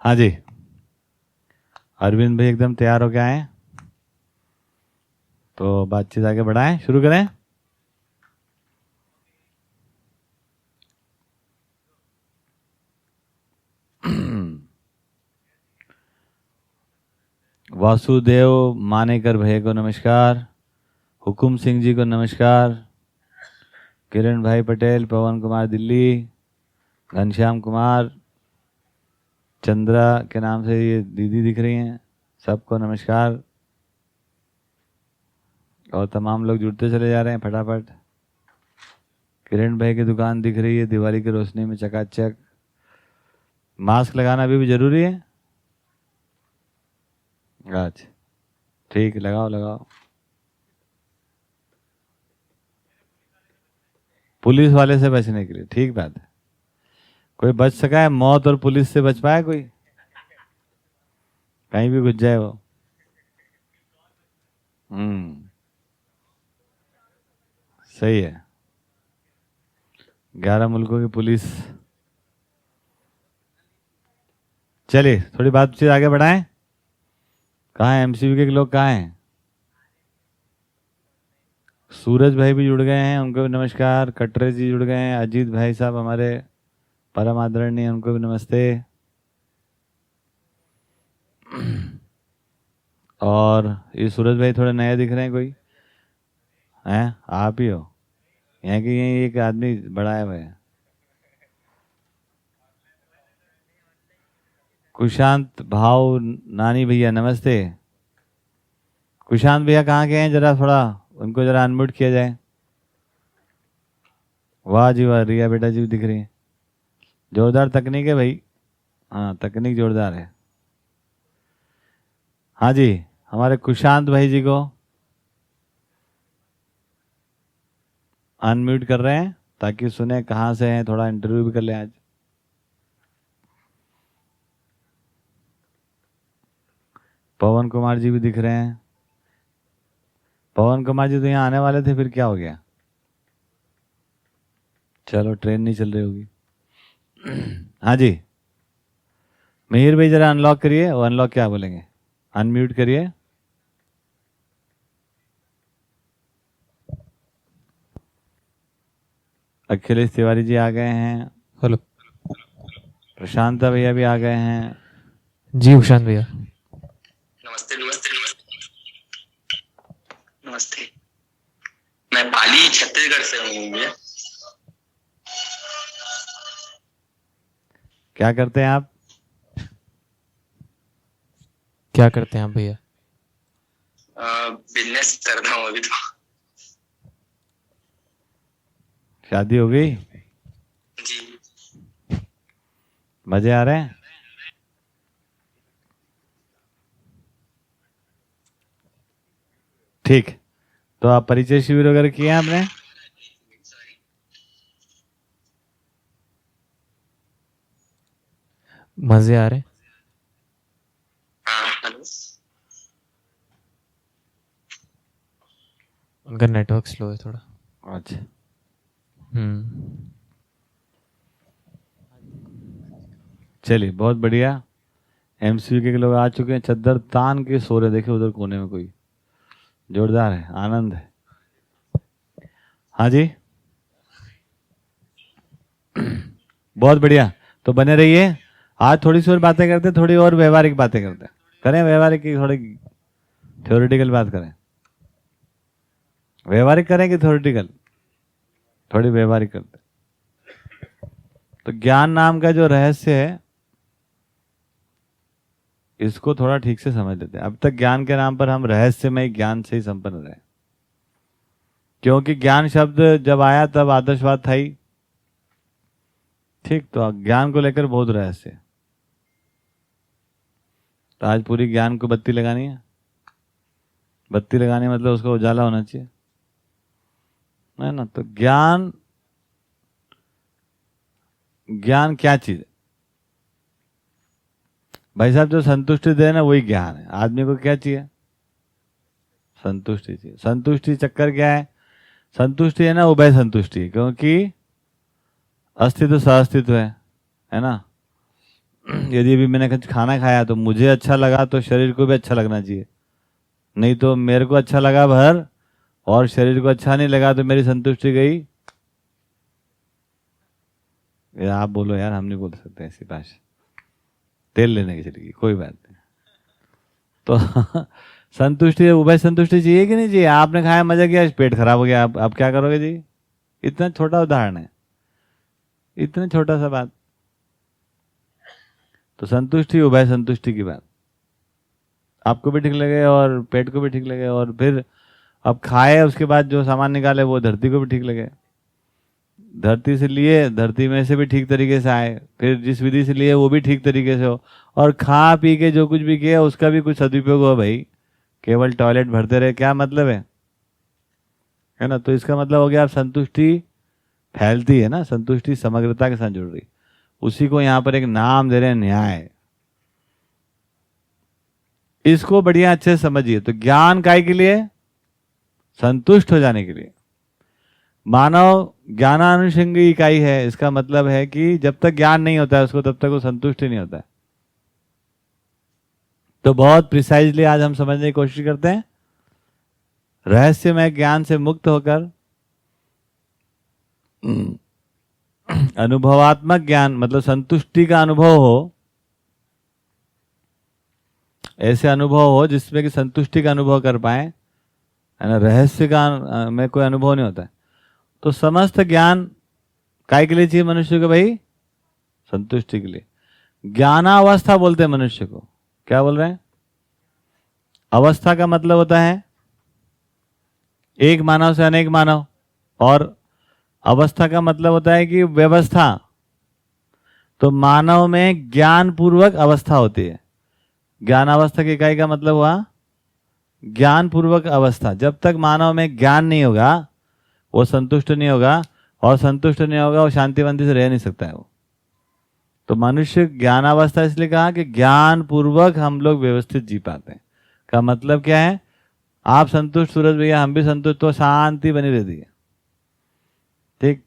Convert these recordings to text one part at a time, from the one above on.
हाँ जी, अरविंद भाई एकदम तैयार हो गए आए, तो बातचीत आगे बढ़ाएं, शुरू करें। वासुदेव मानेकर भैया को नमस्कार, हुकुम सिंह जी को नमस्कार, किरण भाई पटेल, पवन कुमार दिल्ली, घनश्याम कुमार, चंद्रा के नाम से ये दीदी दिख रही हैं, सबको नमस्कार। और तमाम लोग जुड़ते चले जा रहे हैं फटाफट। किरण भाई की दुकान दिख रही है दिवाली की रोशनी में चकाचक। मास्क लगाना अभी भी जरूरी है? अच्छा ठीक, लगाओ लगाओ। पुलिस वाले से बचने के लिए, ठीक बात है। कोई बच सका है मौत और पुलिस से? बच पाया कोई? कहीं भी घुस जाए वो। सही है। 11 मुल्कों की पुलिस। चलिए थोड़ी बातचीत आगे बढ़ाएं। कहाँ है एमसीबी के लोग, कहाँ हैं? सूरज भाई भी जुड़ गए हैं, उनको भी नमस्कार। कटरे जी जुड़ गए हैं, अजीत भाई साहब हमारे परम आदरणीय, उनको भी नमस्ते। और ये सूरज भाई थोड़े नए दिख रहे हैं, कोई हैं? आप ही हो? यहाँ की यही एक आदमी बड़ा है भाई, कुशांत भाव नानी भैया नमस्ते। कुशांत भैया कहाँ के हैं, जरा थोड़ा उनको जरा अनम्यूट किया जाए। वाह जी वाह, रिया बेटा जी भी दिख रही है। जोरदार तकनीक है भाई, हाँ तकनीक जोरदार है। हाँ जी, हमारे कुशांत भाई जी को अनम्यूट कर रहे हैं ताकि सुने कहाँ से हैं, थोड़ा इंटरव्यू भी कर लें आज। पवन कुमार जी भी दिख रहे हैं। पवन कुमार जी तो यहाँ आने वाले थे, फिर क्या हो गया? चलो ट्रेन नहीं चल रही होगी। हाँ जी, मिहिर भाई जरा अनलॉक करिए। वो अनलॉक क्या बोलेंगे, अनम्यूट करिए। अखिलेश तिवारी जी आ गए हैं। हेलो। प्रशांता भैया भी आ गए हैं। जी उशांत भैया। नमस्ते नमस्ते नमस्ते। मैं पाली छत्तीसगढ़ से हूँ भैया। क्या करते हैं आप? क्या करते हैं आप भैया? बिजनेस कर रहा हूँ अभी तो। शादी हो गई? जी। मजे आ रहे हैं? ठीक, तो आप परिचय शिविर वगैरह किए हैं आपने? मजे आ रहे हैं? हाँ हेलो। उनका नेटवर्क स्लो है थोड़ा। अच्छा, चलिए बहुत बढ़िया। एमसीयू के लोग आ चुके हैं, चद्दर तान के सो रहे, देखे उधर कोने में कोई। जोरदार है, आनंद है। हाँ जी बहुत बढ़िया, तो बने रहिए। आज थोड़ी सी और बातें करते हैं, थोड़ी और व्यवहारिक बातें करते हैं। करें व्यवहारिक की थोड़ी थ्योरेटिकल बात करें? व्यवहारिक करें कि थ्योरेटिकल? थोड़ी व्यवहारिक करते हैं। तो ज्ञान नाम का जो रहस्य है, इसको थोड़ा ठीक से समझ लेते हैं। अब तक ज्ञान के नाम पर हम रहस्यमय ज्ञान से ही संपन्न रहे, क्योंकि ज्ञान शब्द जब आया तब आदर्शवाद था ही। ठीक, तो ज्ञान को लेकर बहुत रहस्य है। तो आज पूरी ज्ञान को बत्ती लगानी है। बत्ती लगानी मतलब उसका उजाला होना चाहिए, है ना? तो ज्ञान, ज्ञान क्या चीज है भाई साहब? जो संतुष्टि दे ना वही ज्ञान है। आदमी को क्या चाहिए? संतुष्टि चाहिए। संतुष्टि चक्कर क्या है? संतुष्टि है ना उभय संतुष्टि, क्योंकि अस्तित्व सहअस्तित्व है ना? यदि अभी मैंने कुछ खाना खाया तो मुझे अच्छा लगा तो शरीर को भी अच्छा लगना चाहिए, नहीं तो मेरे को अच्छा लगा भर और शरीर को अच्छा नहीं लगा तो मेरी संतुष्टि गई। यार आप बोलो यार, हम नहीं बोल सकते ऐसी भाषा, तेल लेने की चलेगी, कोई बात नहीं। तो संतुष्टि, उभय संतुष्टि चाहिए कि नहीं चाहिए? आपने खाया, मजा किया, पेट खराब हो गया, आप क्या करोगे जी? इतना छोटा उदाहरण है, इतने छोटा सा बात। तो संतुष्टि, उभय संतुष्टि की बात, आपको भी ठीक लगे और पेट को भी ठीक लगे, और फिर अब खाए उसके बाद जो सामान निकाले वो धरती को भी ठीक लगे, धरती से लिए, धरती में से भी ठीक तरीके से आए, फिर जिस विधि से लिए वो भी ठीक तरीके से हो, और खा पी के जो कुछ भी किया उसका भी कुछ सदुपयोग हो। भाई केवल टॉयलेट भरते रहे, क्या मतलब है ना? तो इसका मतलब हो गया, आप संतुष्टि फैलती है ना, संतुष्टि समग्रता के साथ जुड़ रही, उसी को यहां पर एक नाम दे रहे हैं, न्याय। इसको बढ़िया अच्छे से समझिए। तो ज्ञान काय के लिए? संतुष्ट हो जाने के लिए। मानव ज्ञानानुषंगी इकाई है, इसका मतलब है कि जब तक ज्ञान नहीं होता है उसको, तब तक वो संतुष्ट ही नहीं होता है। तो बहुत प्रिसाइजली आज हम समझने की कोशिश करते हैं, रहस्यमय ज्ञान से मुक्त होकर अनुभवात्मक ज्ञान, मतलब संतुष्टि का अनुभव हो, ऐसे अनुभव हो जिसमें कि संतुष्टि का अनुभव कर पाए, है ना? रहस्य का में कोई अनुभव नहीं होता है। तो समस्त ज्ञान काय के लिए चाहिए मनुष्य को? भाई संतुष्टि के लिए। ज्ञानावस्था बोलते हैं मनुष्य को। क्या बोल रहे हैं? अवस्था का मतलब होता है एक मानव से अनेक मानव, और अवस्था का मतलब होता है कि व्यवस्था। तो मानव में ज्ञान पूर्वक अवस्था होती है। ज्ञानावस्था की इकाई का मतलब हुआ ज्ञान पूर्वक अवस्था। जब तक मानव में ज्ञान नहीं होगा वो संतुष्ट नहीं होगा, और संतुष्ट नहीं होगा वो शांतिवंती से रह नहीं सकता है वो। तो मनुष्य ज्ञानावस्था इसलिए कहा कि ज्ञान पूर्वक हम लोग व्यवस्थित जी पाते हैं। का मतलब क्या है? आप संतुष्ट, सूरज भैया हम भी संतुष्ट, तो शांति बनी रहती है, ठीक।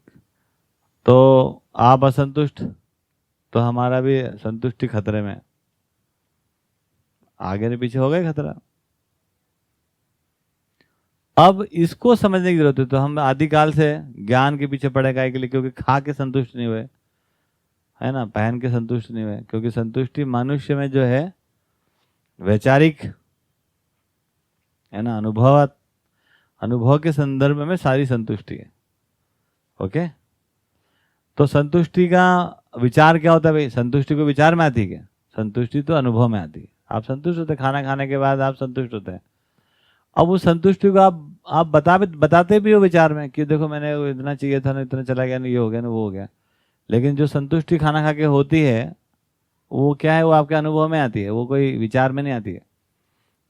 तो आप असंतुष्ट तो हमारा भी संतुष्टि खतरे में, आगे नहीं पीछे हो गए खतरा। अब इसको समझने की जरूरत है। तो हम आदिकाल से ज्ञान के पीछे पड़े काय के लिए? क्योंकि खा के संतुष्ट नहीं हुए, है ना, पहन के संतुष्ट नहीं हुए। क्योंकि संतुष्टि मनुष्य में जो है वैचारिक, है ना, अनुभव के संदर्भ में सारी संतुष्टि है। ओके, तो संतुष्टि का विचार क्या होता है भाई? संतुष्टि को विचार में आती है क्या? संतुष्टि तो अनुभव में आती है। आप संतुष्ट होते हैं, खाना खाने के बाद आप संतुष्ट होते हैं। अब उस संतुष्टि को आप बताते भी हो विचार में कि देखो मैंने इतना चाहिए था ना, इतना चला गया ना, ये हो गया ना, वो हो गया। लेकिन जो संतुष्टि खाना खा के होती है वो क्या है? वो आपके अनुभव में आती है, वो कोई विचार में नहीं आती है।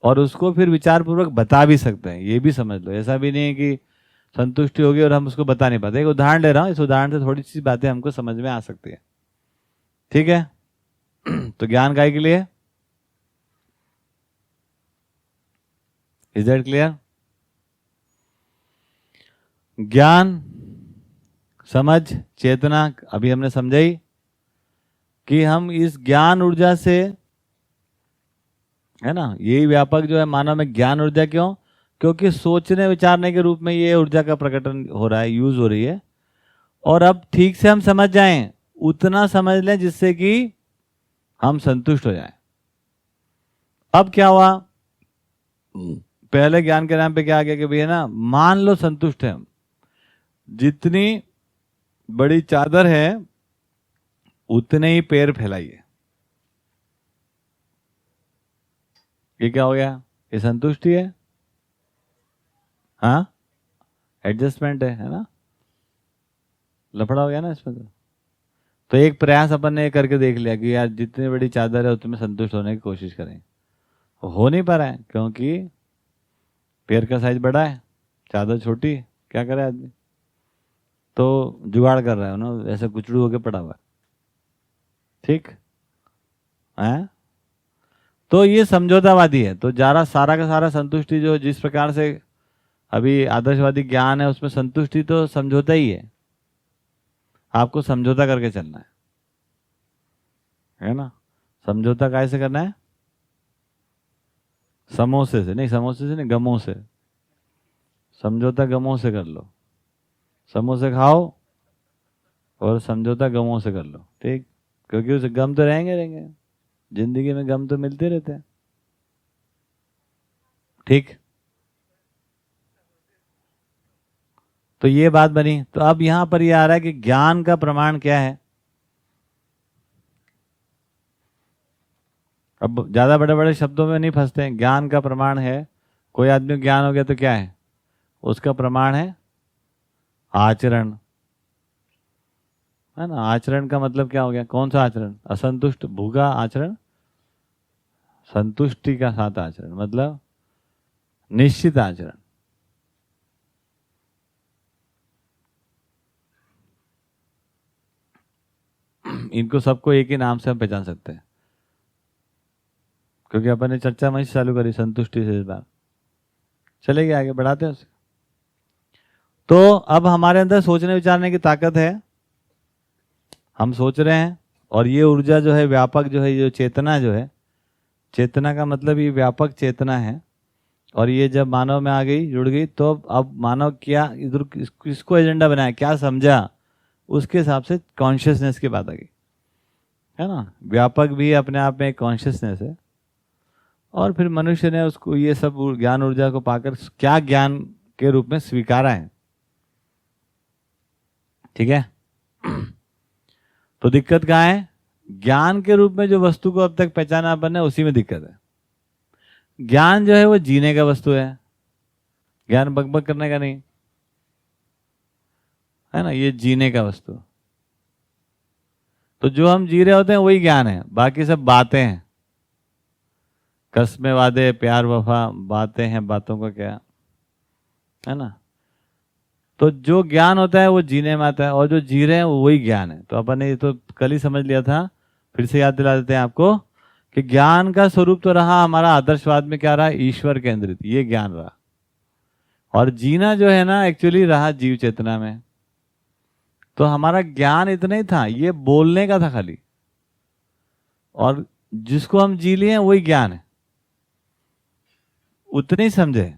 और उसको फिर विचार पूर्वक बता भी सकते हैं, ये भी समझ लो। ऐसा भी नहीं है कि संतुष्टि होगी और हम उसको बता नहीं पाते। एक उदाहरण ले रहा हूँ, इस उदाहरण से थोड़ी सी बातें हमको समझ में आ सकती है, ठीक है? तो ज्ञान काय के लिए? Is that clear? ज्ञान, समझ, चेतना अभी हमने समझाई कि हम इस ज्ञान ऊर्जा से, है ना, यही व्यापक जो है मानव में ज्ञान ऊर्जा। क्यों? क्योंकि सोचने विचारने के रूप में ये ऊर्जा का प्रकटन हो रहा है, यूज हो रही है। और अब ठीक से हम समझ जाएं, उतना समझ लें जिससे कि हम संतुष्ट हो जाएं। अब क्या हुआ? पहले ज्ञान के नाम पे क्या आ गया कि भैया ना, मान लो संतुष्ट है हम, जितनी बड़ी चादर है उतने ही पैर फैलाइए। ये क्या हो गया? ये संतुष्टि है? हाँ, एडजस्टमेंट है ना? लफड़ा हो गया ना इसमें। तो एक प्रयास अपन ने करके देख लिया कि यार जितनी बड़ी चादर है उतने संतुष्ट होने की कोशिश करें। हो नहीं पा रहा है क्योंकि पैर का साइज बड़ा है, चादर छोटी है। क्या करे आदमी? तो जुगाड़ कर रहा है ना, ऐसे कुचड़ू होके पड़ा हुआ है, ठीक है? तो ये समझौतावादी है। तो जरा सारा का सारा संतुष्टि जो जिस प्रकार से अभी आदर्शवादी ज्ञान है उसमें संतुष्टि तो समझौता ही है। आपको समझौता करके चलना है ना? समझौता कैसे करना है? समोसे से नहीं, समोसे से नहीं, गमों से। समझौता गमों से कर लो। समोसे खाओ और समझौता गमों से कर लो, ठीक? क्योंकि उसे गम तो रहेंगे रहेंगे, जिंदगी में गम तो मिलते रहते हैं, ठीक? तो ये बात बनी। तो अब यहां पर ये आ रहा है कि ज्ञान का प्रमाण क्या है। अब ज्यादा बड़े बड़े शब्दों में नहीं फंसते हैं। ज्ञान का प्रमाण है, कोई आदमी को ज्ञान हो गया तो क्या है उसका प्रमाण? है आचरण, है ना? आचरण का मतलब क्या हो गया? कौन सा आचरण? असंतुष्ट भूखा आचरण, संतुष्टि का साथ आचरण, मतलब निश्चित आचरण। इनको सबको एक ही नाम से हम पहचान सकते हैं, क्योंकि अपन ने चर्चा वहीं से चालू करी, संतुष्टि से। इस बार चलेंगे आगे, बढ़ाते हैं उसे। तो अब हमारे अंदर सोचने विचारने की ताकत है, हम सोच रहे हैं, और ये ऊर्जा जो है व्यापक जो है, जो चेतना जो है, चेतना का मतलब ये व्यापक चेतना है। और ये जब मानव में आ गई, जुड़ गई, तो अब मानव क्या इधर किसको एजेंडा बनाया, क्या समझा, उसके हिसाब से कॉन्शियसनेस की बात आ गई, है ना? व्यापक भी अपने आप में एक कॉन्शियसनेस है। और फिर मनुष्य ने उसको ये सब ज्ञान ऊर्जा को पाकर क्या ज्ञान के रूप में स्वीकारा है, ठीक है? तो दिक्कत कहाँ है? ज्ञान के रूप में जो वस्तु को अब तक पहचाना अपन ने, उसी में दिक्कत है। ज्ञान जो है वो जीने का वस्तु है, ज्ञान बकबक करने का नहीं, है ना? ये जीने का वस्तु। तो जो हम जी रहे होते हैं वही ज्ञान है, बाकी सब बातें हैं। कसमें वादे प्यार वफा बातें हैं, बातों का क्या, है ना? तो जो ज्ञान होता है वो जीने में आता है, और जो जी रहे हैं वो वही ज्ञान है। तो अपन ने ये तो कल ही समझ लिया था, फिर से याद दिला देते हैं आपको कि ज्ञान का स्वरूप तो रहा हमारा आदर्शवाद में क्या रहा? ईश्वर केंद्रित, ये ज्ञान रहा। और जीना जो है ना एक्चुअली रहा जीव चेतना में। तो हमारा ज्ञान इतना ही था, ये बोलने का था खाली, और जिसको हम जी लिए हैं वही ज्ञान है, उतने ही समझे,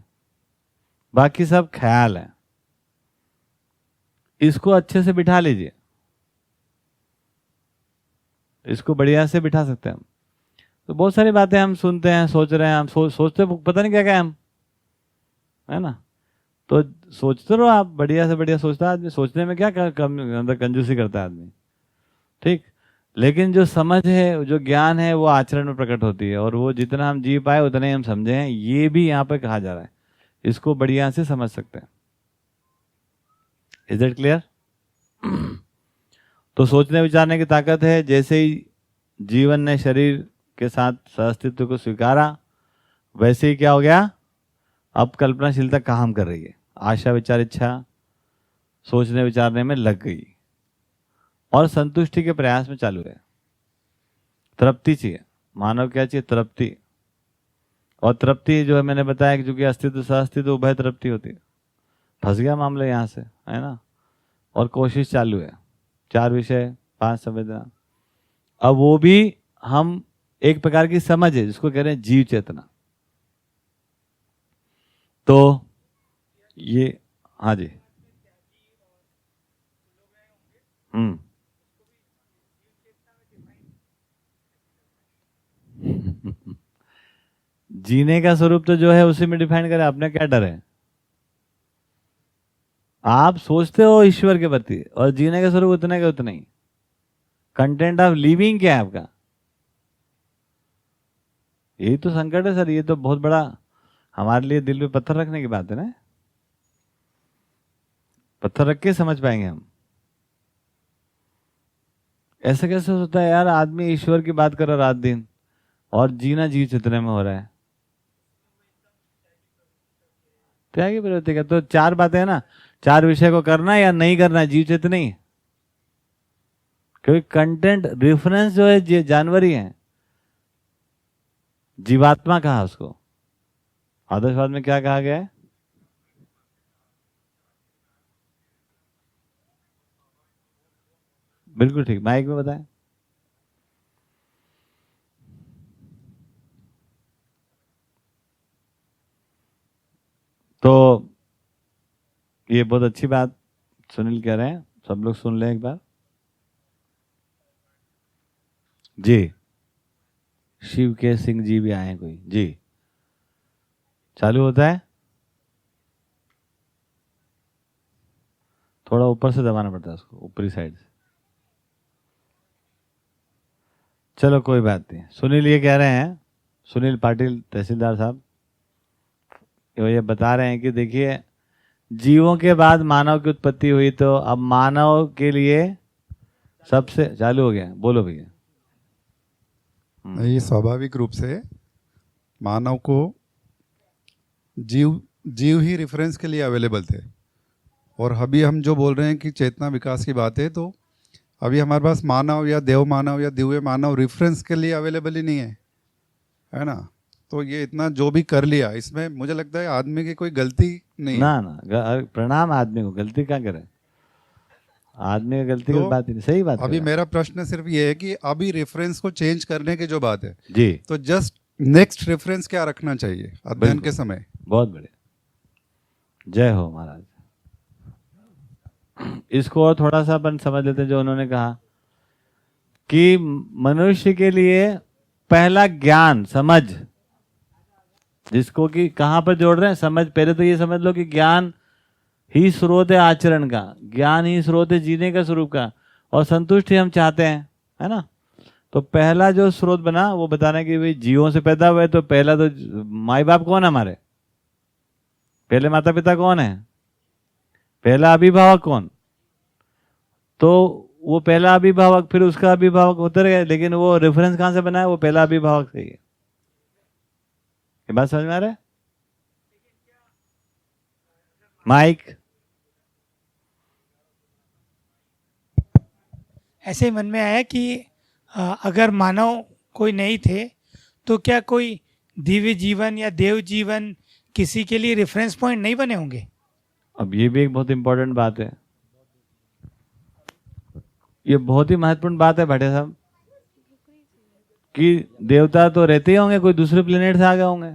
बाकी सब ख्याल है। इसको अच्छे से बिठा लीजिए, इसको बढ़िया से बिठा सकते हैं हम। तो बहुत सारी बातें हम सुनते हैं, सोच रहे हैं, हम सोचते पता नहीं क्या क्या हम, है ना? तो सोचते रहो आप, बढ़िया से बढ़िया सोचता है आदमी। सोचने में क्या अंदर कंजूसी करता है आदमी, ठीक? लेकिन जो समझ है, जो ज्ञान है, वो आचरण में प्रकट होती है, और वो जितना हम जी पाए उतने ही हम समझे हैं, ये भी यहाँ पे कहा जा रहा है। इसको बढ़िया से समझ सकते हैं। Is it clear? तो सोचने विचारने की ताकत है। जैसे ही जीवन ने शरीर के साथ सहअस्तित्व को स्वीकारा, वैसे ही क्या हो गया? अब कल्पनाशीलता काम कर रही है, आशा विचार इच्छा सोचने विचारने में लग गई, और संतुष्टि के प्रयास में चालू है। तृप्ति चाहिए मानव, क्या चाहिए? तृप्ति। और तृप्ति जो है मैंने बताया कि जो कि अस्तित्व सहअस्तित्व उभय तृप्ति होती है। फंस गया मामला यहाँ से, है ना? और कोशिश चालू है, 4 विषय 5 संवेदना। अब वो भी हम एक प्रकार की समझ है जिसको कह रहे हैं जीव चेतना। तो ये, हाँ जी, जीने का स्वरूप तो जो है उसी में डिफाइन करें, आपने क्या डर है? आप सोचते हो ईश्वर के प्रति, और जीने का स्वरूप उतने का उतना ही। कंटेंट ऑफ लिविंग क्या है आपका? यही तो संकट है सर, ये तो बहुत बड़ा हमारे लिए दिल पे पत्थर रखने की बात है ना। पत्थर रख के समझ पाएंगे हम। ऐसे कैसे होता है यार, आदमी ईश्वर की बात कर रहा रात दिन, और जीना जीव चितने में हो रहा है। त्यागी प्रवृत्ति का तो 4 बातें है ना, 4 विषय को करना या नहीं करना, जीव चितने ही। क्योंकि कंटेंट रेफरेंस जो है जानवर ही है, जीवात्मा कहा उसको। आदर्शवाद में क्या कहा गया है? बिल्कुल ठीक, माइक में बताएं। ये बहुत अच्छी बात सुनील कह रहे हैं, सब लोग सुन लें एक बार जी। शिव के सिंह जी भी आए हैं कोई जी। चालू होता है, थोड़ा ऊपर से दबाना पड़ता है उसको, ऊपरी साइड से। चलो कोई बात नहीं। सुनील ये कह रहे हैं, सुनील पाटिल तहसीलदार साहब ये बता रहे हैं कि देखिए जीवों के बाद मानव की उत्पत्ति हुई, तो अब मानव के लिए सबसे चालू हो गया, बोलो भैया। ये स्वाभाविक रूप से मानव को जीव ही रेफरेंस के लिए अवेलेबल थे। और अभी हम जो बोल रहे हैं कि चेतना विकास की बात है, तो अभी हमारे पास मानव या देव मानव या दिव्य मानव रेफरेंस के लिए अवेलेबल ही नहीं है ना। तो ये इतना जो भी कर लिया, इसमें मुझे लगता है आदमी की कोई गलती नहीं ना प्रणाम आदमी को, गलती क्या करे आदमी की गलती की तो बात ही नहीं, सही बात अभी है। मेरा प्रश्न सिर्फ ये है कि अभी रेफरेंस को चेंज करने की जो बात है, जी तो जस्ट नेक्स्ट रेफरेंस क्या रखना चाहिए अध्ययन के समय? बहुत बढ़िया, जय हो महाराज। इसको और थोड़ा सा अपन समझ लेते हैं। जो उन्होंने कहा कि मनुष्य के लिए पहला ज्ञान, समझ, जिसको कि कहां पर जोड़ रहे हैं, समझ। पहले तो ये समझ लो कि ज्ञान ही स्रोत है आचरण का, ज्ञान ही स्रोत है जीने का स्वरूप का, और संतुष्टि हम चाहते हैं, है ना। तो पहला जो स्रोत बना वो बताना कि भाई जीवों से पैदा हुए, तो पहला तो माई बाप कौन है हमारे, पहले माता पिता कौन है, पहला अभिभावक कौन। तो वो पहला अभिभावक, फिर उसका अभिभावक होते रहे, लेकिन वो रेफरेंस कहां से बना है, वो पहला अभिभावक से ही है। ये बात समझ में आ रहा है? माइक। ऐसे ही मन में आया कि अगर मानव कोई नहीं थे तो क्या कोई दिव्य जीवन या देव जीवन किसी के लिए रेफरेंस पॉइंट नहीं बने होंगे? अब ये भी एक बहुत इंपॉर्टेंट बात है, ये बहुत ही महत्वपूर्ण बात है भाटिया साहब, कि देवता तो रहते ही होंगे, कोई दूसरे प्लेनेट से आ गए होंगे।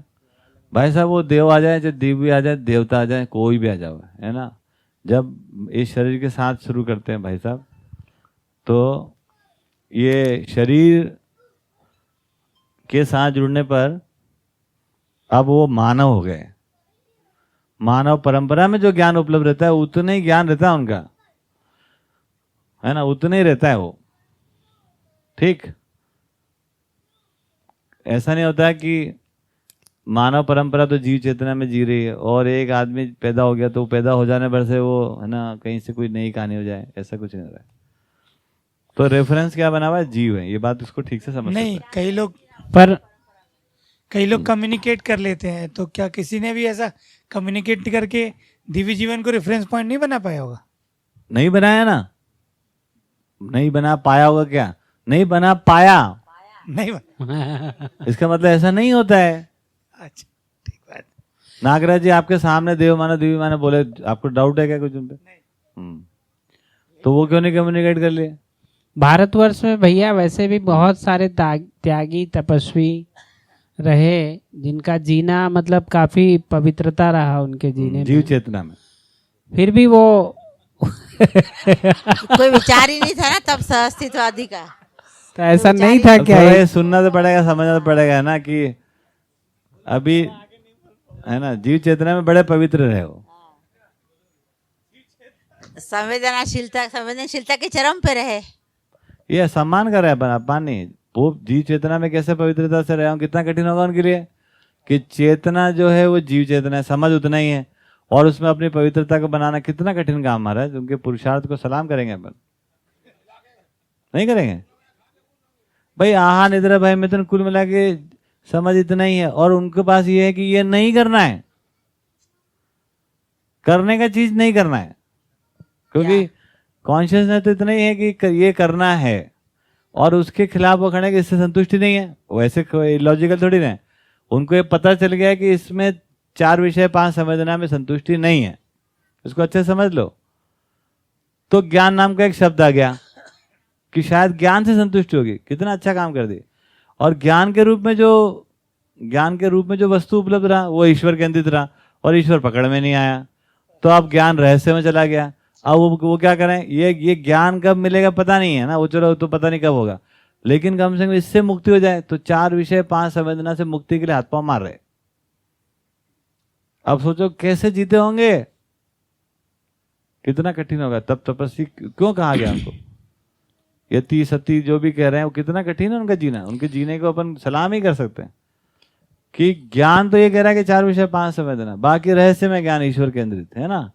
भाई साहब वो देव आ जाए, चाहे दिव्य आ जाए, देवता आ जाए, कोई भी आ जाओ, है ना। जब इस शरीर के साथ शुरू करते हैं भाई साहब, तो ये शरीर के साथ जुड़ने पर अब वो मानव हो गए। मानव परंपरा में जो ज्ञान उपलब्ध रहता है उतना ही ज्ञान रहता है उनका, है ना, उतना ही रहता है वो। ठीक, ऐसा नहीं होता है कि मानव परंपरा तो जीव चेतना में जी रही है और एक आदमी पैदा हो गया तो पैदा हो जाने भर से वो, है ना, कहीं से कोई नई कहानी हो जाए, ऐसा कुछ नहीं हो रहा है। तो रेफरेंस क्या बना हुआ है, जीव है। ये बात उसको ठीक से समझ नहीं, पर कई लोग कम्युनिकेट कर लेते हैं, तो क्या किसी ने भी ऐसा कम्युनिकेट करके दिव्य जीवन को रेफरेंस पॉइंट नहीं बना पाया होगा? नहीं बनाया ना, नहीं बना पाया होगा, क्या नहीं बना पाया, नहीं बना। इसका मतलब ऐसा नहीं होता है। अच्छा, ठीक बात। नागराज जी आपके सामने देव मानो दिव्य मानो बोले, आपको डाउट है क्या कुछ उन पे? तो वो क्यों नहीं कम्युनिकेट कर लिए? भारतवर्ष में भैया वैसे भी बहुत सारे त्यागी तपस्वी रहे जिनका जीना मतलब काफी पवित्रता रहा उनके जीने जीव में, चेतना में। फिर भी वो कोई विचार ही नहीं था ना तब सहअस्तित्ववादी का। तो ऐसा नहीं था अब क्या? थोड़ा ये सुनना तो पड़ेगा, समझना तो पड़ेगा, है ना, कि अभी, है ना, जीव चेतना में बड़े पवित्र रहे हो। संवेदनशीलता के चरम पे रहे। ये सम्मान कर रहे हैं अपन नहीं। वो जीव चेतना में कैसे पवित्रता से रहे हो, कितना कठिन होगा उनके लिए कि चेतना जो है वो जीव चेतना है, समझ उतना ही है, और उसमें अपनी पवित्रता को बनाना कितना कठिन काम आ रहा है। उनके पुरुषार्थ को सलाम करेंगे अपन, नहीं करेंगे भाई? आहा निद्रा भाई मिथुन कुल मिला के समझ इतना ही है, और उनके पास ये है कि ये नहीं करना है, करने का चीज नहीं करना है, क्योंकि कॉन्शियसनेस तो इतना ही है कि ये करना है, और उसके खिलाफ वो खड़े कि इससे संतुष्टि नहीं है। वैसे कोई लॉजिकल थोड़ी ना, उनको ये पता चल गया कि इसमें 4 विषय 5 संवेदना में संतुष्टि नहीं है, इसको अच्छे समझ लो। तो ज्ञान नाम का एक शब्द आ गया कि शायद ज्ञान से संतुष्टि होगी, कितना अच्छा काम कर दी। और ज्ञान के रूप में जो वस्तु उपलब्ध रहा वो ईश्वर केंद्रित रहा, और ईश्वर पकड़ में नहीं आया। तो अब ज्ञान रहस्य में चला गया। अब वो क्या करें, ये ज्ञान कब मिलेगा पता नहीं है ना, वो चलो तो पता नहीं कब होगा, लेकिन कम से कम इससे मुक्ति हो जाए। तो 4 विषय 5 संवेदना से मुक्ति के लिए हाथ पांव मार रहे। अब सोचो कैसे जीते होंगे, कितना कठिन होगा। तब तपस्वी क्यों कहा गया उनको, यति सती जो भी कह रहे हैं वो कितना कठिन है उनका जीना। उनके जीने को अपन सलाम ही कर सकते हैं कि ज्ञान तो ये कह रहा है कि 4 विषय 5 संवेदना, बाकी रहस्य में ज्ञान ईश्वर केंद्रित है ना,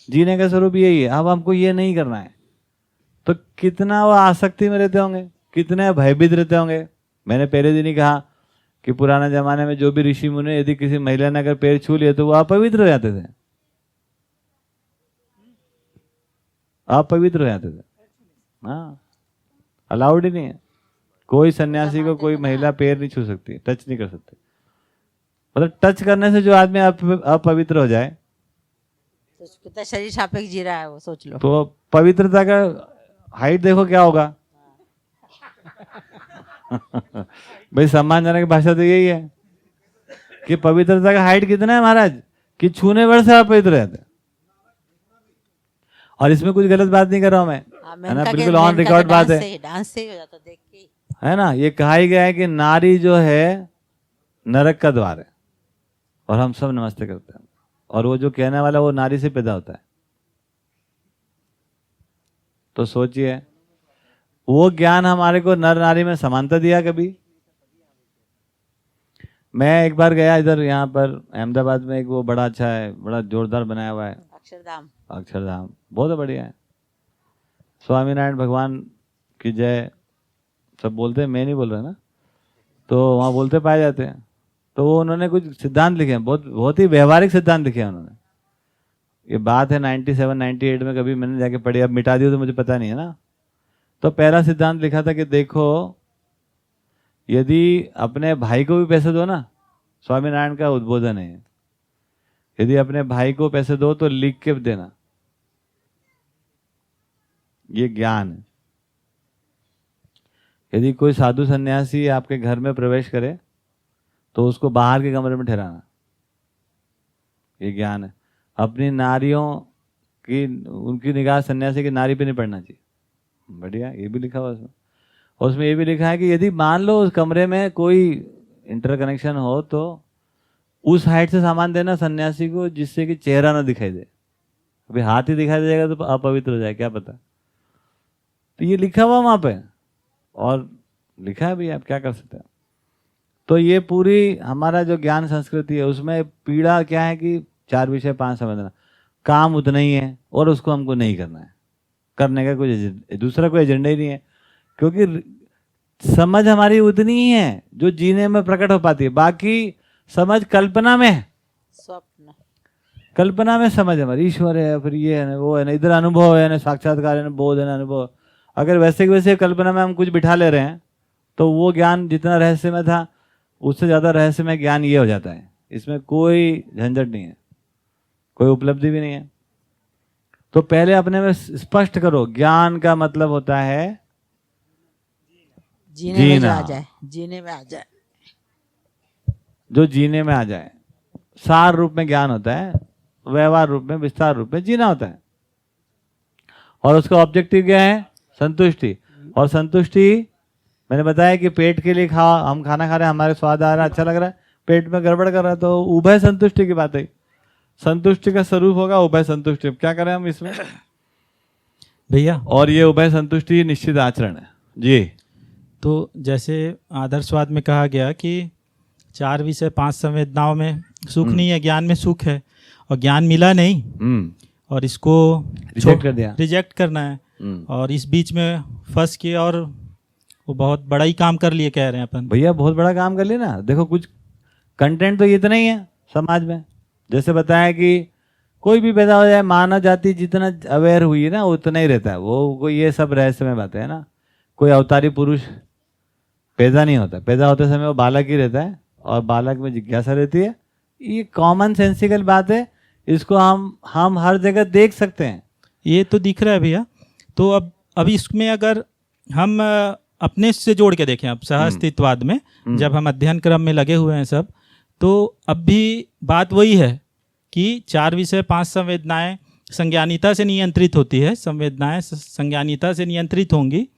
जीने का स्वरूप यही है। अब हमको ये नहीं करना है तो कितना वो आसक्ति में रहते होंगे, कितने भयभीत रहते होंगे। मैंने पहले दिन ही कहा कि पुराने जमाने में जो भी ऋषि मुनि यदि किसी महिला ने अगर पैर छू लिए तो वो अपवित्र हो जाते थे, अपवित्र हो जाते थे। हाँ, अलाउड ही नहीं है, कोई सन्यासी को कोई महिला पैर नहीं छू सकती, टच नहीं कर सकती। मतलब टच करने से जो आदमी अपवित्र हो जाए तो कितना शरीर सापेक्ष जी रहा है वो, सोच लो। तो पवित्रता का हाइट देखो क्या होगा। भाई सम्मानजनक भाषा तो यही है कि पवित्रता का हाइट कितना है महाराज, कि छूने भर से अपवित्र रहते। और इसमें कुछ गलत बात नहीं कर रहा हूं मैं, है ना, बिल्कुल ऑन रिकॉर्ड बात है, डांस से ही हो जाता देख के, है ना। ये कहा ही गया है कि नारी जो है नरक का द्वार है, और हम सब नमस्ते करते हैं। और वो जो कहने वाला वो नारी से पैदा होता है। तो सोचिए वो ज्ञान हमारे को नर नारी में समानता दिया कभी। मैं एक बार गया इधर, यहाँ पर अहमदाबाद में एक वो बड़ा अच्छा है, बड़ा जोरदार बनाया हुआ है, अक्षरधाम। अक्षरधाम बहुत बढ़िया है। स्वामीनारायण भगवान की जय सब बोलते हैं, मैं नहीं बोल रहा ना, तो वहाँ बोलते पाए जाते हैं। तो वो उन्होंने कुछ सिद्धांत लिखे हैं, बहुत ही व्यवहारिक सिद्धांत लिखे हैं उन्होंने। ये बात है 97-98 में, कभी मैंने जाके पढ़ी, अब मिटा दियो तो मुझे पता नहीं है ना। तो पहला सिद्धांत लिखा था कि देखो यदि अपने भाई को भी पैसे दो ना, स्वामीनारायण का उद्बोधन है, यदि अपने भाई को पैसे दो तो लिख के देना, ये ज्ञान है। यदि कोई साधु सन्यासी आपके घर में प्रवेश करे तो उसको बाहर के कमरे में ठहराना, ये ज्ञान है। अपनी नारियों की, उनकी निगाह सन्यासी की नारी पे नहीं पड़ना चाहिए, बढ़िया, ये भी लिखा हुआ उसमें। और उसमें ये भी लिखा है कि यदि मान लो उस कमरे में कोई इंटरकनेक्शन हो तो उस हाइट से सामान देना सन्यासी को जिससे कि चेहरा ना दिखाई दे। अभी हाथ ही दिखाई देगा तो अपवित्र हो जाए, क्या पता। तो ये लिखा हुआ वहां पे, और लिखा है भी, आप क्या कर सकते हैं। तो ये पूरी हमारा जो ज्ञान संस्कृति है उसमें पीड़ा क्या है कि 4 विषय 5 संवेदना, काम उतना ही है और उसको हमको नहीं करना है, करने का कोई दूसरा कोई एजेंडा ही नहीं है, क्योंकि समझ हमारी उतनी ही है जो जीने में प्रकट हो पाती है, बाकी समझ कल्पना में है। स्वप्न, कल्पना में समझ हमारी ईश्वर है, फिर ये है ना, वो है ना, इधर अनुभव है ना, साक्षात्कार है ना, बोध है ना, अनुभव। अगर वैसे की वैसे कल्पना में हम कुछ बिठा ले रहे हैं तो वो ज्ञान जितना रहस्य में था उससे ज्यादा रहस्य में ज्ञान ये हो जाता है। इसमें कोई झंझट नहीं है, कोई उपलब्धि भी नहीं है। तो पहले अपने में स्पष्ट करो, ज्ञान का मतलब होता है जीने में जो जीना। आ जाए, जीने में आ जाए, जो जीने में आ जाए। सार रूप में ज्ञान होता है, व्यवहार रूप में, विस्तार रूप में जीना होता है। और उसका ऑब्जेक्टिव क्या है? संतुष्टि। और संतुष्टि मैंने बताया कि पेट के लिए हम खाना खा रहे हैं, हमारे स्वाद आ रहा है, अच्छा लग रहा है, पेट में गड़बड़ कर रहा है, तो उभय संतुष्टि की बात है। संतुष्टि का स्वरूप होगा उभय संतुष्टि। क्या करें हम इसमें भैया? और ये उभय संतुष्टि निश्चित आचरण है जी। तो जैसे आदर्शवाद में कहा गया कि 4 विषय 5 संवेदनाओं में सुख नहीं है, ज्ञान में सुख है, और ज्ञान मिला नहीं और इसको रिजेक्ट कर दिया, रिजेक्ट करना है, और इस बीच में फंस के और वो बहुत बड़ा ही काम कर लिए कह रहे हैं अपन। भैया बहुत बड़ा काम कर लिया ना। देखो कुछ कंटेंट तो इतना ही है समाज में, जैसे बताया कि कोई भी पैदा हो जाए, मानव जाति जितना अवेयर हुई है ना उतना ही रहता है। वो ये सब रहस्यमय बातें है ना। कोई अवतारी पुरुष पैदा नहीं होता, पैदा होते समय वो बालक ही रहता है और बालक में जिज्ञासा रहती है। ये कॉमन सेंसिकल बात है, इसको हम हर जगह देख सकते हैं। ये तो दिख रहा है भैया। तो अब इसमें अगर हम अपने से जोड़ के देखें, अब सहअस्तित्ववाद में जब हम अध्ययन क्रम में लगे हुए हैं सब, तो अब भी बात वही है कि 4 विषय 5 संवेदनाएं संज्ञानिता से नियंत्रित होती है, संवेदनाएं संज्ञानिता से नियंत्रित होंगी,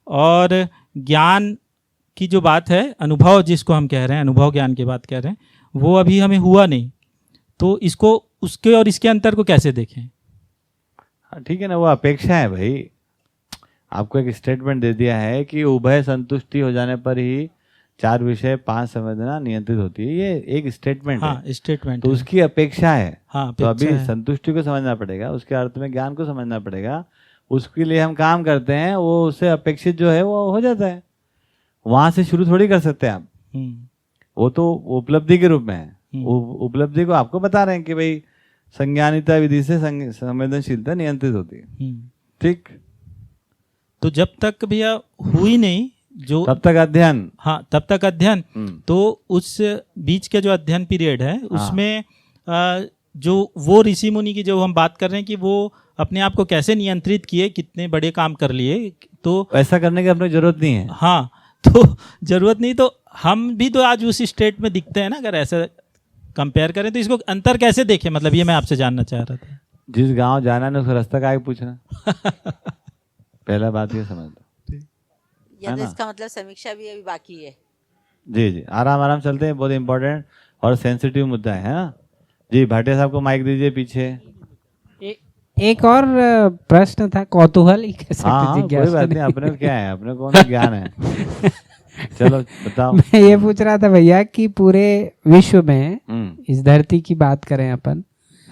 और ज्ञान की जो बात है, अनुभव जिसको हम कह रहे हैं, अनुभव ज्ञान की बात कह रहे हैं, वो अभी हमें हुआ नहीं। तो इसको, उसके और इसके अंतर को कैसे देखें? हाँ, ठीक है ना, वो अपेक्षा है भाई। आपको एक स्टेटमेंट दे दिया है कि उभय संतुष्टि हो जाने पर ही 4 विषय 5 संवेदना नियंत्रित होती है, ये एक स्टेटमेंट है। हाँ, स्टेटमेंट तो है। उसकी अपेक्षा है। हाँ, तो अपेक्षा अभी है। संतुष्टि को समझना पड़ेगा, उसके अर्थ में ज्ञान को समझना पड़ेगा, उसके लिए हम काम करते हैं, वो उससे अपेक्षित जो है वो हो जाता है। वहां से शुरू थोड़ी कर सकते हैं आप, वो तो उपलब्धि के रूप में है। उपलब्धि को आपको बता रहे हैं कि भाई संज्ञानिता विधि से संवेदनशीलता नियंत्रित होती है, ठीक। तो जब तक भैया हुई नहीं, जो तब तक अध्ययन, हाँ, तब तक अध्ययन। तो उस बीच के जो अध्ययन पीरियड है, उसमें जो वो ऋषि मुनि की जो हम बात कर रहे हैं कि वो अपने आप को कैसे नियंत्रित किए, कितने बड़े काम कर लिए, तो ऐसा करने की अपनी जरूरत नहीं है। हाँ, तो जरूरत नहीं, तो हम भी तो आज उस स्टेट में दिखते हैं ना। अगर ऐसा कंपेयर करें तो इसको अंतर कैसे देखें, मतलब ये मैं आपसे जानना चाह रहा था। जिस गांव जाना है उसका रास्ता काहे पूछना। पहला बात ये समझ लो। या है तो ना? इसका मतलब समीक्षा भी अभी बाकी है। जी जी, आराम आराम चलते हैं, बहुत इंपॉर्टेंट और सेंसिटिव मुद्दा है ना। जी, भाटिया साहब को माइक दीजिए पीछे। एक और प्रश्न था, कौतूहल ही कह सकते, हाँ, कोई जिज्ञासा बात नहीं, अपने को क्या है, अपने को ना ज्ञान है। चलो बताओ। मैं ये पूछ रहा था भैया कि पूरे विश्व में, इस धरती की बात करें अपन,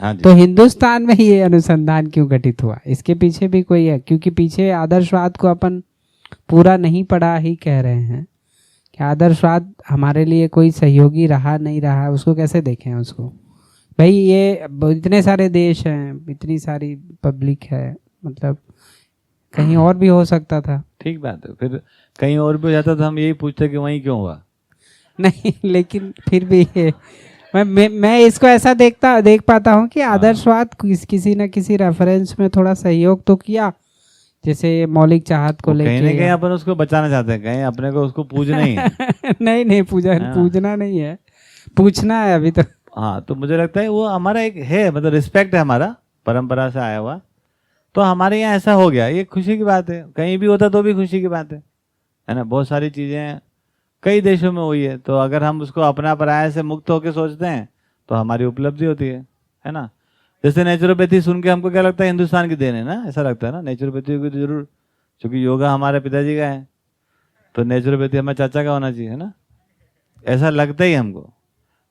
हाँ जी। तो हिंदुस्तान में ये अनुसंधान क्यों घटित हुआ? इसके पीछे भी कोई है? क्योंकि पीछे आदर्शवाद को अपन पूरा नहीं पढ़ा ही कह रहे हैं कि आदर्शवाद हमारे लिए कोई सहयोगी रहा नहीं रहा, उसको कैसे देखें उसको? भाई ये इतने सारे देश हैं, इतनी सारी पब्लिक है, मतलब कहीं और भी हो सकता था। ठीक बात है, फिर कहीं और भी हो जाता तो हम यही पूछते कि वहीं क्यों हुआ। नहीं, लेकिन फिर भी ये मैं इसको ऐसा देख पाता हूँ कि आदर्शवाद किसी न किसी रेफरेंस में थोड़ा सहयोग तो किया, जैसे मौलिक चाहत को लेके। कहीं ना कहीं अपन उसको बचाना चाहते हैं, कहीं अपने को उसको पूजना ही है। नहीं, पूजना नहीं है, पूछना है अभी तो। हाँ, तो मुझे लगता है वो हमारा एक है, मतलब रिस्पेक्ट है हमारा, परंपरा से आया हुआ। तो हमारे यहाँ ऐसा हो गया, ये खुशी की बात है। कहीं भी होता तो भी खुशी की बात है ना। बहुत सारी चीज़ें कई देशों में हुई है, तो अगर हम उसको अपना पराया से मुक्त होकर सोचते हैं तो हमारी उपलब्धि होती है ना। जैसे नेचुरोपैथी सुन के हमको क्या लगता है, हिंदुस्तान की देन है ना, ऐसा लगता है ना। नेचुरोपैथी को तो जरूर, क्योंकि योगा हमारे पिताजी का है, तो नेचुरोपैथी हमारे चाचा का होना चाहिए, है ना, ऐसा लगता ही हमको।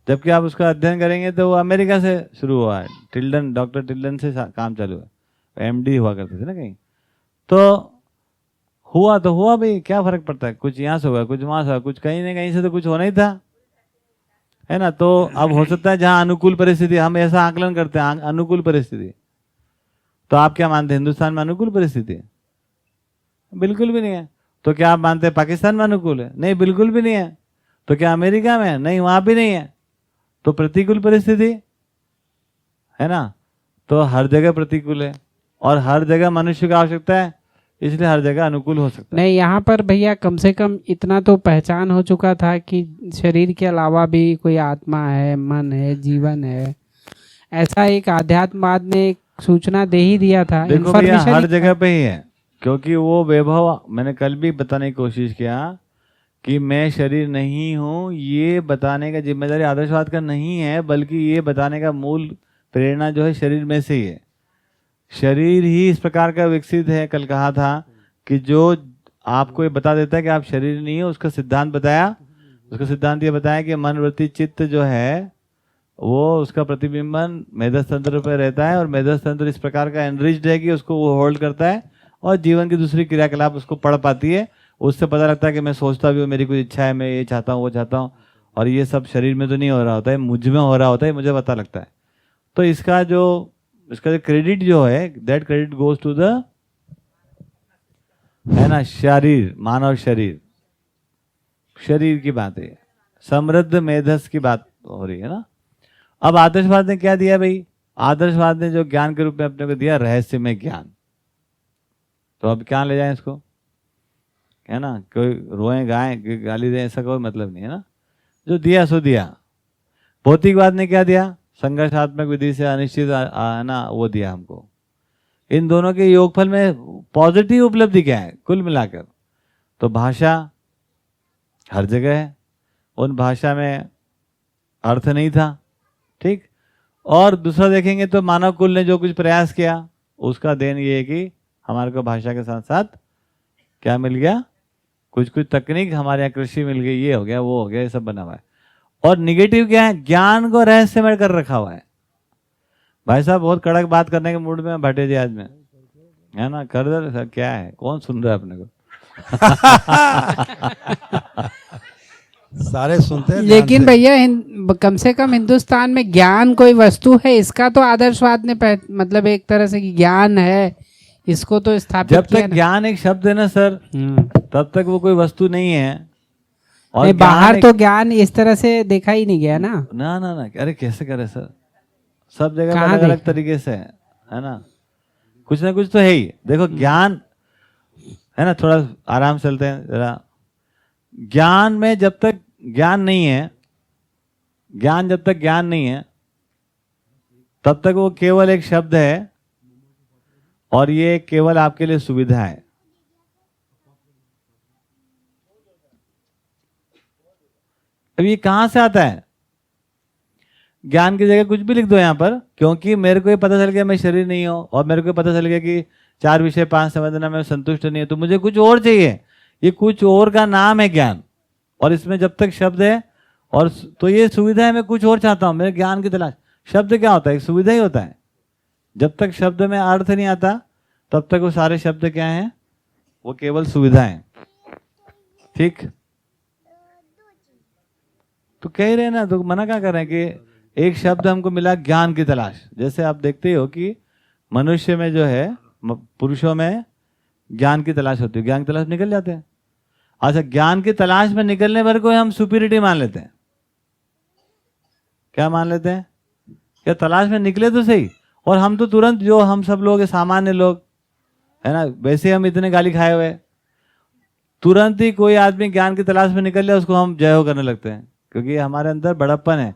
जबकि आप उसका अध्ययन करेंगे तो वो अमेरिका से शुरू हुआ है, टिल्डन, डॉक्टर टिल्डन से काम चालू है, MD हुआ करते थे ना कहीं। तो हुआ भाई, क्या फर्क पड़ता है, कुछ यहाँ से होगा, कुछ वहां से होगा, कुछ कहीं ना कहीं से तो कुछ होना ही था, है ना। तो अब हो सकता है जहाँ अनुकूल परिस्थिति, हम ऐसा आकलन करते हैं अनुकूल परिस्थिति, तो आप क्या मानते हैं हिंदुस्तान में अनुकूल परिस्थिति है? बिल्कुल भी नहीं है। तो क्या आप मानते हैं पाकिस्तान में अनुकूल है? नहीं, बिल्कुल भी नहीं है। तो क्या अमेरिका में? नहीं, वहां भी नहीं है। तो प्रतिकूल परिस्थिति है ना, तो हर जगह प्रतिकूल है, और हर जगह मनुष्य की आवश्यकता है, इसलिए हर जगह अनुकूल हो सकता है। नहीं, यहाँ पर भैया कम से कम इतना तो पहचान हो चुका था कि शरीर के अलावा भी कोई आत्मा है, मन है, जीवन है, ऐसा एक आध्यात्मवाद ने एक सूचना दे ही दिया था। देखो भैया, हर जगह पे ही है, क्योंकि वो वैभव, मैंने कल भी बताने की कोशिश किया कि मैं शरीर नहीं हूँ, ये बताने का जिम्मेदारी आदर्शवाद का नहीं है, बल्कि ये बताने का मूल प्रेरणा जो है शरीर में से ही है। शरीर ही इस प्रकार का विकसित है, कल कहा था कि जो आपको ये बता देता है कि आप शरीर नहीं है, उसका सिद्धांत बताया। उसका सिद्धांत ये बताया कि मन, वृत्ति, चित्त जो है वो उसका प्रतिबिंबन मेधस तंत्र पर रहता है, और मेधस तंत्र इस प्रकार का एनरिच्ड है कि उसको वो होल्ड करता है, और जीवन की दूसरी क्रियाकलाप उसको पढ़ पाती है। उससे पता लगता है कि मैं सोचता भी हूँ, मेरी कोई इच्छा है, मैं ये चाहता हूँ, वो चाहता हूँ, और ये सब शरीर में तो नहीं हो रहा होता है, मुझ में हो रहा होता है, मुझे पता लगता है। तो इसका जो क्रेडिट जो है, that credit goes to the, है ना, शरीर, मानव शरीर, शरीर की बात है, समृद्ध मेधस की बात हो रही है ना। अब आदर्शवाद ने क्या दिया भाई? आदर्शवाद ने जो ज्ञान के रूप में अपने को दिया, रहस्यमय ज्ञान। तो अब क्या ले जाए इसको, है ना, कोई रोए गाएं गाली दें, ऐसा कोई मतलब नहीं है ना। जो दिया सो दिया। भौतिकवाद ने क्या दिया? संघर्षात्मक विधि से अनिश्चित है ना, वो दिया हमको। इन दोनों के योगफल में पॉजिटिव उपलब्धि क्या है कुल मिलाकर? तो भाषा हर जगह है, उन भाषा में अर्थ नहीं था, ठीक। और दूसरा देखेंगे तो मानव कुल ने जो कुछ प्रयास किया उसका देन ये है कि हमारे को भाषा के साथ साथ क्या मिल गया, कुछ कुछ तकनीक हमारे यहाँ कृषि मिल गई, ये हो गया वो हो गया, ये सब बना हुआ है। और निगेटिव क्या है, ज्ञान को रहस्यमय कर रखा हुआ है। भाई साहब बहुत कड़क बात करने के मूड में भट्टे जी आज में, है ना, कर दे सर, क्या है, कौन सुन रहा है अपने को? सारे सुनते हैं ध्यान लेकिन से। भैया कम से कम हिंदुस्तान में ज्ञान कोई वस्तु है, इसका तो आदर्शवाद ने मतलब एक तरह से कि ज्ञान है, इसको तो स्थापित जब किया तक ना। ज्ञान एक शब्द है ना सर, तब तक वो कोई वस्तु नहीं है। और नहीं, बाहर ज्ञान तो ज्ञान इस तरह से देखा ही नहीं गया ना। ना ना ना, अरे कैसे करे सर, सब जगह कहाँ अलग अलग देखा? तरीके से है ना, कुछ ना कुछ तो है ही। देखो ज्ञान है ना, थोड़ा आराम से चलते हैं जरा। ज्ञान में जब तक ज्ञान नहीं है, ज्ञान जब तक ज्ञान नहीं है तब तक वो केवल एक शब्द है, और ये केवल आपके लिए सुविधा है। अब ये कहां से आता है? ज्ञान की जगह कुछ भी लिख दो यहाँ पर, क्योंकि मेरे को ये पता चल गया मैं शरीर नहीं हूं, और मेरे को पता चल गया कि 4 विषय 5 संवेदना में संतुष्ट नहीं है, तो मुझे कुछ और चाहिए। ये कुछ और का नाम है ज्ञान, और इसमें जब तक शब्द है और तो ये सुविधा है, मैं कुछ और चाहता हूं, मेरे ज्ञान की तलाश। शब्द क्या होता है? एक सुविधा ही होता है। जब तक शब्द में अर्थ नहीं आता तब तक वो सारे शब्द क्या हैं, वो केवल सुविधा है, ठीक। तो कह रहे हैं ना, तो मना क्या कर रहे हैं कि एक शब्द हमको मिला ज्ञान की तलाश। जैसे आप देखते हो कि मनुष्य में जो है, पुरुषों में ज्ञान की तलाश होती है, ज्ञान की तलाश निकल जाते हैं। अच्छा, ज्ञान की तलाश में निकलने पर कोई हम सुपीरियरिटी मान लेते हैं। क्या मान लेते हैं? क्या तलाश में निकले तो सही, और हम तो तुरंत, जो हम सब लोग सामान्य लोग है ना, वैसे हम इतने गाली खाए हुए, तुरंत ही कोई आदमी ज्ञान की तलाश में निकल जाए उसको हम जय हो करने लगते हैं, क्योंकि हमारे अंदर बड़प्पन है।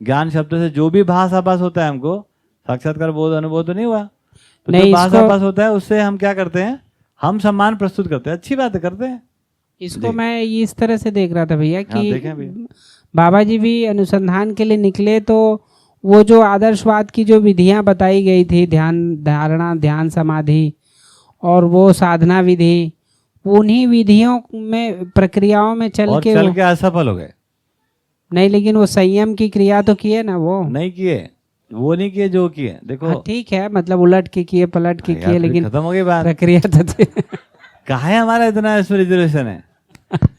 ज्ञान शब्द से जो भी भास आभास होता है, हमको साक्षात्कार बोध अनुभव तो नहीं हुआ, तो जो भास आभास होता है उससे हम क्या करते हैं, हम सम्मान प्रस्तुत करते हैं। अच्छी बात है, करते हैं। इसको मैं इस तरह से देख रहा था भैया कि देखें भैया। बाबा जी भी अनुसंधान के लिए निकले, तो वो जो आदर्शवाद की जो विधियां बताई गई थी, ध्यान धारणा, ध्यान समाधि और वो साधना विधि, उन्हीं विधियों में प्रक्रियाओं में चल के असफल हो गए। नहीं, लेकिन वो संयम की क्रिया तो किए ना, वो नहीं किए, वो नहीं किए जो किए। देखो ठीक है, मतलब उलट के किए, पलट के किए, लेकिन खत्म हो गई बात। प्रक्रिया तो थी। कहा है हमारा इतना इसमें रिजर्वेशन है?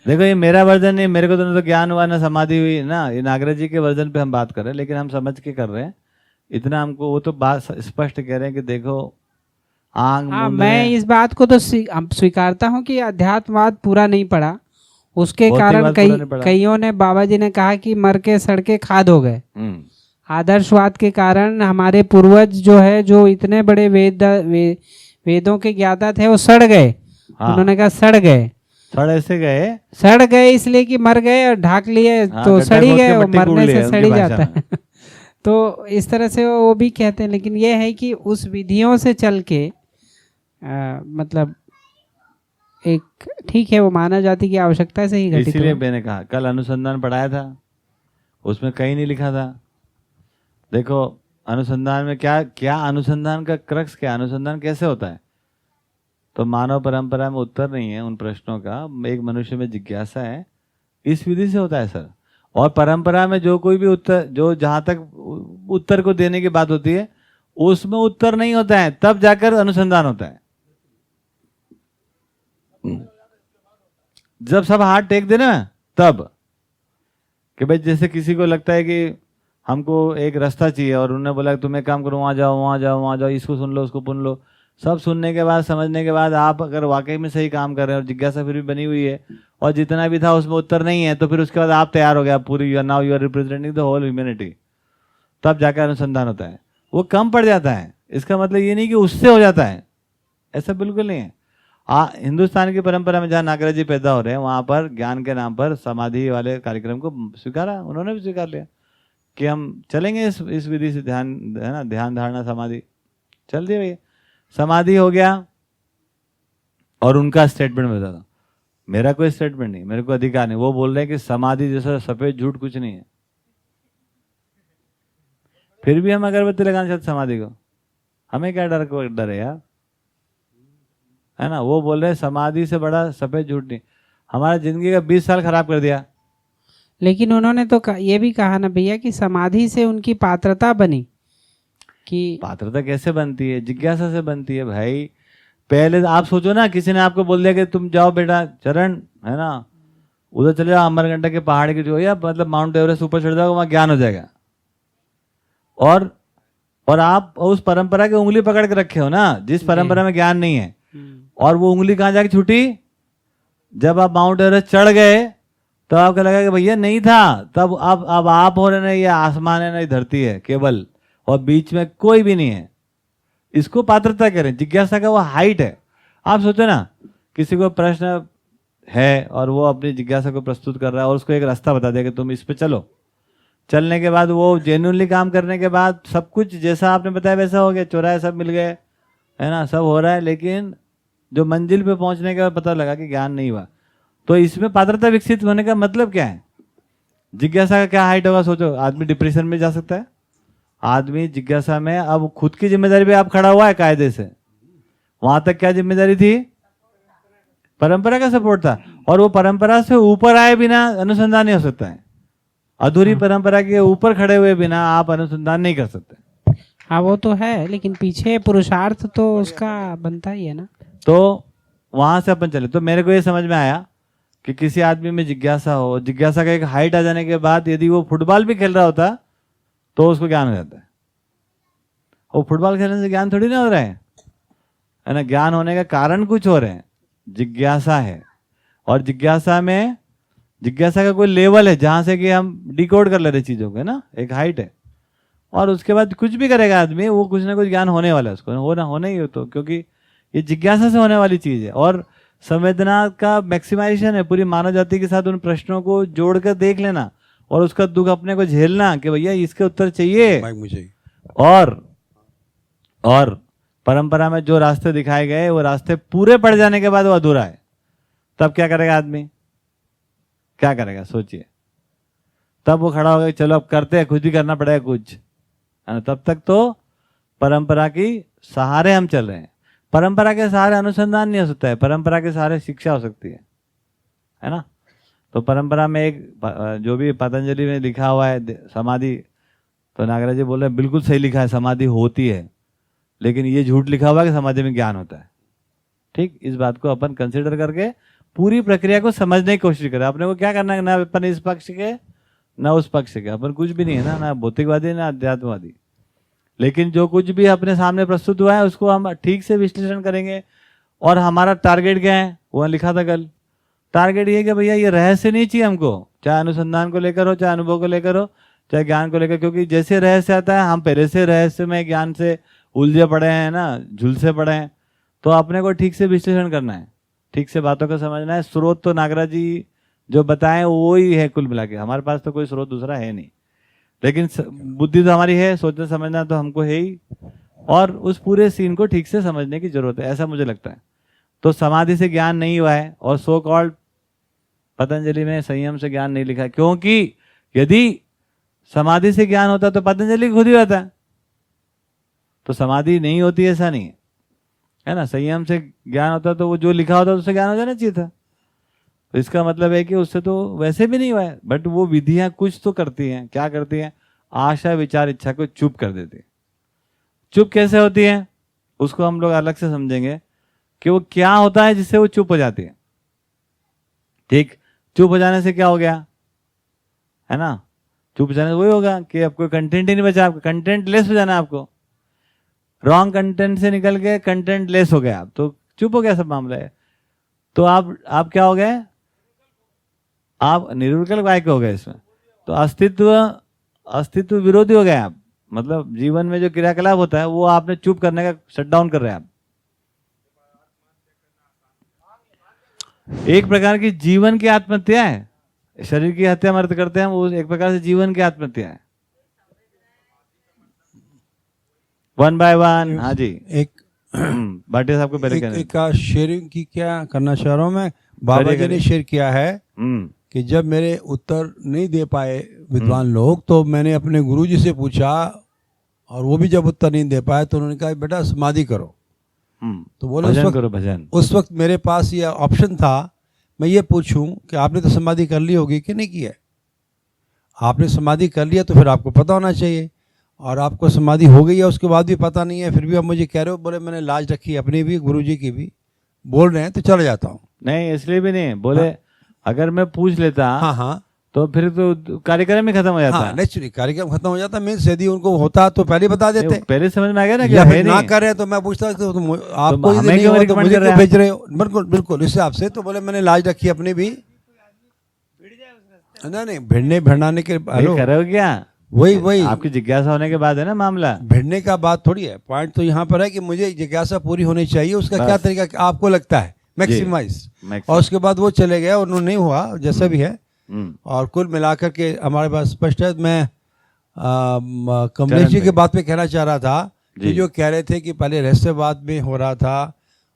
देखो ये मेरा वर्जन नहीं, मेरे को तो ना तो ज्ञान हुआ ना समाधि हुई ना, ये नागराज जी के वर्जन पे हम बात कर रहे हैं, लेकिन हम समझ के कर रहे हैं इतना। हमको वो तो बात स्पष्ट कह रहे हैं कि देखो आंग हाँ, मैं इस बात को तो स्वीकारता हूँ कि अध्यात्मवाद पूरा नहीं पड़ा, उसके कारण कईयों ने, बाबा जी ने कहा कि मर के सड़ के खाद हो गए। आदर्शवाद के कारण हमारे पूर्वज जो है, जो इतने बड़े वेदों के ज्ञाता थे, वो सड़ गए। हाँ। उन्होंने कहा सड़ गए, सड़ गए इसलिए कि मर गए और ढाक लिए, तो सड़ी गए, और मरने से सड़ी जाता है। तो इस तरह से वो भी कहते हैं, लेकिन ये है कि उस विधियों से चल के मतलब एक ठीक है, वो मानव जाति की आवश्यकता से ही घटित हुआ। इसीलिए मैंने कहा कल अनुसंधान पढ़ाया था, उसमें कहीं नहीं लिखा था। देखो अनुसंधान में क्या क्या, अनुसंधान का क्रक्स क्या, अनुसंधान कैसे होता है? तो मानव परंपरा में उत्तर नहीं है उन प्रश्नों का, एक मनुष्य में जिज्ञासा है, इस विधि से होता है सर। और परंपरा में जो कोई भी उत्तर, जो जहां तक उत्तर को देने की बात होती है, उसमें उत्तर नहीं होता है, तब जाकर अनुसंधान होता है। जब सब हाथ टेक देना तब, कि भाई जैसे किसी को लगता है कि हमको एक रास्ता चाहिए, और उन्होंने बोला तुम एक काम करो, वहां जाओ वहां जाओ वहां जाओ, इसको सुन लो उसको सुन लो। सब सुनने के बाद, समझने के बाद, आप अगर वाकई में सही काम कर रहे हैं और जिज्ञासा फिर भी बनी हुई है, और जितना भी था उसमें उत्तर नहीं है, तो फिर उसके बाद आप तैयार हो गया, पूरी now you are representing the whole humanity, तब जाकर अनुसंधान होता है। वो कम पड़ जाता है, इसका मतलब ये नहीं कि उससे हो जाता है, ऐसा बिल्कुल नहीं है। हिंदुस्तान की परंपरा में जहाँ नागराज जी पैदा हो रहे हैं, वहां पर ज्ञान के नाम पर समाधि वाले कार्यक्रम को स्वीकारा, उन्होंने भी स्वीकार लिया। कि हम चलेंगे इस विधि से, ध्यान है ना, ध्यान धारणा समाधि चल दिए भैया। समाधि हो गया और उनका स्टेटमेंट बता दो, मेरा कोई स्टेटमेंट नहीं, मेरे को अधिकार नहीं। वो बोल रहे हैं कि समाधि जैसा सफेद झूठ कुछ नहीं है, फिर भी हम अगरबत्ती लगाना चाहते समाधि को, हमें क्या डर है यार, है ना। वो बोल रहे हैं समाधि से बड़ा सफेद झूठ नहीं। हमारा जिंदगी का 20 साल खराब कर दिया। लेकिन उन्होंने तो ये भी कहा ना भैया कि समाधि से उनकी पात्रता बनी, कि पात्रता कैसे बनती है? जिज्ञासा से बनती है भाई। पहले आप सोचो ना, किसी ने आपको बोल दिया कि तुम जाओ बेटा चरण, है ना, उधर चले जाओ अमरकंटक के पहाड़ की जो, या मतलब माउंट एवरेस्ट ऊपर चढ़ जाओ, वहां ज्ञान हो जाएगा। और आप उस परंपरा की उंगली पकड़ के रखे हो ना, जिस परंपरा में ज्ञान नहीं है। और वो उंगली कहाँ जाके छूटी? जब आप माउंट एवरेस्ट चढ़ गए तो आपको लगा कि भैया नहीं था, तब अब आप हो रहे ना, ये आसमान है ना, ये धरती है केवल, और बीच में कोई भी नहीं है। इसको पात्रता कह रहे हैं। जिज्ञासा का वो हाइट है। आप सोचो ना, किसी को प्रश्न है और वो अपनी जिज्ञासा को प्रस्तुत कर रहा है और उसको एक रास्ता बता दिया कि तुम इस पे चलो। चलने के बाद वो जेन्युइनली काम करने के बाद सब कुछ जैसा आपने बताया वैसा हो गया, चौराहे सब मिल गए, है ना, सब हो रहा है, लेकिन जो मंजिल पे पहुंचने के बाद पता लगा कि ज्ञान नहीं हुआ। तो इसमें पात्रता विकसित होने का मतलब क्या है? जिज्ञासा का क्या हाइट होगा? सोचो, आदमी डिप्रेशन में जा सकता है। आदमी जिज्ञासा में अब खुद की जिम्मेदारी पे आप खड़ा हुआ है कायदे से। वहां तक क्या जिम्मेदारी थी? परंपरा का सपोर्ट था। और वो परंपरा से ऊपर आए बिना अनुसंधान नहीं हो सकता है। अधूरी परंपरा के ऊपर खड़े हुए बिना आप अनुसंधान नहीं कर सकते। हाँ वो तो है, लेकिन पीछे पुरुषार्थ तो उसका बनता ही है ना। तो वहां से अपन चले। तो मेरे को ये समझ में आया कि किसी आदमी में जिज्ञासा हो, जिज्ञासा का एक हाइट आ जाने के बाद यदि वो फुटबॉल भी खेल रहा होता तो उसको ज्ञान हो जाता है। वो फुटबॉल खेलने से ज्ञान थोड़ी ना हो रहा है ना। ज्ञान होने का कारण कुछ और है, जिज्ञासा है। और जिज्ञासा का कोई लेवल है जहां से कि हम डिकोड कर ले रहे चीजों को, है ना, एक हाइट है। और उसके बाद कुछ भी करेगा आदमी, वो कुछ ना कुछ ज्ञान होने वाला है उसको, होना ही हो, तो क्योंकि ये जिज्ञासा से होने वाली चीज है। और संवेदना का मैक्सिमाइजेशन है पूरी मानव जाति के साथ। उन प्रश्नों को जोड़कर देख लेना और उसका दुख अपने को झेलना कि भैया इसके उत्तर चाहिए। मुझे और परंपरा में जो रास्ते दिखाए गए वो रास्ते पूरे पड़ जाने के बाद वो अधूरा है। तब क्या करेगा आदमी? क्या करेगा सोचिए। तब वो खड़ा होगा, चलो अब करते हैं, खुद भी करना पड़ेगा कुछ, है ना। तब तक तो परंपरा की सहारे हम चल रहे हैं। परंपरा के सहारे अनुसंधान नहीं हो सकता है, परंपरा के सहारे शिक्षा हो सकती है ना। तो परंपरा में एक जो भी पतंजलि में लिखा हुआ है समाधि, तो नागराज जी बोल रहे हैं बिल्कुल सही लिखा है, समाधि होती है, लेकिन ये झूठ लिखा हुआ है कि समाधि में ज्ञान होता है। ठीक, इस बात को अपन कंसिडर करके पूरी प्रक्रिया को समझने की कोशिश करें। अपने को क्या करना है, ना अपन इस पक्ष के ना उस पक्ष के, अपन कुछ भी नहीं है ना भौतिकवादी ना अध्यात्मवादी। लेकिन जो कुछ भी अपने सामने प्रस्तुत हुआ है उसको हम ठीक से विश्लेषण करेंगे। और हमारा टारगेट क्या है, वो लिखा था कल। टारगेट ये कि भैया ये रहस्य नहीं चाहिए हमको, चाहे अनुसंधान को लेकर हो, चाहे अनुभव को लेकर हो, चाहे ज्ञान को लेकर। क्योंकि जैसे रहस्य आता है, हम पहले से रहस्य में ज्ञान से उलझे पड़े हैं ना, झुलसे पड़े हैं। तो अपने को ठीक से विश्लेषण करना है, ठीक से बातों को समझना है। स्रोत तो नागराज जी जो बताएं वो ही है कुल मिला के, हमारे पास तो कोई स्रोत दूसरा है नहीं। लेकिन बुद्धि तो हमारी है, सोचना समझना तो हमको है ही। और उस पूरे सीन को ठीक से समझने की जरूरत है, ऐसा मुझे लगता है। तो समाधि से ज्ञान नहीं हुआ है, और सो कॉल्ड पतंजलि में संयम से ज्ञान नहीं लिखा है। क्योंकि यदि समाधि से ज्ञान होता तो पतंजलि खुद ही होता। तो समाधि नहीं होती ऐसा नहीं है ना। संयम से ज्ञान होता तो वो जो लिखा होता उससे ज्ञान हो जाना चाहिए था। तो इसका मतलब है कि उससे तो वैसे भी नहीं हुआ है। बट वो विधियां कुछ तो करती हैं। क्या करती हैं? आशा विचार इच्छा को चुप कर देती है। चुप कैसे होती है उसको हम लोग अलग से समझेंगे कि वो क्या होता है जिससे वो चुप हो जाती है। ठीक, चुप हो जाने से क्या हो गया, है ना। चुप हो जाने से वही होगा कि आपको कंटेंट ही नहीं बचा, आपको कंटेंट लेस हो जाना है। आपको रॉन्ग कंटेंट से निकल के कंटेंट लेस हो गया आप, तो चुप हो गया सब मामला है। तो आप क्या हो गए? आप निरुकल काय के हो गए इसमें। तो अस्तित्व विरोधी हो गए आप। मतलब जीवन में जो क्रियाकलाप होता है वो आपने चुप करने का शट डाउन कर रहे हैं आप। एक प्रकार की जीवन की आत्महत्या है। शरीर की हत्या मर्द करते हैं, वो एक प्रकार से जीवन की आत्महत्या वन बाय वन। हाँ जी, एक भाटिया साहब को पहले एक, कहना। एक का शेयरिंग की क्या करना चाह रहा हूँ मैं। बाबा जी ने शेयर किया है कि जब मेरे उत्तर नहीं दे पाए विद्वान लोग, तो मैंने अपने गुरुजी से पूछा, और वो भी जब उत्तर नहीं दे पाए तो उन्होंने कहा बेटा समाधि करो। तो बोले भजन करो भजन। उस वक्त मेरे पास ये ऑप्शन था, मैं ये पूछूं कि आपने तो समाधि कर ली होगी कि नहीं की है। आपने समाधि कर लिया तो फिर आपको पता होना चाहिए, और आपको समाधि हो गई है उसके बाद भी पता नहीं है, फिर भी आप मुझे कह रहे हो। बोले मैंने लाज रखी अपनी भी, गुरुजी की भी, बोल रहे हैं तो चला जाता हूँ। नहीं इसलिए भी नहीं बोले। हाँ। अगर मैं पूछ लेता हाँ तो फिर तो कार्यक्रम ही खत्म हो जाता। हाँ, नेचुरली कार्यक्रम खत्म हो जाता। मीन्स यदि उनको होता तो पहले बता देते। पहले समझ में आ गया ना, या फिर ना कर रहे तो मैं पूछता तो आपको यदि नहीं हुआ तो मुझे क्यों भेज रहे हो। बिल्कुल बिल्कुल, इस हिसाब से तो बोले मैंने लाज रखी अपनी भी। नहीं भिड़ने के करो क्या, वही आपकी जिज्ञासा होने के बाद है ना मामला। भिड़ने का बात थोड़ी है। पॉइंट तो यहाँ पर है कि मुझे जिज्ञासा पूरी होनी चाहिए, उसका क्या तरीका आपको लगता है मैक्सिमाइज। और उसके बाद वो चले गए, उन्होंने नहीं हुआ जैसा भी है। और कुल मिलाकर के हमारे पास स्पष्ट है। मैं कमलेश जी के बात पे कहना चाह रहा था कि जो कह रहे थे कि पहले रहस्यवाद में हो रहा था,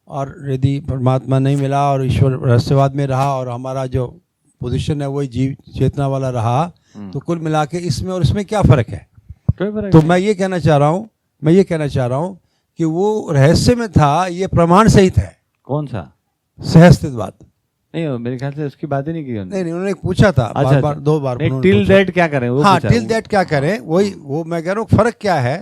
और यदि परमात्मा नहीं मिला और ईश्वर रहस्यवाद में रहा और हमारा जो पोजीशन है वही जीव चेतना वाला रहा, तो कुल मिला के इसमें और इसमें क्या फ़र्क है। तो मैं ये कहना चाह रहा हूँ कि वो रहस्य में था, ये प्रमाण सहित है। कौन सा? सहस्तित्ववाद। नहीं मेरे ख्याल से उसकी बात ही नहीं की उन्होंने। नहीं उन्होंने पूछा था। अच्छा, बार दो बार टिल दैट क्या करें वो। हाँ टिल दैट क्या करें, वही वो मैं कह रहा हूँ। फर्क क्या है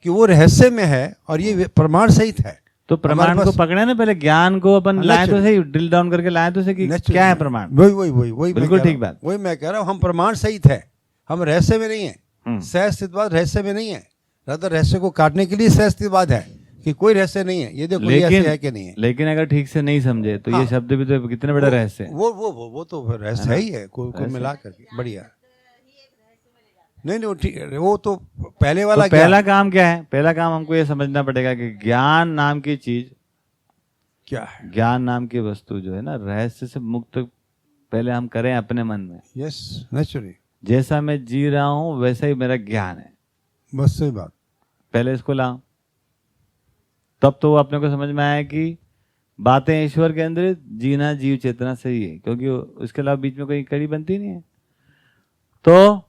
कि वो रहस्य में है और ये प्रमाण सहित है। तो प्रमाण को पकड़े ना, पहले ज्ञान को अपन लाए तो सही, ड्रिल डाउन करके लाए तो सही कि क्या है प्रमाण। वही बिल्कुल ठीक बात। वही मैं कह रहा हूँ, हम प्रमाण सहित है, हम रहस्य में नहीं है। सहस्तित्ववाद रहस्य में नहीं है, रहस्य को काटने के लिए सहस्तित्ववाद है कि कोई रहस्य नहीं है, ये देखो रहस्य है कि नहीं है। लेकिन अगर ठीक से नहीं समझे तो ये शब्द भी तो कितने बड़ा रहस्य है। वो तो रहस्य ही है, कोई मिला करके बढ़िया। नहीं ठीक है, वो तो पहले वाला। तो पहला काम क्या है? पहला काम हमको ये समझना पड़ेगा कि ज्ञान नाम की चीज क्या है। ज्ञान नाम की वस्तु जो है ना, रहस्य से मुक्त पहले हम करें अपने मन में। Yes naturally. जैसा मैं जी रहा हूं वैसा ही मेरा ज्ञान है, बस सही बात। पहले इसको लाओ, तब तो अपने को समझ में आया कि बातें ईश्वर के अंदर, जीना जीव चेतना से ही है, क्योंकि उसके अलावा बीच में कोई कड़ी बनती नहीं है। तो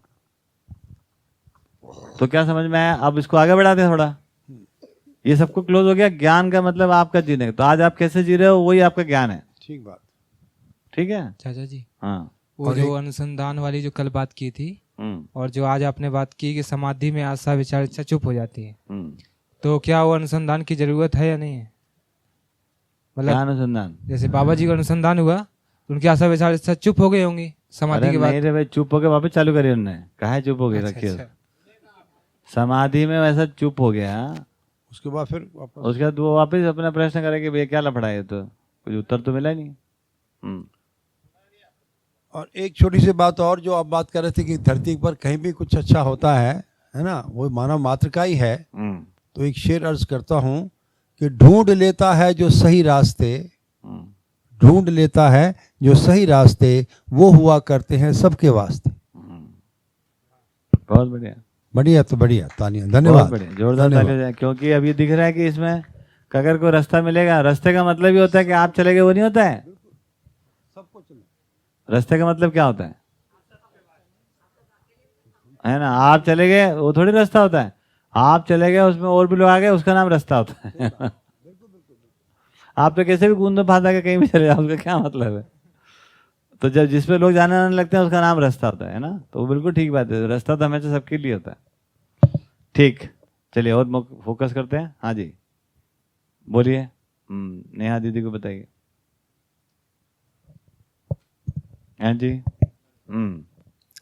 क्या समझ में आया? अब इसको आगे बढ़ाते हैं थोड़ा। ये सबको क्लोज हो गया। ज्ञान का मतलब आपका जीने का, तो आज आप कैसे जी रहे हो वही आपका ज्ञान है। ठीक बात, ठीक है चाचा जी। हाँ, वो जो अनुसंधान वाली जो कल बात की थी, और जो आज आपने बात की कि समाधि में आशा विचार इच्छा चुप हो जाती है, तो क्या वो अनुसंधान की जरूरत है या नहीं है? मतलब अनुसंधान जैसे बाबा जी का अनुसंधान हुआ, उनकी आशा विचार इच्छा चुप हो गई होंगी समाधि के बाद। नहीं रे भाई, चुप हो गए वापस चालू करिए उन्होंने, कहा चुप हो गए। रखिए समाधि में वैसा चुप हो गया, उसके बाद फिर उसके बाद वो वापस अपना प्रश्न करे कि भैया क्या लफड़ा है, तो कुछ उत्तर तो मिला नहीं। और एक छोटी सी बात और, जो आप बात कर रहे थे कि धरती पर कहीं भी कुछ अच्छा होता है ना, वो मानव मात्र का ही है। तो एक शेर अर्ज करता हूँ कि ढूंढ लेता है जो सही रास्ते, ढूंढ लेता है जो सही रास्ते, वो हुआ करते हैं सबके वास्ते। बहुत बढ़िया, बढ़िया। तो बढ़िया, तालियां, धन्यवाद, जोरदार तालियां। क्योंकि अब ये दिख रहा है कि इसमें अगर कोई रास्ता मिलेगा, रास्ते का मतलब ही होता है कि आप चले गए, वो नहीं होता है। रास्ते का मतलब क्या होता है ना? आप चले गए वो थोड़ी रास्ता होता है। आप चले गए, उसमें और भी लोग आ गए, उसका नाम रास्ता होता है। आप तो कैसे भी कूद फांदा के कहीं भी चले जाओ, उसका क्या मतलब है? तो जब जिसपे लोग जाने आने लगते हैं उसका नाम रास्ता होता है ना। तो वो बिल्कुल ठीक बात है, रास्ता तो हमेशा सबके लिए होता है। ठीक, चलिए और फोकस करते हैं। हाँ जी बोलिए, नेहा दीदी को बताइए। हाँ जी।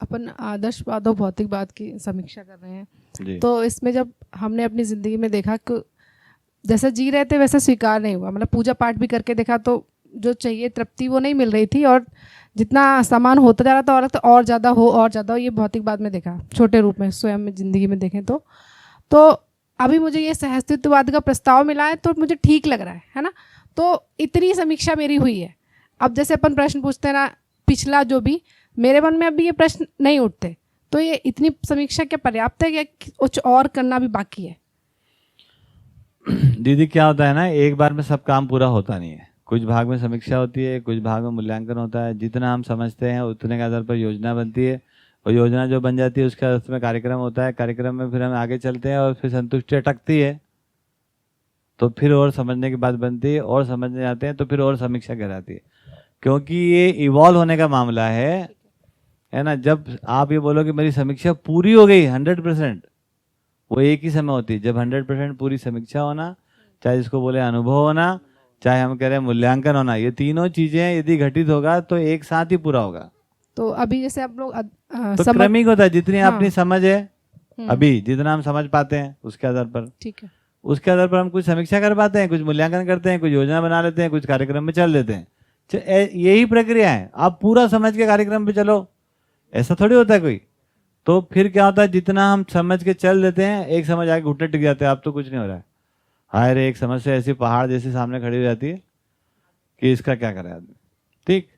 अपन आदर्शवाद और भौतिकवाद की समीक्षा कर रहे हैं जी। तो इसमें जब हमने अपनी ज़िंदगी में देखा कि जैसा जी रहे थे वैसा स्वीकार नहीं हुआ, मतलब पूजा पाठ भी करके देखा तो जो चाहिए तृप्ति वो नहीं मिल रही थी, और जितना सामान होता जा रहा था और ज़्यादा हो, ये भौतिकवाद में देखा, छोटे रूप में स्वयं में ज़िंदगी में देखें तो अभी मुझे ये सहस्तित्ववाद का प्रस्ताव मिला है तो मुझे ठीक लग रहा है ना। तो इतनी समीक्षा मेरी हुई है। अब जैसे अपन प्रश्न पूछते हैं ना, पिछला जो भी मेरे मन में अभी ये प्रश्न नहीं उठते, तो ये इतनी समीक्षा क्या पर्याप्त है या कुछ और करना भी बाकी है? दीदी क्या होता है ना, एक बार में सब काम पूरा होता नहीं है। कुछ भाग में समीक्षा होती है, कुछ भाग में मूल्यांकन होता है। जितना हम समझते हैं उतने के आधार पर योजना बनती है, और योजना जो बन जाती है उसके आधार में कार्यक्रम होता है। कार्यक्रम में फिर हम आगे चलते हैं और फिर संतुष्टि अटकती है, तो फिर और समझने की बात बनती है, और समझने जाते हैं तो फिर और समीक्षा कहलाती है। क्योंकि ये इवॉल्व होने का मामला है ना। जब आप ये बोलो कि मेरी समीक्षा पूरी हो गई 100%, वो एक ही समय होती है जब 100% पूरी समीक्षा होना, चाहे इसको बोले अनुभव होना, चाहे हम कह रहे हैं मूल्यांकन होना, ये तीनों चीजें यदि घटित होगा तो एक साथ ही पूरा होगा। तो अभी जैसे आप लोग तो क्रमिक होता है, जितनी हाँ। अपनी समझ है अभी, जितना हम समझ पाते हैं उसके आधार पर, ठीक है, उसके आधार पर हम कुछ समीक्षा कर पाते हैं, कुछ मूल्यांकन करते हैं, कुछ योजना बना लेते हैं, कुछ कार्यक्रम में चल देते हैं। यही प्रक्रिया है। आप पूरा समझ के कार्यक्रम पे चलो, ऐसा थोड़ी होता है कोई। तो फिर क्या होता है, जितना हम समझ के चल देते हैं, एक समझ आके घुटने टिक जाते हैं, अब तो कुछ नहीं हो रहा है। हाय रे, एक समझ से ऐसी पहाड़ जैसी सामने खड़ी हो जाती है कि इसका क्या करे आदमी। ठीक,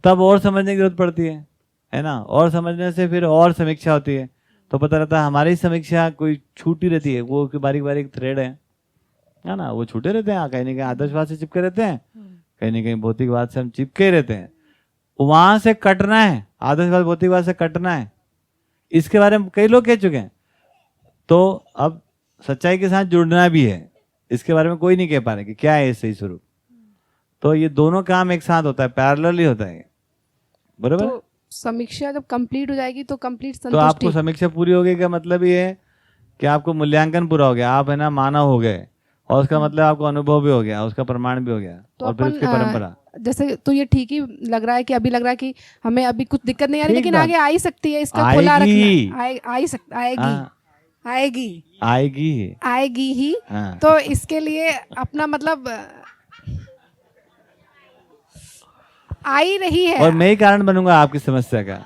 तब और समझने की जरूरत पड़ती है ना। और समझने से फिर और समीक्षा होती है, तो पता रहता है हमारी समीक्षा कोई छूटी रहती है, वो बारीक बारीक थ्रेड है ना, वो छूटे रहते हैं। कहीं ना कहीं आदर्शवाद से चिपके रहते हैं, कहीं ना कहीं भौतिकवाद से हम चिपके रहते हैं। वहां से कटना है, आदर्शवाद भौतिकवाद से कटना है। इसके बारे में कई लोग कह चुके हैं, तो अब सच्चाई के साथ जुड़ना भी है। इसके बारे में कोई नहीं कह पा रहे कि क्या है सही स्वरूप। तो ये दोनों काम एक साथ होता है, पैरेलल ही होता है, बरोबर। तो समीक्षा जब कंप्लीट हो जाएगी तो कंप्लीट तो आपको समीक्षा पूरी हो गई का मतलब ये है कि आपको मूल्यांकन पूरा हो गया, आप है ना मानव हो गए, और उसका मतलब आपको अनुभव भी हो गया, उसका प्रमाण भी हो गया, तो और फिर उसकी परंपरा। जैसे तो ये ठीक ही लग रहा है कि अभी लग रहा है कि हमें अभी कुछ दिक्कत नहीं आ रही, ठीक लेकिन बात। आगे आ ही सकती है। इसका आएगी। खुला रखना आएगी हाँ। आएगी आएगी आएगी ही। हाँ। तो इसके लिए अपना मतलब आ ही रही है। और मैं ही कारण बनूंगा आपकी समस्या का।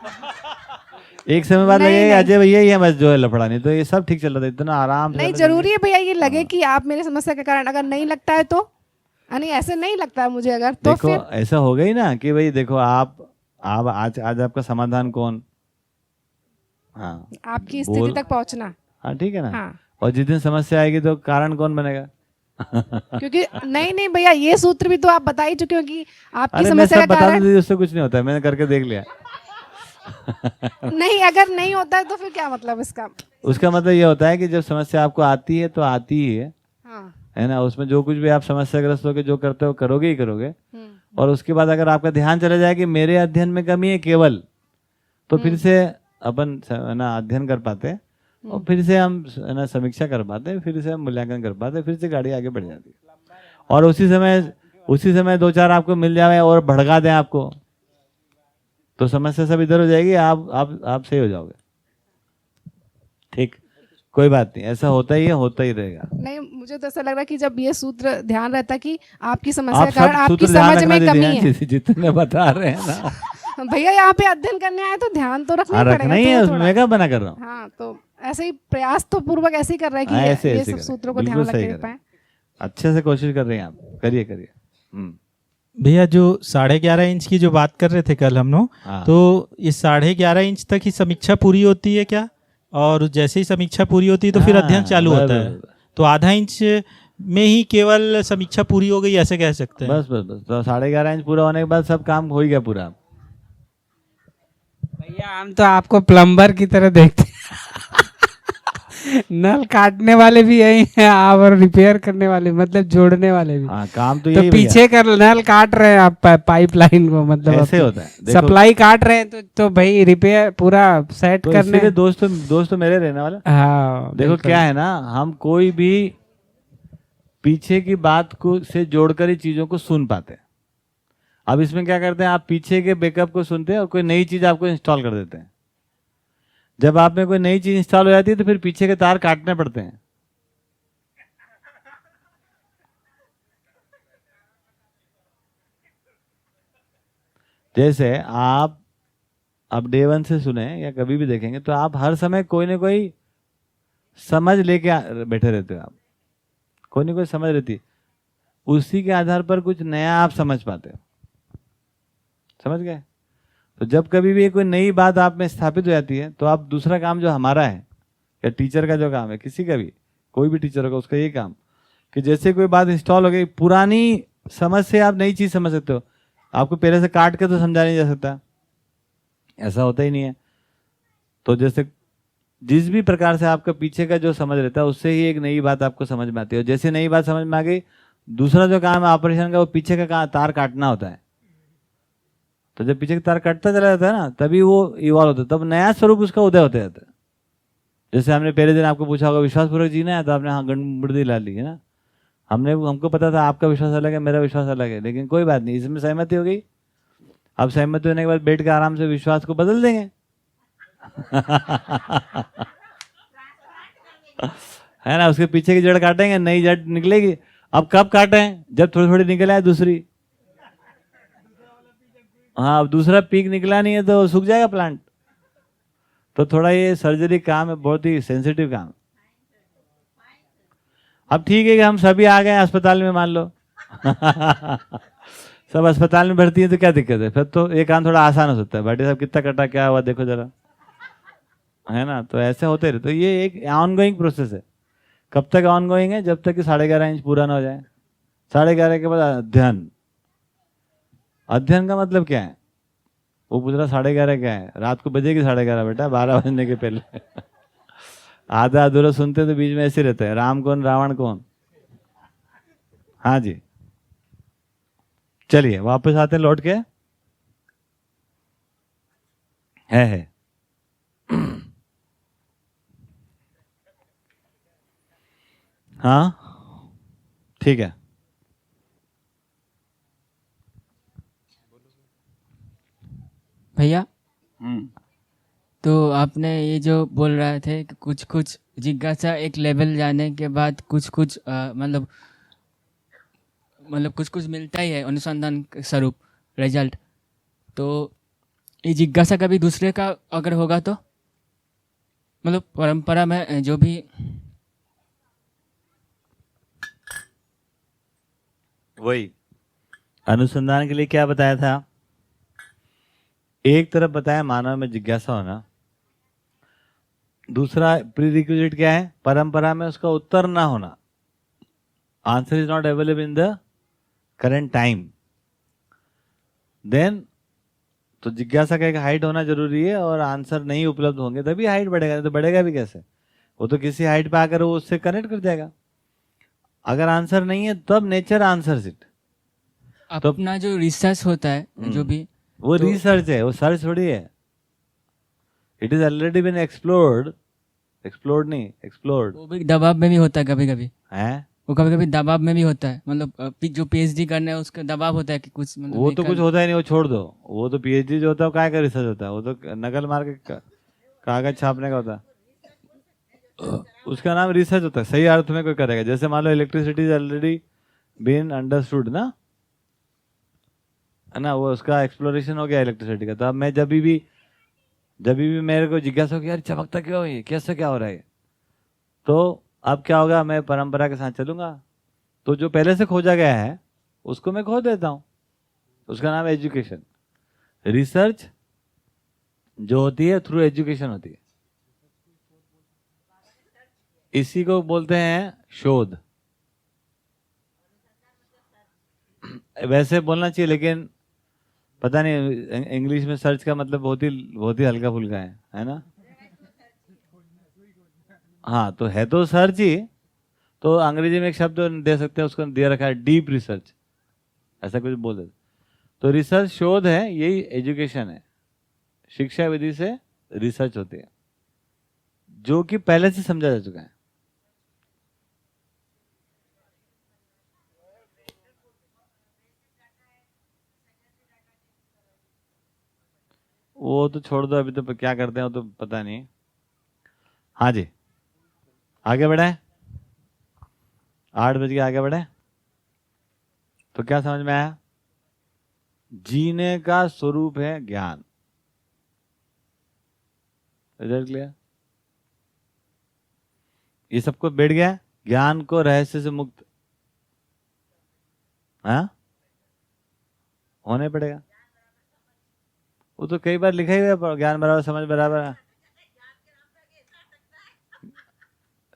एक समय बाद नहीं, लगेगा नहीं। अजय भैया ही है बस जो है लफड़ा, नहीं तो ये सब ठीक चल रहा था, इतना आराम से नहीं चल रहा था। जरूरी है भैया ये लगे कि आप मेरे समस्या के कारण, अगर नहीं लगता है तो नहीं, ऐसे नहीं लगता है मुझे अगर, तो देखो फिर ऐसा हो गई ना कि भाई देखो आप आज आपका समाधान कौन, हाँ आपकी बोल। स्थिति तक पहुंचना। हाँ ठीक है ना। हाँ। और जिस दिन समस्या आएगी तो कारण कौन बनेगा? क्योंकि नहीं भैया, ये सूत्र भी तो आप बता ही चुके हो कि आपकी अरे मैं समस्या सब का बता कारण दूं, उससे कुछ नहीं होता है, मैंने करके देख लिया। नहीं, अगर नहीं होता है तो फिर क्या मतलब इसका? उसका मतलब ये होता है कि जब समस्या आपको आती है तो आती ही है, हाँ। है ना। उसमें जो कुछ भी आप समस्याग्रस्त होकर जो करते हो करोगे ही करोगे। और उसके बाद अगर आपका ध्यान चला जाए कि मेरे अध्ययन में कमी है केवल, तो फिर से अपन है ना अध्ययन कर पाते हैं, और फिर से हम है ना समीक्षा कर पाते हैं, फिर से हम मूल्यांकन कर पाते हैं, फिर से गाड़ी आगे बढ़ जाती है। और उसी समय 2-4 आपको मिल जाए और भड़का दें आपको, तो समस्या सब इधर हो जाएगी, आप सही हो जाओगे। ठीक, कोई बात नहीं, ऐसा होता ही है, होता ही रहेगा। नहीं, मुझे तो ऐसा लग रहा है कि जब ये सूत्र ध्यान रहता कि आपकी समस्या आप के कारण सब आपकी सूत्र ध्यान समझ में रखना कमी दीदी, है। जितने बता रहे हैं ना, भैया यहाँ पे अध्ययन करने आए तो ध्यान तो रखना ही पड़ेगा। रखना ही है, थोड़ा उसमें मैं क्या बना कर रहा हूँ। हाँ, तो ऐसे ही प्रयास तो पूर्वक ऐसे ही कर रहे हैं कि ऐसे ये ऐसे सब करें, सूत्रों को ध्यान बिल्कुल सही रख करें। पाए। अच्छे से कोशिश कर रहे हैं आप, करिए। भैया जो 11.5 इंच की जो बात कर रहे थे कल हम लोग, हाँ। तो इस 11.5 इंच तक ही समीक्षा पूरी होती है क्या? और जैसे ही समीक्षा पूरी होती है तो फिर हाँ, अध्ययन चालू होता है, बस। तो आधा इंच में ही केवल समीक्षा पूरी हो गई ऐसे कह सकते हैं? बस तो 11.5 इंच पूरा होने के बाद सब काम हो ही गया पूरा। भैया हम तो आपको प्लम्बर की तरह देखते हैं। नल काटने वाले भी यही हैं आप, और रिपेयर करने वाले मतलब जोड़ने वाले भी। हाँ, काम तो तो यही पीछे कर नल काट रहे हैं आप पाइपलाइन को, मतलब ऐसे होता है, देखो। सप्लाई काट रहे हैं तो भाई रिपेयर पूरा सेट तो करने। इसीलिए दोस्त तो मेरे रहने वाला। हाँ देखो बिल्कुल। क्या है ना, हम कोई भी पीछे की बात को से जोड़कर ही चीजों को सुन पाते हैं। अब इसमें क्या करते हैं, आप पीछे के बैकअप को सुनते हैं और कोई नई चीज आपको इंस्टॉल कर देते हैं। जब आप में कोई नई चीज इंस्टॉल हो जाती है तो फिर पीछे के तार काटने पड़ते हैं। जैसे आप अब डे 1 से सुने या कभी भी देखेंगे तो आप हर समय कोई ना कोई समझ लेके बैठे रहते हो। आप कोई ना कोई समझ रहती है, उसी के आधार पर कुछ नया आप समझ पाते हो। समझ गए? तो जब कभी भी कोई नई बात आप में स्थापित हो जाती है तो आप दूसरा काम जो हमारा है, या टीचर का जो काम है, किसी का भी, कोई भी टीचर होगा उसका ये काम कि जैसे कोई बात इंस्टॉल हो गई, पुरानी समझ से आप नई चीज समझ सकते हो, आपको पहले से काट के तो समझा नहीं जा सकता, ऐसा होता ही नहीं है। तो जैसे जिस भी प्रकार से आपका पीछे का जो समझ रहता है उससे ही एक नई बात आपको समझ में आती है। और जैसे नई बात समझ में आ गई, दूसरा जो काम है ऑपरेशन का, वो पीछे का तार काटना होता है। तो जब पीछे का तार कटता चला जाता है ना, तभी वो इवॉल्व होता है, तब नया स्वरूप उसका उदय होते जाता है। जैसे हमने पहले दिन आपको पूछा होगा विश्वासपूर्वक जीना है, तो आपने हाँ गड़बड़ी ला ली है ना। हमको पता था आपका विश्वास अलग है, मेरा विश्वास अलग है, लेकिन कोई बात नहीं, इसमें सहमति हो गई। अब सहमति होने के बाद बैठ के आराम से विश्वास को बदल देंगे। है ना, उसके पीछे की जड़ काटेंगे, नई जड़ निकलेगी। अब कब काटें? जब थोड़ी थोड़ी निकल आए दूसरी। हाँ, अब दूसरा पीक निकला नहीं है तो सूख जाएगा प्लांट। तो थोड़ा ये सर्जरी काम है, बहुत ही सेंसिटिव काम। अब ठीक है कि हम सभी आ गए अस्पताल में, मान लो सब अस्पताल में भर्ती है, तो क्या दिक्कत है? फिर तो ये काम थोड़ा आसान हो सकता है। भाटी साहब कितना कटा, क्या हुआ देखो जरा, है ना। तो ऐसे होते रहे। तो ये एक ऑनगोइंग प्रोसेस है। कब तक ऑनगोइंग है? जब तक कि 11.5 इंच पूरा ना हो जाए। 11.5 के बाद अध्ययन। अध्ययन का मतलब क्या है? वो पूछ रहा 11.5 क्या है? रात को बजेगी 11.5 बेटा, 12 बजने के पहले। आधा अधूरा सुनते तो बीच में ऐसे रहते हैं, राम कौन रावण कौन। हाँ जी, चलिए वापस आते हैं लौट के। है हाँ ठीक है। भैया, तो आपने ये जो बोल रहे थे कि कुछ कुछ जिज्ञासा एक लेवल जाने के बाद कुछ कुछ मतलब कुछ कुछ मिलता ही है अनुसंधान स्वरूप रिजल्ट। तो ये जिज्ञासा कभी दूसरे का अगर होगा तो मतलब परंपरा में जो भी वही अनुसंधान के लिए क्या बताया था? एक तरफ बताया मानव में जिज्ञासा होना, दूसरा प्रीरिक्विजिट क्या है? परंपरा में उसका उत्तर ना होना। Answer is not available in the current time. Then तो जिज्ञासा का एक हाइट होना जरूरी है, और आंसर नहीं उपलब्ध होंगे तभी हाइट बढ़ेगा, नहीं तो बढ़ेगा भी कैसे? वो तो किसी हाइट पे आकर वो उससे कनेक्ट कर जाएगा। अगर आंसर नहीं है तब नेचर आंसर्स इट। अपना जो रिसर्च होता है जो भी, वो तो रिसर्च है, वो सर्च थोड़ी है। It is already been explored वो भी दबाव में भी होता है कभी कभी है। वो कभी कभी दबाव में भी होता है, मतलब जो पीएचडी करना है उसका दबाव होता है कि कुछ मतलब वो तो कुछ होता ही नहीं, वो छोड़ दो। वो तो पीएचडी जो होता है काय का रिसर्च होता है, वो तो नकल मार के कागज छापने का होता है। उसका नाम रिसर्च होता है, सही अर्थ में कोई करेगा। जैसे मान लो electricity is already been understood ना, है ना, वो उसका एक्सप्लोरेशन हो गया इलेक्ट्रिसिटी का। तो अब मैं जब भी मेरे को जिज्ञासा हो कि यार चमकता क्यों है, कैसे क्या हो रहा है, तो अब क्या होगा? मैं परंपरा के साथ चलूंगा। तो जो पहले से खोजा गया है उसको मैं खो देता हूं। उसका नाम है एजुकेशन। रिसर्च जो होती है थ्रू एजुकेशन होती है, इसी को बोलते हैं शोध। वैसे बोलना चाहिए, लेकिन पता नहीं इंग्लिश में सर्च का मतलब बहुत ही हल्का फुल्का है ना। हाँ, तो है तो सर्च ही। तो अंग्रेजी में एक शब्द दे सकते हैं, उसको दिया रखा है डीप रिसर्च, ऐसा कुछ बोल देते। तो रिसर्च शोध है, यही एजुकेशन है। शिक्षा विधि से रिसर्च होती है, जो कि पहले से समझा जा चुका है। वो तो छोड़ दो, अभी तो क्या करते हैं वो तो पता नहीं। हाँ जी, आगे बढ़े। 8 बज के आगे बढ़े। तो क्या समझ में आया? जीने का स्वरूप है ज्ञान। Result clear? ये सबको बैठ गया, ज्ञान को रहस्य से मुक्त हाँ होने पड़ेगा। वो तो कई बार लिखा ही हुआ है, ज्ञान बराबर समझ बराबर।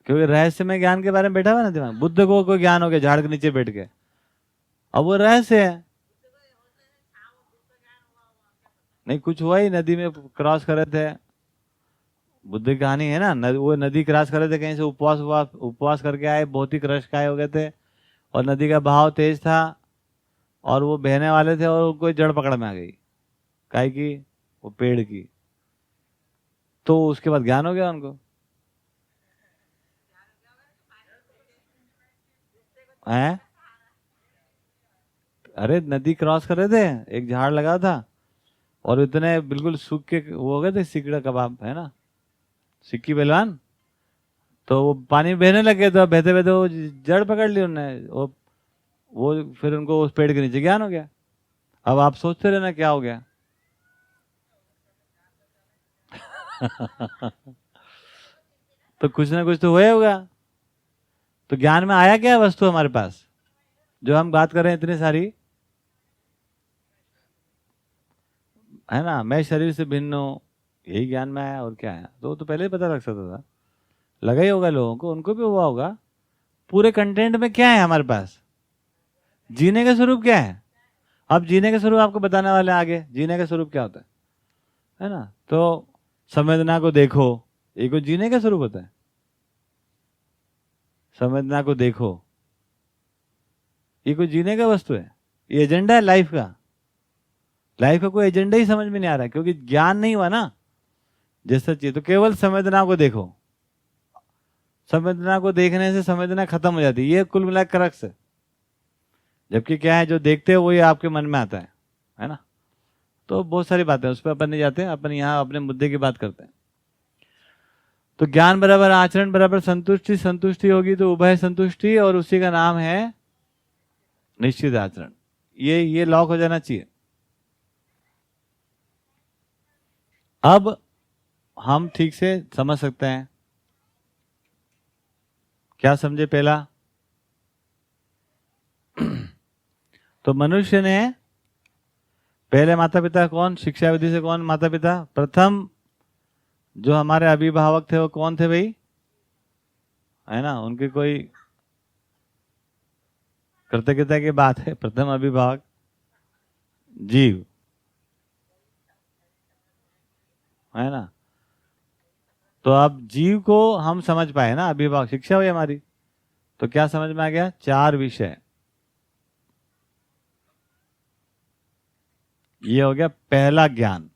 क्योंकि रहस्यमय ज्ञान के बारे में बैठा हुआ ना दिमाग। बुद्ध को कोई ज्ञान हो गया झाड़ के नीचे बैठ के, अब वो रहस्य है। नहीं कुछ हुआ ही, नदी में क्रॉस कर रहे थे, बुद्ध की कहानी है ना, वो नदी क्रॉस कर रहे थे, कहीं से उपवास करके आए, बहुत ही क्रश खाए हो गए थे, और नदी का बहाव तेज था और वो बहने वाले थे, और उनको जड़ पकड़ में आ गई, काहे की, वो पेड़ की। तो उसके बाद ज्ञान हो गया उनको। हैं? अरे नदी क्रॉस कर रहे थे, एक झाड़ लगा था और इतने बिल्कुल सूख के वो हो गए थे, सिकड़ा कबाब है ना, सिक्की पहलवान। तो वो पानी में बहने लगे, तो बहते बहते वो जड़ पकड़ ली उन्होंने, वो फिर उनको उस पेड़ के नीचे ज्ञान हो गया। अब आप सोचते रहना क्या हो गया। तो कुछ ना कुछ तो हुआ होगा। तो ज्ञान में आया क्या वस्तु हमारे पास जो हम बात कर रहे हैं इतनी सारी, है ना, मैं शरीर से भिन्न हूं, यही ज्ञान में आया और क्या आया। तो पहले ही पता लग सकता था, लगा ही होगा लोगों को, उनको भी हुआ होगा। पूरे कंटेंट में क्या है हमारे पास, जीने का स्वरूप क्या है। अब जीने का स्वरूप आपको बताने वाले हैं आगे, जीने का स्वरूप क्या होता है ना। तो संवेदना को देखो, ये कोई जीने का स्वरूप होता है। संवेदना को देखो, ये कोई जीने का वस्तु है, ये एजेंडा है लाइफ का। लाइफ का कोई एजेंडा ही समझ में नहीं आ रहा है, क्योंकि ज्ञान नहीं हुआ ना जैसा चाहिए। तो केवल संवेदना को देखो, संवेदना को देखने से संवेदना खत्म हो जाती है, ये कुल मिला क्रक्स है। जबकि क्या है, जो देखते हो वही आपके मन में आता है ना। तो बहुत सारी बातें उस पर अपन नहीं जाते, अपन यहाँ अपने मुद्दे की बात करते हैं। तो ज्ञान बराबर आचरण बराबर संतुष्टि, संतुष्टि होगी तो उभय संतुष्टि, और उसी का नाम है निश्चित आचरण। ये लॉक हो जाना चाहिए। अब हम ठीक से समझ सकते हैं। क्या समझे पहला? तो मनुष्य ने पहले माता पिता कौन, शिक्षा विधि से कौन माता पिता, प्रथम जो हमारे अभिभावक थे वो कौन थे भाई, है ना, उनकी कोई कृतज्ञता की बात है। प्रथम अभिभावक जीव, है ना। तो अब जीव को हम समझ पाए ना, अभिभावक शिक्षा हुई हमारी, तो क्या समझ में आ गया, 4 विषय। ये हो गया पहला ज्ञान,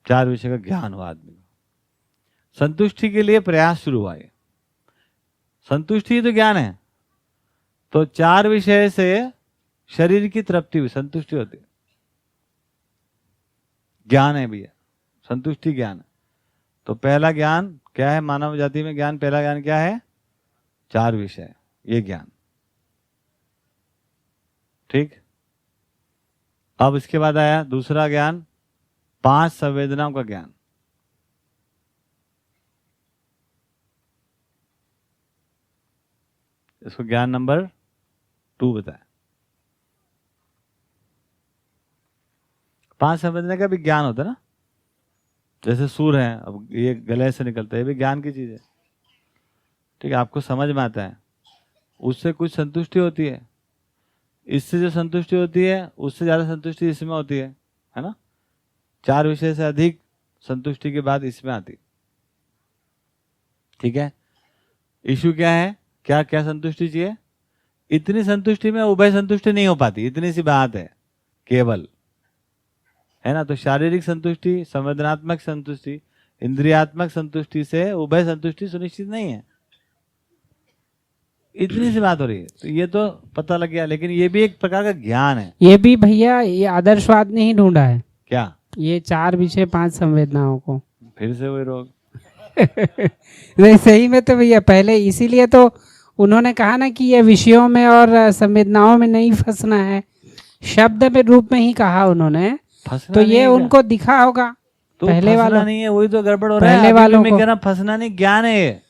4 विषय का ज्ञान हुआ आदमी को। संतुष्टि के लिए प्रयास शुरू हुआ। है संतुष्टि तो ज्ञान है। तो 4 विषय से शरीर की तृप्ति हुई, संतुष्टि होती है, ज्ञान है भैया, संतुष्टि ज्ञान है। तो पहला ज्ञान क्या है मानव जाति में, ज्ञान पहला ज्ञान क्या है, 4 विषय, ये ज्ञान। ठीक। अब इसके बाद आया दूसरा ज्ञान, 5 संवेदनाओं का ज्ञान। इसको ज्ञान नंबर 2 बताया। 5 संवेदना का भी ज्ञान होता है ना, जैसे सूर है, अब ये गले से निकलता है, ये भी ज्ञान की चीज है। ठीक है, आपको समझ में आता है, उससे कुछ संतुष्टि होती है। इससे जो संतुष्टि होती है उससे ज्यादा संतुष्टि इसमें होती है ना। 4 विषय से अधिक संतुष्टि के बाद इसमें आती। ठीक है, इशू क्या है, क्या क्या संतुष्टि चाहिए। इतनी संतुष्टि में उभय संतुष्टि नहीं हो पाती, इतनी सी बात है केवल, है ना। तो शारीरिक संतुष्टि, संवेदनात्मक संतुष्टि, इंद्रियात्मक संतुष्टि से उभय संतुष्टि सुनिश्चित नहीं है, इतनी सी बात हो रही है। तो ये तो पता लग गया, लेकिन ये भी एक प्रकार का ज्ञान है। ये भी भैया ये आदर्शवाद ने ही ढूंढा है क्या, ये 4 विषय 5 संवेदनाओं को। फिर से वही रोग। नहीं सही में तो भैया, पहले इसीलिए तो उन्होंने कहा ना कि ये विषयों में और संवेदनाओं में नहीं फंसना है, शब्द में रूप में ही कहा उन्होंने। तो ये उनको दिखा होगा तो पहले वाला नहीं है, वही तो गड़बड़ हो रहा है। पहले वालों को कहना फंसना नहीं, ज्ञान है ये।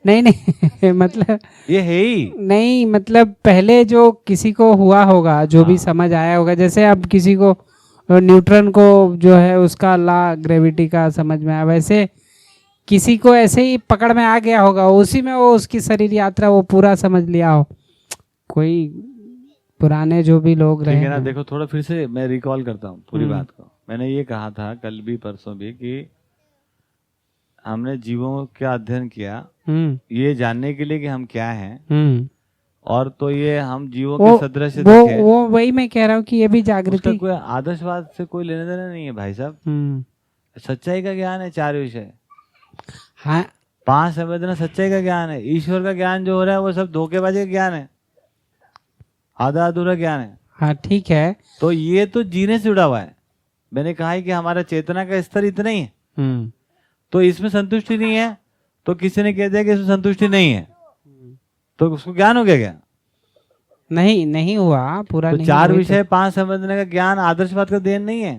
नहीं मतलब ये है ही नहीं, मतलब पहले जो किसी को हुआ होगा, जो भी समझ आया होगा, जैसे अब किसी को न्यूटन को जो है उसका लॉ ग्रेविटी का समझ में आया, वैसे किसी को ऐसे ही पकड़ में आ गया होगा, उसी में वो उसकी शरीर यात्रा वो पूरा समझ लिया हो। कोई पुराने जो भी लोग रहे ठीक है ना, हैं। देखो थोड़ा फिर से मैं रिकॉल करता हूँ पूरी बात को। मैंने ये कहा था कल भी परसों भी कि हमने जीवों का अध्ययन किया ये जानने के लिए कि हम क्या हैं, और तो ये हम जीवों के सदृश दिखे। वो वही मैं कह रहा हूँ कि ये भी जागृति, कोई आदर्शवाद से कोई लेने देना नहीं है भाई साहब। सच्चाई का ज्ञान है 4 विषय, हाँ 5 संवेदना सच्चाई का ज्ञान है। ईश्वर का ज्ञान जो हो रहा है वो सब धोखेबाजी का ज्ञान है, आधा अधूरा ज्ञान है। हाँ ठीक है, तो ये तो जीने से जुड़ा हुआ है। मैंने कहा है कि हमारा चेतना का स्तर इतना ही है, तो इसमें संतुष्टि नहीं है, तो किसी ने कह दिया कि इसमें संतुष्टि नहीं है, तो उसको ज्ञान हो गया क्या? नहीं हुआ पूरा। तो नहीं 4 हुए विषय 5 समझने का ज्ञान आदर्शवाद का देन नहीं है,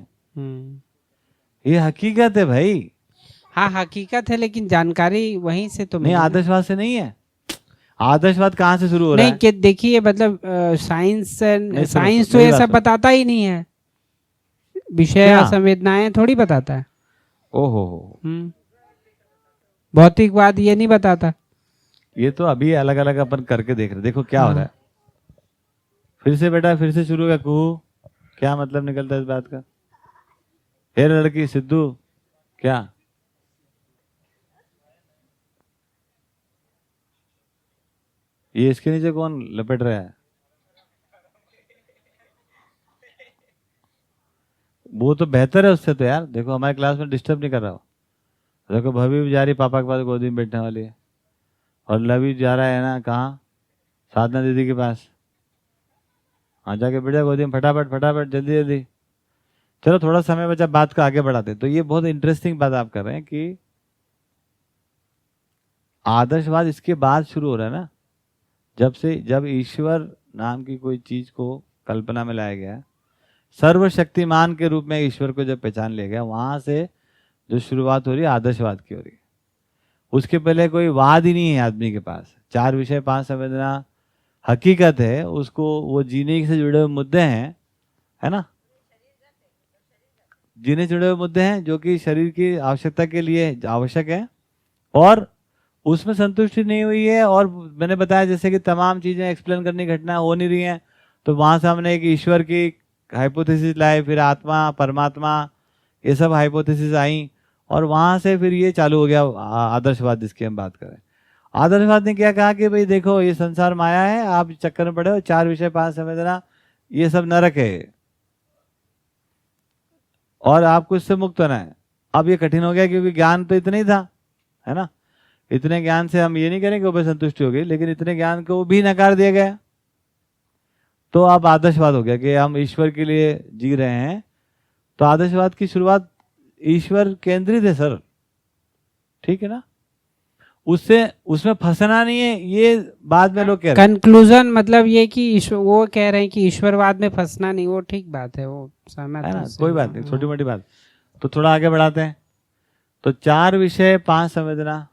ये हकीकत है भाई। हाँ हकीकत है, लेकिन जानकारी वहीं से तो नहीं, आदर्शवाद से नहीं है। आदर्शवाद कहाँ से शुरू हो रहा है? नहीं, देखिए मतलब साइंस तो ये सब बताता ही नहीं है, विषय संवेदनाएं थोड़ी बताता है। ओहो, भौतिकवाद ये नहीं बताता। ये तो अभी अलग अलग अपन करके देख रहे, देखो क्या हो रहा है। फिर से बेटा, फिर से शुरू होगा कुहू, क्या मतलब निकलता है इस बात का? हे लड़की सिद्धू, क्या ये इसके नीचे कौन लपेट रहा है? वो तो बेहतर है उससे तो यार। देखो हमारे क्लास में डिस्टर्ब नहीं कर रहा हो। देखो भवी भी जा रही पापा के पास गोदी में बैठने वाली है, और लवी जा रहा है ना कहाँ, साधना दीदी के पास। हाँ जाके बैठ जा गोदी में, फटाफट फटाफट जल्दी जल्दी। चलो थोड़ा समय बचा, बात को आगे बढ़ाते। तो ये बहुत इंटरेस्टिंग बात आप कर रहे हैं कि आदर्शवाद इसके बाद शुरू हो रहा है ना, जब ईश्वर नाम की कोई चीज को कल्पना में लाया गया, सर्वशक्तिमान के रूप में ईश्वर को जब पहचान लिया गया, वहां से जो शुरुआत हो रही है आदर्शवाद की हो रही है। उसके पहले कोई वाद ही नहीं है आदमी के पास। 4 विषय 5 संवेदना हकीकत है, उसको वो जीने से जुड़े हुए मुद्दे हैं, है ना, जीने से जुड़े हुए मुद्दे हैं जो कि शरीर की आवश्यकता के लिए आवश्यक है, और उसमें संतुष्टि नहीं हुई है। और मैंने बताया जैसे कि तमाम चीजें एक्सप्लेन करने की घटना हो नहीं रही हैं, तो वहां से हमने एक ईश्वर की हाइपोथेसिस लाए, फिर आत्मा परमात्मा ये सब हाइपोथेसिस आई, और वहां से फिर ये चालू हो गया आदर्शवाद जिसकी हम बात करें। आदर्शवाद ने क्या कहा कि भाई देखो ये संसार माया है, आप चक्कर में पड़े हो, 4 विषय 5 संवेदना ये सब नरक है, और आपको इससे मुक्त होना है। अब ये कठिन हो गया क्योंकि ज्ञान तो इतना ही था, है ना। इतने ज्ञान से हम ये नहीं करेंगे वो संतुष्टि हो गई, लेकिन इतने ज्ञान को भी नकार दिया गया, तो अब आदर्शवाद हो गया कि हम ईश्वर के लिए जी रहे हैं। तो आदर्शवाद की शुरुआत ईश्वर केंद्रित है सर, ठीक है ना, उसमें फंसना नहीं है, ये बाद में लोग कह रहे हैं। कंक्लूजन मतलब ये कि वो कह रहे हैं कि ईश्वरवाद में फंसना नहीं, वो ठीक बात है, वो सहमत है ना, हूं। कोई बात नहीं, छोटी मोटी बात। तो थोड़ा आगे बढ़ाते हैं। तो 4 विषय 5 संवेदना,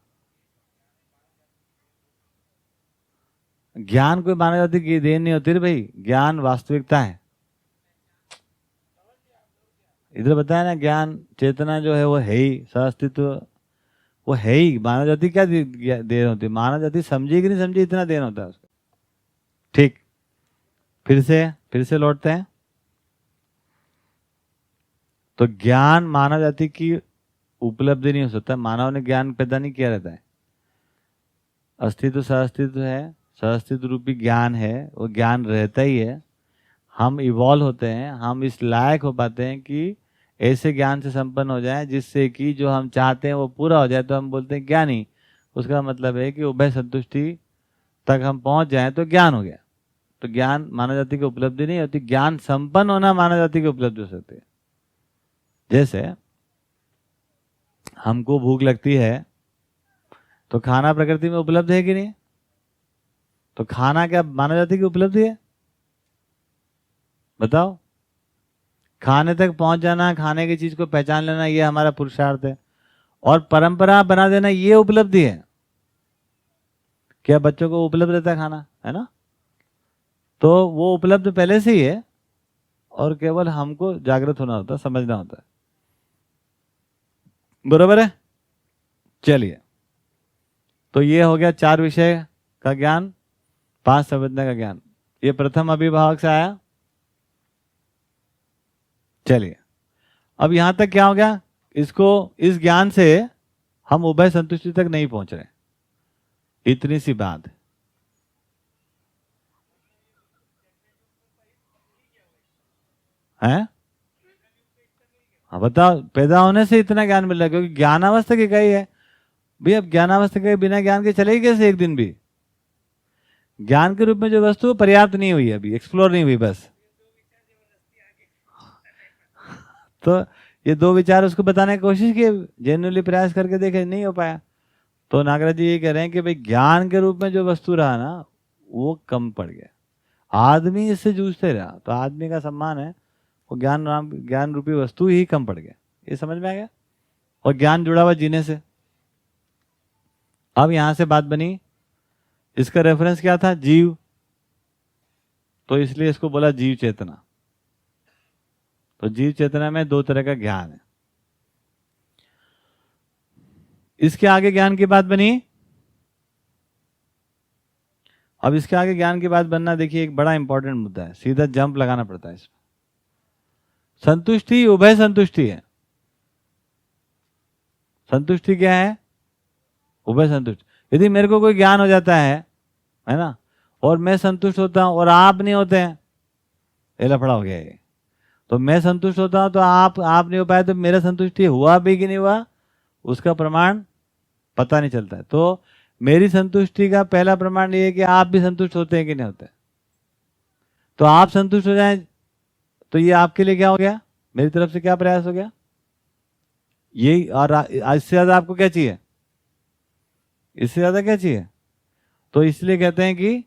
ज्ञान कोई माना जाती की देन नहीं होती रे भाई, ज्ञान वास्तविकता है। इधर बताया ना, ज्ञान चेतना जो है वो है ही, सहअस्तित्व वो है ही। मानव जाति क्या देर होती है, मानव जाति समझी कि नहीं समझी इतना देर होता है उसको। ठीक, फिर से लौटते हैं। तो ज्ञान मानव जाति की उपलब्धि नहीं हो सकता, मानव ने ज्ञान पैदा नहीं किया रहता है। अस्तित्व सहअस्तित्व है, सहअस्तित्व रूपी ज्ञान है, वो ज्ञान रहता ही है। हम इवॉल्व होते हैं, हम इस लायक हो पाते हैं कि ऐसे ज्ञान से संपन्न हो जाए जिससे कि जो हम चाहते हैं वो पूरा हो जाए, तो हम बोलते हैं ज्ञानी। उसका मतलब है कि उभय संतुष्टि तक हम पहुंच जाएं तो ज्ञान हो गया। तो ज्ञान मानव जाति की उपलब्धि नहीं होती, ज्ञान संपन्न होना मानव जाति की उपलब्धि हो सकती है। जैसे हमको भूख लगती है तो खाना प्रकृति में उपलब्ध है कि नहीं? तो खाना क्या मानव जाति की उपलब्धि है? बताओ। खाने तक पहुंच जाना, खाने की चीज को पहचान लेना, ये हमारा पुरुषार्थ है। और परंपरा बना देना ये उपलब्धि है। क्या बच्चों को उपलब्ध रहता है खाना, है ना? तो वो उपलब्ध पहले से ही है, और केवल हमको जागृत होना होता है, समझना होता है। बरोबर है? चलिए, तो ये हो गया 4 विषय का ज्ञान, 5 संवेदना का ज्ञान। ये प्रथम अभिभावक से आया। चलिए, अब यहां तक क्या हो गया, इसको, इस ज्ञान से हम उभय संतुष्टि तक नहीं पहुंच रहे, इतनी सी बात है। हाँ बताओ, पैदा होने से इतना ज्ञान मिल रहा है, क्योंकि ज्ञानावस्था की कही है भाई। अब ज्ञानावस्था के बिना ज्ञान के चलेगी कैसे एक दिन भी? ज्ञान के रूप में जो वस्तु पर्याप्त नहीं हुई, अभी एक्सप्लोर नहीं हुई बस। तो ये 2 विचार उसको बताने की कोशिश की, जेन्युइनली प्रयास करके देखे, नहीं हो पाया। तो नागराज जी ये कह रहे हैं कि भाई ज्ञान के रूप में जो वस्तु रहा ना, वो कम पड़ गया। आदमी इससे जूझते रहा, तो आदमी का सम्मान है, वो ज्ञान रूपी वस्तु ही कम पड़ गया। ये समझ में आ गया? और ज्ञान जुड़ा हुआ जीने से। अब यहां से बात बनी, इसका रेफरेंस क्या था? जीव, तो इसलिए इसको बोला जीव चेतना। तो जीव चेतना में 2 तरह का ज्ञान है। इसके आगे ज्ञान की बात बनी। अब इसके आगे ज्ञान की बात बनना, देखिए एक बड़ा इंपॉर्टेंट मुद्दा है, सीधा जंप लगाना पड़ता है इसमें। संतुष्टि उभय संतुष्टि है। संतुष्टि क्या है? उभय संतुष्टि। यदि मेरे को कोई ज्ञान हो जाता है ना, और मैं संतुष्ट होता हूं और आप नहीं होते हैं, ये लफड़ा हो गया ये। तो मैं संतुष्ट होता हूं तो आप नहीं हो पाए, तो मेरा संतुष्टि हुआ भी कि नहीं हुआ, उसका प्रमाण पता नहीं चलता है। तो मेरी संतुष्टि का पहला प्रमाण ये है कि आप भी संतुष्ट होते हैं कि नहीं होते। तो आप संतुष्ट हो जाएं तो ये आपके लिए क्या हो गया, मेरी तरफ से क्या प्रयास हो गया, यही। और इससे ज्यादा आपको क्या चाहिए? इससे ज्यादा क्या चाहिए? तो इसलिए कहते हैं कि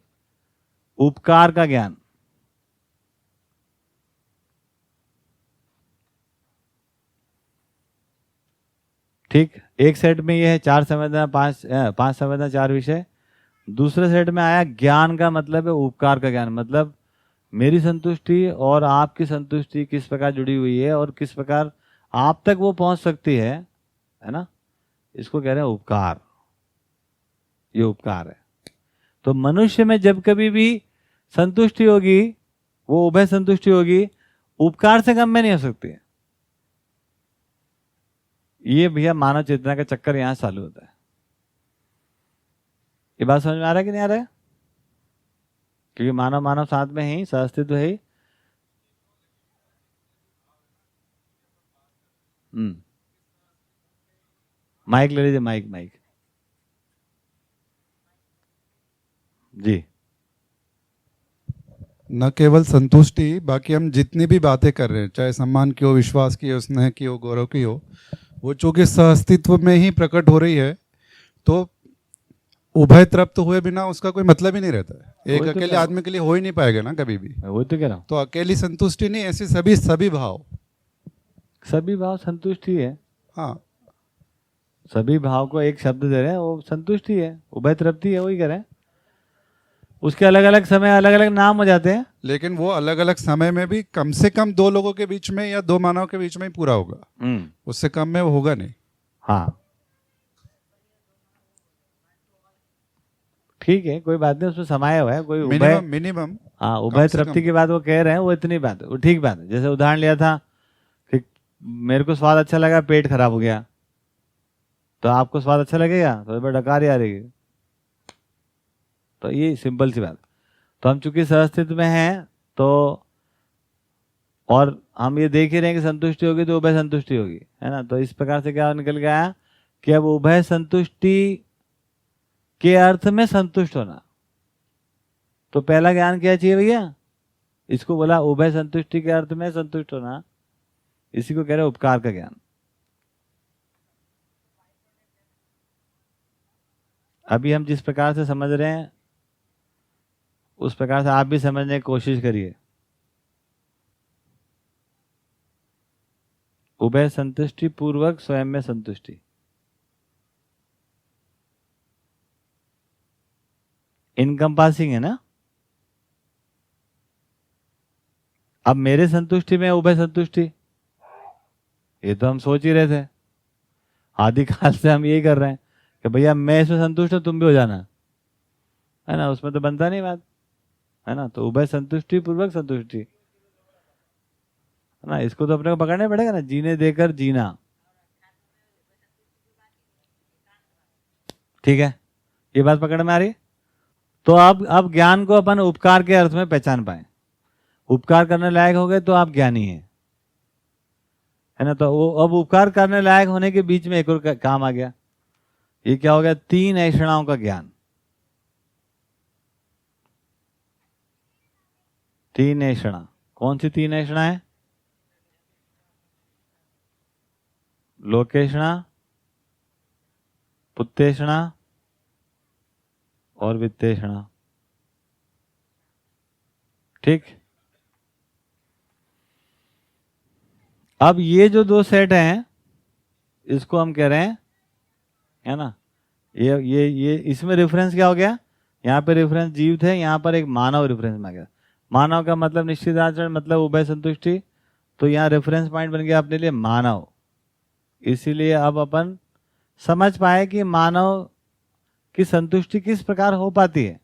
उपकार का ज्ञान। ठीक, एक सेट में ये है 4 संवेदना, 5 संवेदना, 4 विषय। दूसरे सेट में आया ज्ञान का मतलब है उपकार का ज्ञान, मतलब मेरी संतुष्टि और आपकी संतुष्टि किस प्रकार जुड़ी हुई है और किस प्रकार आप तक वो पहुंच सकती है ना, इसको कह रहे हैं उपकार। ये उपकार है। तो मनुष्य में जब कभी भी संतुष्टि होगी, वो उभय संतुष्टि होगी, उपकार से कम में नहीं हो सकती है। ये भैया मानव चेतना का चक्कर यहां चालू होता है। ये बात समझ में आ रहा है कि नहीं आ रहा है? क्योंकि मानव साथ में ही, सहअस्तित्व है ही। माइक ले लीजिए, माइक जी। न केवल संतुष्टि, बाकी हम जितनी भी बातें कर रहे हैं, चाहे सम्मान की हो, विश्वास की हो, स्नेह की हो, गौरव की हो, वो चूंकि सहअस्तित्व में ही प्रकट हो रही है, तो उभय तृप्त हुए बिना उसका कोई मतलब ही नहीं रहता है। एक अकेले आदमी के लिए हो ही नहीं पाएगा ना कभी भी। वो तो कह रहा हूं। तो अकेली संतुष्टि नहीं, ऐसी सभी भाव संतुष्टि है। हाँ, सभी भाव को एक शब्द दे रहे हैं, वो संतुष्टि है, उभय तृप्ति है, वही कह रहे हैं। उसके अलग अलग समय अलग अलग नाम हो जाते हैं, लेकिन वो अलग अलग समय में भी कम से कम 2 लोगों के बीच में या 2 मानव के बीच में ही पूरा होगा। उससे कम में वो होगा नहीं। हाँ ठीक है, कोई बात नहीं, उसमें समाया हुआ है कोई मिनिमम। हाँ, उभय तृप्ति की बात वो कह रहे हैं, वो इतनी बात है, वो ठीक बात है। जैसे उदाहरण लिया था कि मेरे को स्वाद अच्छा लगा, पेट खराब हो गया, तो आपको स्वाद अच्छा लगेगा तो डकार आ रही। तो ये सिंपल सी बात। तो हम चूंकि सहअस्तित्व में हैं, तो और हम ये देख ही रहे हैं कि संतुष्टि होगी तो उभय संतुष्टि होगी, है ना। तो इस प्रकार से क्या निकल गया कि अब उभय संतुष्टि के अर्थ में संतुष्ट होना। तो पहला ज्ञान क्या चाहिए भैया? इसको बोला उभय संतुष्टि के अर्थ में संतुष्ट होना, इसी को कह रहे उपकार का ज्ञान। अभी हम जिस प्रकार से समझ रहे हैं उस प्रकार से आप भी समझने की कोशिश करिए। उभय संतुष्टि पूर्वक स्वयं में संतुष्टि, इनकम्पासिंग है ना। अब मेरे संतुष्टि में उभय संतुष्टि, ये तो हम सोच ही रहे थे, आदिकाल से हम यही कर रहे हैं। कि भैया मैं इसमें संतुष्ट हूँ, तुम भी हो जाना, है ना, उसमें तो बनता नहीं बात, है ना। तो उभय संतुष्टि पूर्वक संतुष्टि, है ना, इसको तो अपने को पकड़ना पड़ेगा ना, जीने देकर जीना। ठीक है, ये बात पकड़ में आ रही है। तो अब ज्ञान को अपन उपकार के अर्थ में पहचान पाए, उपकार करने लायक हो गए तो आप ज्ञानी हैं, है ना। तो वो अब उपकार करने लायक होने के बीच में एक और काम आ गया, ये क्या हो गया, 3 ऐषणाओं का ज्ञान। 3 ऐषणा, कौन सी 3 ऐषणा है? लोकेषणा, पुत्तेषणा और वित्तेषणा। ठीक, अब ये जो 2 सेट हैं इसको हम कह रहे हैं, है ना, ये इसमें रेफरेंस क्या हो गया, यहाँ पे रेफरेंस जीव थे, यहाँ पर एक मानव रेफरेंस में आ गया। मानव का मतलब निश्चित आचरण, मतलब उभय संतुष्टि, तो यहाँ रेफरेंस पॉइंट बन गया अपने लिए मानव। इसीलिए अब अपन समझ पाए कि मानव की संतुष्टि किस प्रकार हो पाती है।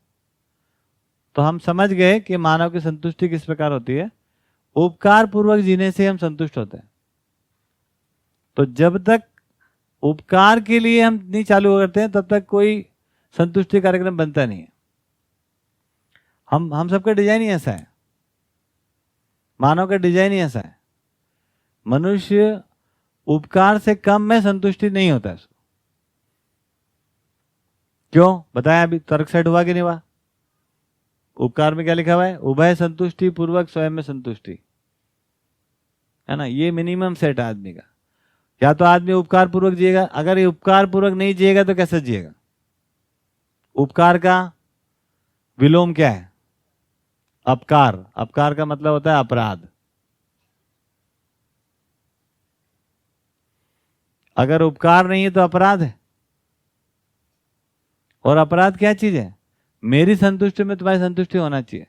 तो हम समझ गए कि मानव की संतुष्टि किस प्रकार होती है, उपकार पूर्वक जीने से हम संतुष्ट होते हैं। तो जब तक उपकार के लिए हम नहीं चालू करते हैं तब तक कोई संतुष्टि कार्यक्रम बनता नहीं है। हम सबका डिजाइन ही ऐसा है, मानव का डिजाइन ही ऐसा है। मनुष्य उपकार से कम में संतुष्टि नहीं होता है। क्यों बताया, अभी तर्क सेट हुआ कि नहीं हुआ? उपकार में क्या लिखा हुआ है, उभय संतुष्टि पूर्वक स्वयं में संतुष्टि, है ना। ये मिनिमम सेट है आदमी का। या तो आदमी उपकार पूर्वक जिएगा, अगर ये उपकार पूर्वक नहीं जिएगा तो कैसे जिएगा? उपकार का विलोम क्या है? अपकार। अपकार का मतलब होता है अपराध। अगर उपकार नहीं है तो अपराध है। और अपराध क्या चीज है? मेरी संतुष्टि में तुम्हारी संतुष्टि होना चाहिए।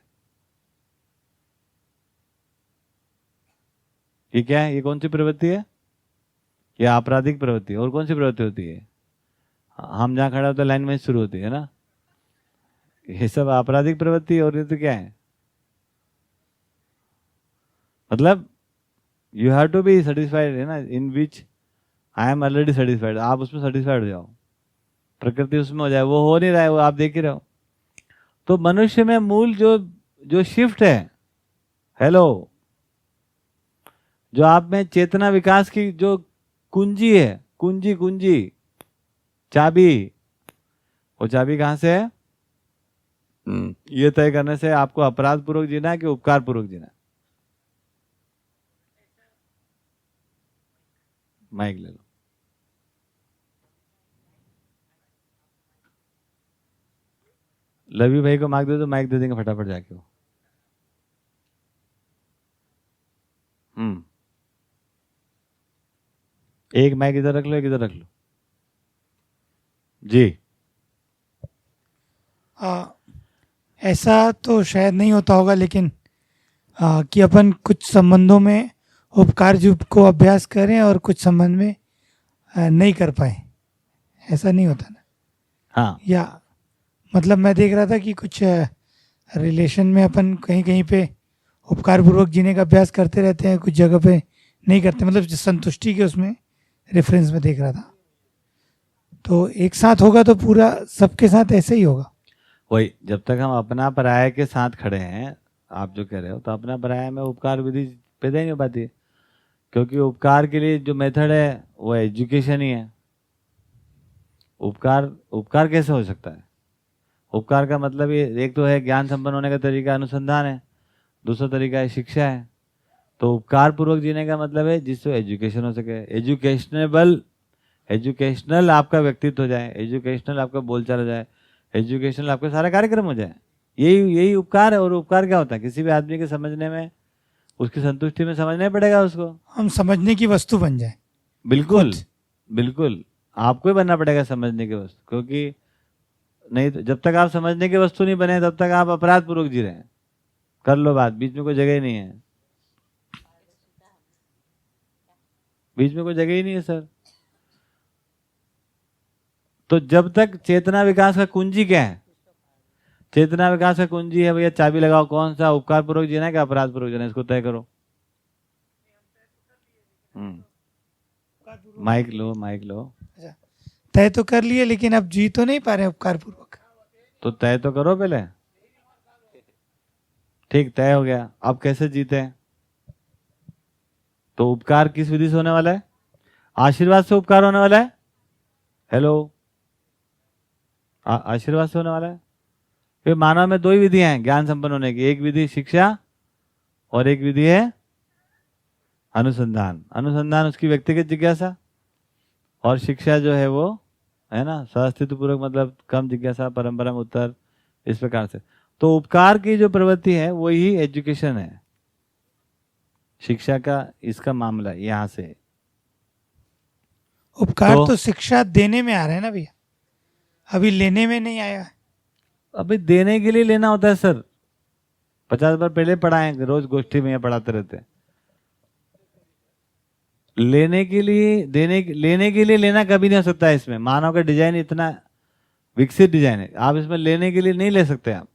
ये क्या है? ये कौन सी प्रवृत्ति है? ये आपराधिक प्रवृत्ति। और कौन सी प्रवृत्ति होती है? हम जहां खड़ा होते हैं लाइन में शुरू होती है ना, ये सब आपराधिक प्रवृत्ति। और ये तो क्या है, मतलब you have to be satisfied, है ना, in which I am already satisfied. आप उसमें सेटिस्फाइड हो जाओ, प्रकृति उसमें हो जाए। वो हो नहीं रहा है, वो आप देख ही रहे हो। तो मनुष्य में मूल जो शिफ्ट है, हेलो, जो आप में चेतना विकास की जो कुंजी है, कुंजी चाबी, वो चाबी कहां से है? ये तय करने से आपको अपराध पूर्वक जीना है कि उपकार पूर्वक जीना है। माइक ले लो। लवी भाई को माइक दे दो, माइक दे देंगे फटाफट जाके वो। एक माइक इधर रख लो, एक इधर रख लो जी। ऐसा तो शायद नहीं होता होगा, लेकिन कि अपन कुछ संबंधों में उपकार जीव को अभ्यास करें और कुछ संबंध में नहीं कर पाए, ऐसा नहीं होता ना? हाँ, या मतलब मैं देख रहा था कि कुछ रिलेशन में अपन कहीं कहीं पे उपकार पूर्वक जीने का अभ्यास करते रहते हैं, कुछ जगह पे नहीं करते, मतलब संतुष्टि के उसमें रेफरेंस में देख रहा था। तो एक साथ होगा तो पूरा सबके साथ ऐसे ही होगा। वही, जब तक हम अपना पराया के साथ खड़े हैं, आप जो कह रहे हो, तो अपना पराया में उपकार विधि पैदा ही नहीं हो पाती है। क्योंकि उपकार के लिए जो मेथड है वो एजुकेशन ही है। उपकार कैसे हो सकता है? उपकार का मतलब ये, एक तो है ज्ञान संपन्न होने का तरीका अनुसंधान है, दूसरा तरीका है शिक्षा है। तो उपकार पूर्वक जीने का मतलब है जिससे एजुकेशन हो सके, एजुकेशनल आपका व्यक्तित्व हो जाए, एजुकेशनल आपका बोलचाल हो जाए, एजुकेशनल आपका सारा कार्यक्रम हो जाए। यही उपकार है। और उपकार क्या होता है? किसी भी आदमी के समझने में, उसकी संतुष्टि में समझना पड़ेगा उसको। हम समझने की वस्तु बन जाए। बिल्कुल आपको ही बनना पड़ेगा समझने की वस्तु, क्योंकि नहीं तो जब तक आप समझने की वस्तु नहीं बने तब तक आप अपराध पूर्वक जी रहे हैं। कर लो बात, बीच में कोई जगह ही नहीं है, बीच में कोई जगह ही नहीं है सर। तो जब तक चेतना विकास का कुंजी क्या है? चेतना विकास का कुंजी है भैया, चाबी लगाओ, कौन सा? उपकार पूर्वक जीना है कि अपराध पूर्वक जीना है, इसको तय करो। माइक लो, माइक लो। तय तो कर लिए, लेकिन अब जी तो नहीं पा रहे उपकार पूर्वक। तो तय तो करो पहले। ठीक, तय हो गया। अब कैसे जीते हैं? तो उपकार किस विधि से होने वाला है? आशीर्वाद से उपकार होने वाला है। हेलो, आशीर्वाद से होने वाला है। फिर मानव में दो ही विधियां हैं ज्ञान संपन्न होने की, एक विधि शिक्षा और एक विधि है अनुसंधान। अनुसंधान उसकी व्यक्तिगत जिज्ञासा, और शिक्षा जो है वो है ना सहअस्तित्व पूर्वक, मतलब कम जिज्ञासा, परंपरा में उत्तर, इस प्रकार से। तो उपकार की जो प्रवृत्ति है वो ही एजुकेशन है, शिक्षा का इसका मामला यहां से। उपकार तो शिक्षा देने में आ रहा है ना भैया, अभी लेने में नहीं आया। अभी देने के लिए लेना होता है सर। 50 बार पहले पढ़ाएं, रोज गोष्ठी में पढ़ाते रहते हैं। लेने के लिए लेने के लिए लेना कभी नहीं हो सकता है। इसमें मानव का डिजाइन इतना विकसित डिजाइन है, आप इसमें लेने के लिए नहीं ले सकते। आप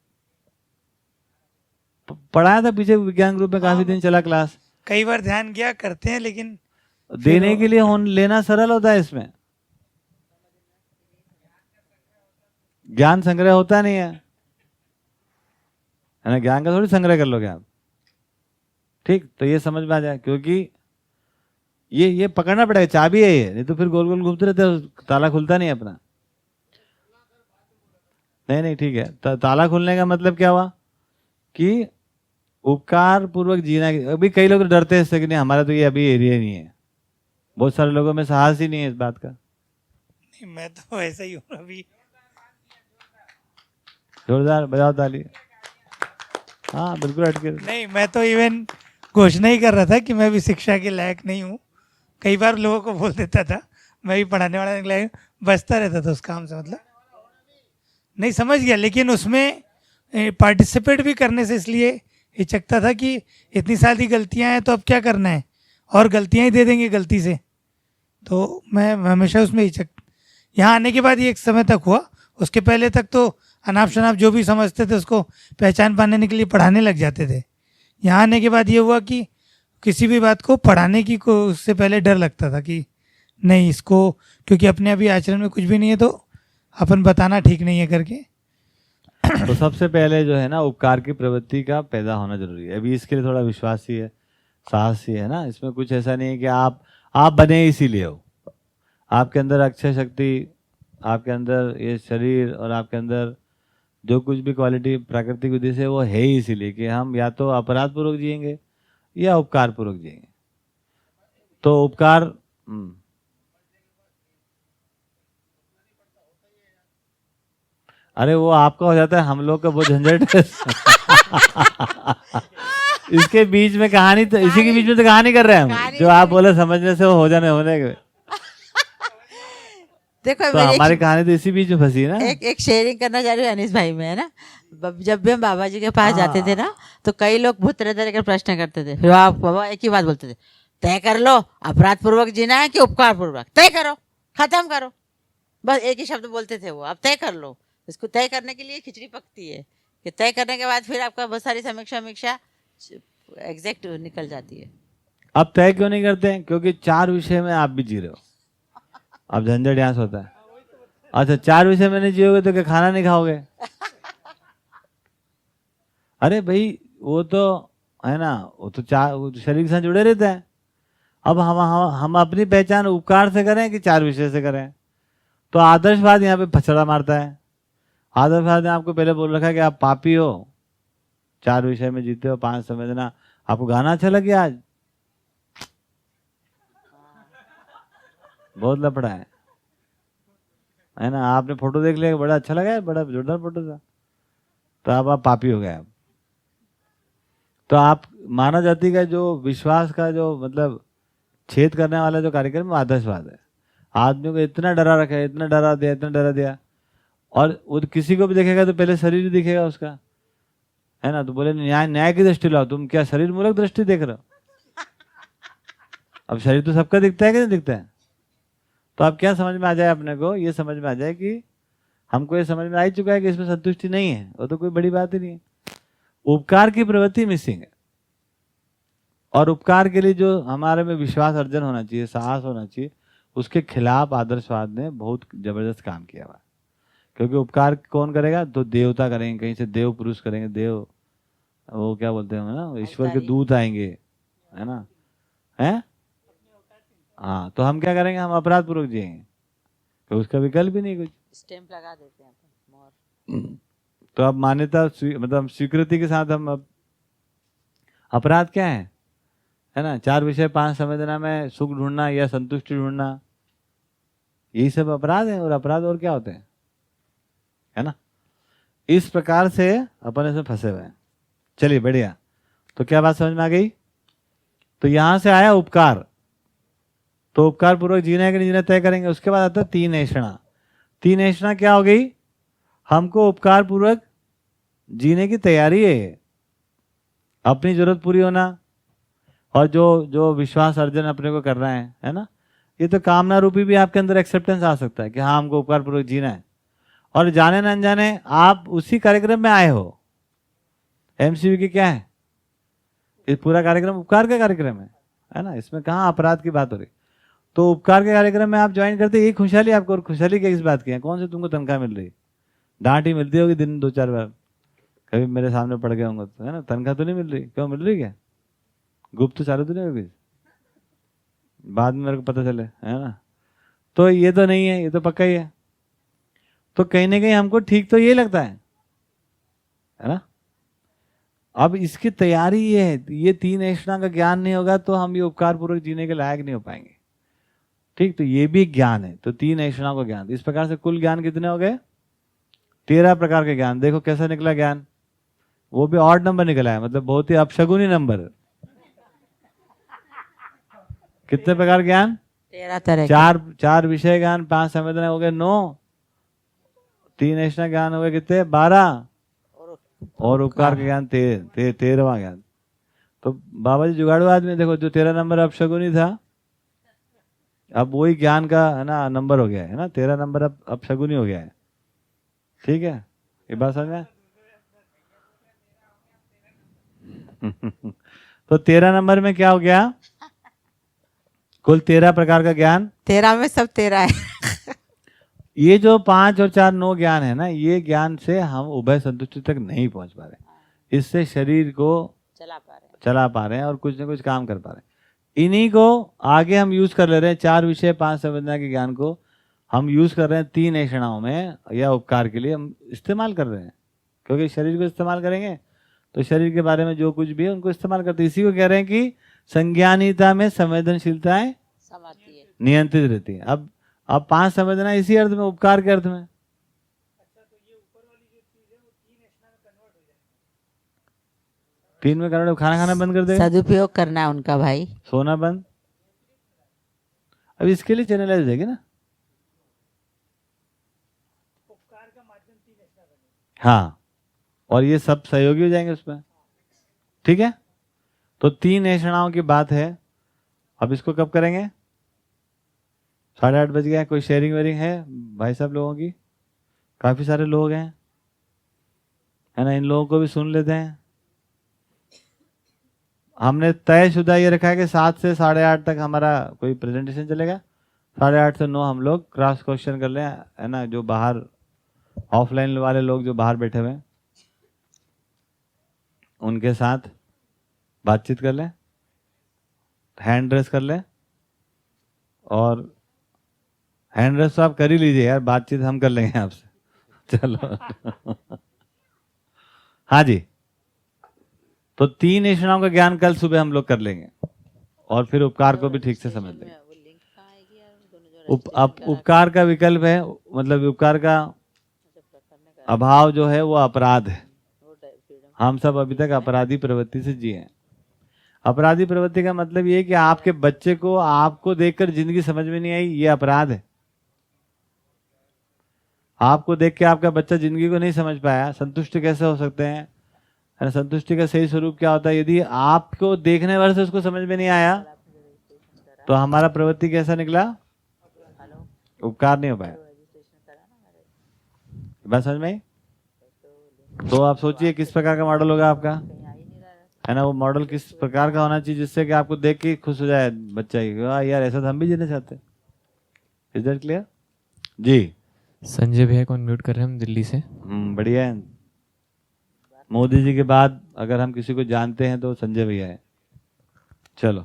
पढ़ाया था पीछे विज्ञान ग्रुप में, काफी दिन चला क्लास, कई बार ध्यान किया करते हैं, लेकिन देने के लिए लेना सरल होता है। इसमें ज्ञान संग्रह होता नहीं है ना, ज्ञान का थोड़ी संग्रह कर लोगे आप। ठीक, तो ये समझ में आ जाए, क्योंकि ये पकड़ना पड़ेगा, चाबी है ये, नहीं तो फिर गोल गोल घूमते रहते हैं, ताला खुलता नहीं अपना। नहीं ठीक है, ताला खुलने का मतलब क्या हुआ कि उपकार पूर्वक जीना। अभी कई लोग डरते हैं इससे कि नहीं हमारा तो ये अभी एरिया नहीं है, बहुत सारे लोगों में साहस ही नहीं है इस बात का। नहीं, मैं तो ऐसा ही हूँ अभी। जोरदार बजाओ ताली। हाँ बिल्कुल अटके। नहीं, मैं तो इवन घोषणा ही कर रहा था कि मैं भी शिक्षा के लायक नहीं हूँ। कई बार लोगों को बोल देता था, मैं भी पढ़ाने वाला निकला, बचता रहता था उस काम से। मतलब नहीं समझ गया, लेकिन उसमें पार्टिसिपेट भी करने से इसलिए हिचकता था कि इतनी सारी गलतियां हैं तो अब क्या करना है, और गलतियां ही दे देंगे गलती से। तो मैं हमेशा उसमें हिचक। यहाँ आने के बाद ये एक समय तक हुआ, उसके पहले तक तो अनाप शनाप जो भी समझते थे उसको पहचान पाने के लिए पढ़ाने लग जाते थे। यहाँ आने के बाद ये हुआ कि किसी भी बात को पढ़ाने की को उससे पहले डर लगता था कि नहीं इसको, क्योंकि अपने अभी आचरण में कुछ भी नहीं है तो अपन बताना ठीक नहीं है करके। तो सबसे पहले जो है ना उपकार की प्रवृत्ति का पैदा होना जरूरी है। अभी इसके लिए थोड़ा विश्वास ही है, साहस ही है ना। इसमें कुछ ऐसा नहीं है कि आप बने इसीलिए हो। आपके अंदर अक्षय शक्ति, आपके अंदर ये शरीर और आपके अंदर जो कुछ भी क्वालिटी प्राकृतिक विधि से वो है ही इसीलिए कि हम या तो अपराध पूर्वक जिएंगे या उपकार पूर्वक जिएंगे। तो उपकार अरे वो आपका हो जाता है, हम लोग का वो झंझट है। इसके बीच में कहानी तो इसी के बीच में तो कहानी कर रहे हैं हम, जो आप बोले समझने से वो हो जाने होने के। देखो तो हमारी कहानी तो इसी बीच में फंसी है ना। एक शेयरिंग करना चाह रही हूँ अनीस भाई में, है ना। जब भी हम बाबा जी के पास जाते थे ना, तो कई लोग बहुत तरह तरह के प्रश्न करते थे। फिर आप बाबा एक ही बात बोलते थे, तय कर लो अपराध पूर्वक जीना है कि उपकार पूर्वक, तय करो, खत्म करो। बस एक ही शब्द बोलते थे वो, अब तय कर लो। इसको तय करने के लिए खिचड़ी पकती है कि तय करने के बाद फिर आपका बहुत सारी समीक्षा एग्जैक्ट निकल जाती है। अब तय क्यों नहीं करते हैं? क्योंकि 4 विषय में आप भी जी रहे हो। अब झंझट यहाँ से होता है। अच्छा 4 विषय में नहीं जियोगे तो क्या खाना नहीं खाओगे? अरे भाई वो तो है ना, वो तो शरीर के साथ जुड़े रहते हैं। अब हम अपनी पहचान उपकार से करें कि 4 विषय से करें? तो आदर्शवाद यहाँ पे फचड़ा मारता है। आदर्शवाद ने आपको पहले बोल रखा है कि आप पापी हो, 4 विषय में जीते हो, 5 समझना। आपको गाना अच्छा लग गया आज? बहुत लफड़ा है ना। आपने फोटो देख लिया, बड़ा अच्छा लगा है, बड़ा जोरदार फोटो था, तो आप पापी हो गए। आप तो आप मानव जाति का जो विश्वास का जो मतलब छेद करने वाला जो कार्यक्रम आदर्शवाद है। आदमी को इतना डरा रखा है, इतना डरा दिया, और वो किसी को भी देखेगा तो पहले शरीर ही दिखेगा उसका, है ना। तो बोले न्याय की दृष्टि लाओ, तुम क्या शरीर मूलक दृष्टि देख रहे हो? अब शरीर तो सबका दिखता है कि नहीं दिखता है? तो अब क्या समझ में आ जाए अपने को, ये समझ में आ जाए कि हमको ये समझ में आ ही चुका है कि इसमें संतुष्टि नहीं है, वो तो कोई बड़ी बात ही नहीं है। उपकार की प्रवृत्ति मिसिंग है, और उपकार के लिए जो हमारे में विश्वास अर्जन होना चाहिए, साहस होना चाहिए, उसके खिलाफ आदर्शवाद ने बहुत जबरदस्त काम किया हुआ। क्योंकि उपकार कौन करेगा? तो देवता करेंगे, कहीं से देव पुरुष करेंगे, देव वो क्या बोलते हैं ना, ईश्वर के दूत आएंगे, है ना, हैं? हाँ, तो हम क्या करेंगे? हम अपराध पूर्वक जिएंगे, तो उसका विकल्प भी नहीं कुछ। स्टैम्प लगा देते हैं मोहर। तो अब मान्यता मतलब स्वीकृति के साथ हम अब अपराध क्या है ना, 4 विषय 5 संवेदना में सुख ढूंढना या संतुष्टि ढूंढना, यही सब अपराध है। और अपराध और क्या होते हैं, है ना? इस प्रकार से अपन इसमें फंसे हुए हैं। चलिए बढ़िया, तो क्या बात समझ में आ गई? तो यहां से आया उपकार, तो उपकार पूर्वक जीना है कि नहीं जीना तय करेंगे। उसके बाद आता है 3 ऐषणा। 3 ऐषणा क्या हो गई? हमको उपकार पूर्वक जीने की तैयारी है, अपनी जरूरत पूरी होना, और जो विश्वास अर्जन अपने को कर रहे हैं, है ना, ये तो कामना रूपी भी आपके अंदर एक्सेप्टेंस आ सकता है कि हाँ हमको उपकार पूर्वक जीना है। और जाने न अनजाने आप उसी कार्यक्रम में आए हो। एमसीवी की क्या है? ये पूरा कार्यक्रम उपकार का कार्यक्रम है ना, इसमें कहाँ अपराध की बात हो रही। तो उपकार के कार्यक्रम में आप ज्वाइन करते, ये खुशहाली आपको, और खुशहाली किस बात की है? कौन से तुमको तनख्वाह मिल रही? डांट ही मिलती होगी दिन 2-4 बार, कभी मेरे सामने पड़ गए होंगे तो, है ना। तनख्वाह तो नहीं मिल रही, क्यों मिल रही? क्या गुप्त तो चालू तो नहीं होगी, बाद में मेरे को पता चले, है ना। तो ये तो नहीं है, ये तो पक्का ही है। तो कहीं ना कहीं हमको ठीक तो ये लगता है ना। अब इसकी तैयारी ये है, ये 3 ऐषणा का ज्ञान नहीं होगा तो हम ये उपकार पूर्वक जीने के लायक नहीं हो पाएंगे। ठीक, तो ये भी ज्ञान है। तो 3 ऐषणा को ज्ञान, इस प्रकार से कुल ज्ञान कितने हो गए? 13 प्रकार के ज्ञान। देखो कैसा निकला ज्ञान, वो भी ऑड नंबर निकला है, मतलब बहुत ही अपशगुनी नंबर। कितने प्रकार ज्ञान? 13 तरह। 4 विषय ज्ञान, 5 संवेदना हो गए 9, 3 ऐषणा ज्ञान हो गए कितने? 12, और उपकार का ज्ञान 13वां ज्ञान। तो बाबा जी जुगाड़ू आदमी, देखो जो 13 नंबर अपशगुनी था, अब वही ज्ञान का है ना नंबर हो गया है ना, 13 नंबर अब अपशगुनी हो गया है। ठीक है, ये बात समझ में? तो 13 नंबर में क्या हो गया? कुल 13 प्रकार का ज्ञान। 13 में सब 13 है। ये जो 5 और 4 9 ज्ञान है ना, ये ज्ञान से हम उभय संतुष्टि तक नहीं पहुंच पा रहे। इससे शरीर को चला पा रहे हैं और कुछ न कुछ काम कर पा रहे हैं। इन्हीं को आगे हम यूज कर ले रहे हैं। 4 विषय 5 संवेदना के ज्ञान को हम यूज कर रहे हैं 3 ऐषणाओं में, या उपकार के लिए हम इस्तेमाल कर रहे हैं। क्योंकि शरीर को इस्तेमाल करेंगे तो शरीर के बारे में जो कुछ भी है उनको इस्तेमाल करते। इसी को कह रहे हैं कि संज्ञानीयता में संवेदनशीलताएं नियंत्रित रहती है। अब 5 संवेदना इसी अर्थ में, उपकार के अर्थ में। तीन में करोड़ खाना खाना बंद कर देगा, सदुपयोग करना है उनका भाई, सोना बंद। अब इसके लिए चैनलाइज हो जाएगी ना। हाँ, और ये सब सहयोगी हो जाएंगे उसमें। ठीक है, तो 3 ऐषणाओं की बात है। अब इसको कब करेंगे? 8:30 बज गया। कोई शेयरिंग वेयरिंग है भाई साहब लोगों की? काफी सारे लोग हैं, है ना। इन लोगों को भी सुन लेते हैं। हमने तयशुदा ये रखा है कि 7 से 8:30 तक हमारा कोई प्रेजेंटेशन चलेगा। 8:30 से 9 हम लोग क्रॉस क्वेश्चन कर लें, है ना। जो बाहर ऑफलाइन वाले लोग जो बाहर बैठे हुए हैं उनके साथ बातचीत कर लें, हैंड रेस कर लें। और हैंड रेस तो आप कर ही लीजिए यार, बातचीत हम कर लेंगे आपसे। चलो हाँ जी, तो 3 ऐषणाओं का ज्ञान कल सुबह हम लोग कर लेंगे, और फिर उपकार को भी ठीक से समझ लेंगे। उपकार का विकल्प है, मतलब उपकार का अभाव जो है वो अपराध है। हम सब अभी तक अपराधी प्रवृत्ति से जिए हैं। अपराधी प्रवृत्ति का मतलब ये है कि आपके बच्चे को आपको देखकर जिंदगी समझ में नहीं आई, ये अपराध है। आपको देख के आपका बच्चा जिंदगी को नहीं समझ पाया, संतुष्ट कैसे हो सकते हैं? संतुष्टि का सही स्वरूप क्या होता है? यदि आपको देखने वाले से उसको समझ में नहीं आया तो हमारा प्रवृत्ति कैसा निकला? उपकार नहीं हो पाया। बात समझ में आई? तो आप सोचिए किस प्रकार का मॉडल होगा आपका, है ना? वो मॉडल किस प्रकार का होना चाहिए जिससे कि आपको देख के खुश हो जाए बच्चा ही, वाह यार ऐसा तो हम भी जीना चाहते हैं। Is that clear? जी संजय भैया को अनम्यूट कर रहे हैं हम दिल्ली से। बढ़िया है। मोदी जी के बाद अगर हम किसी को जानते हैं तो संजय भैया है। चलो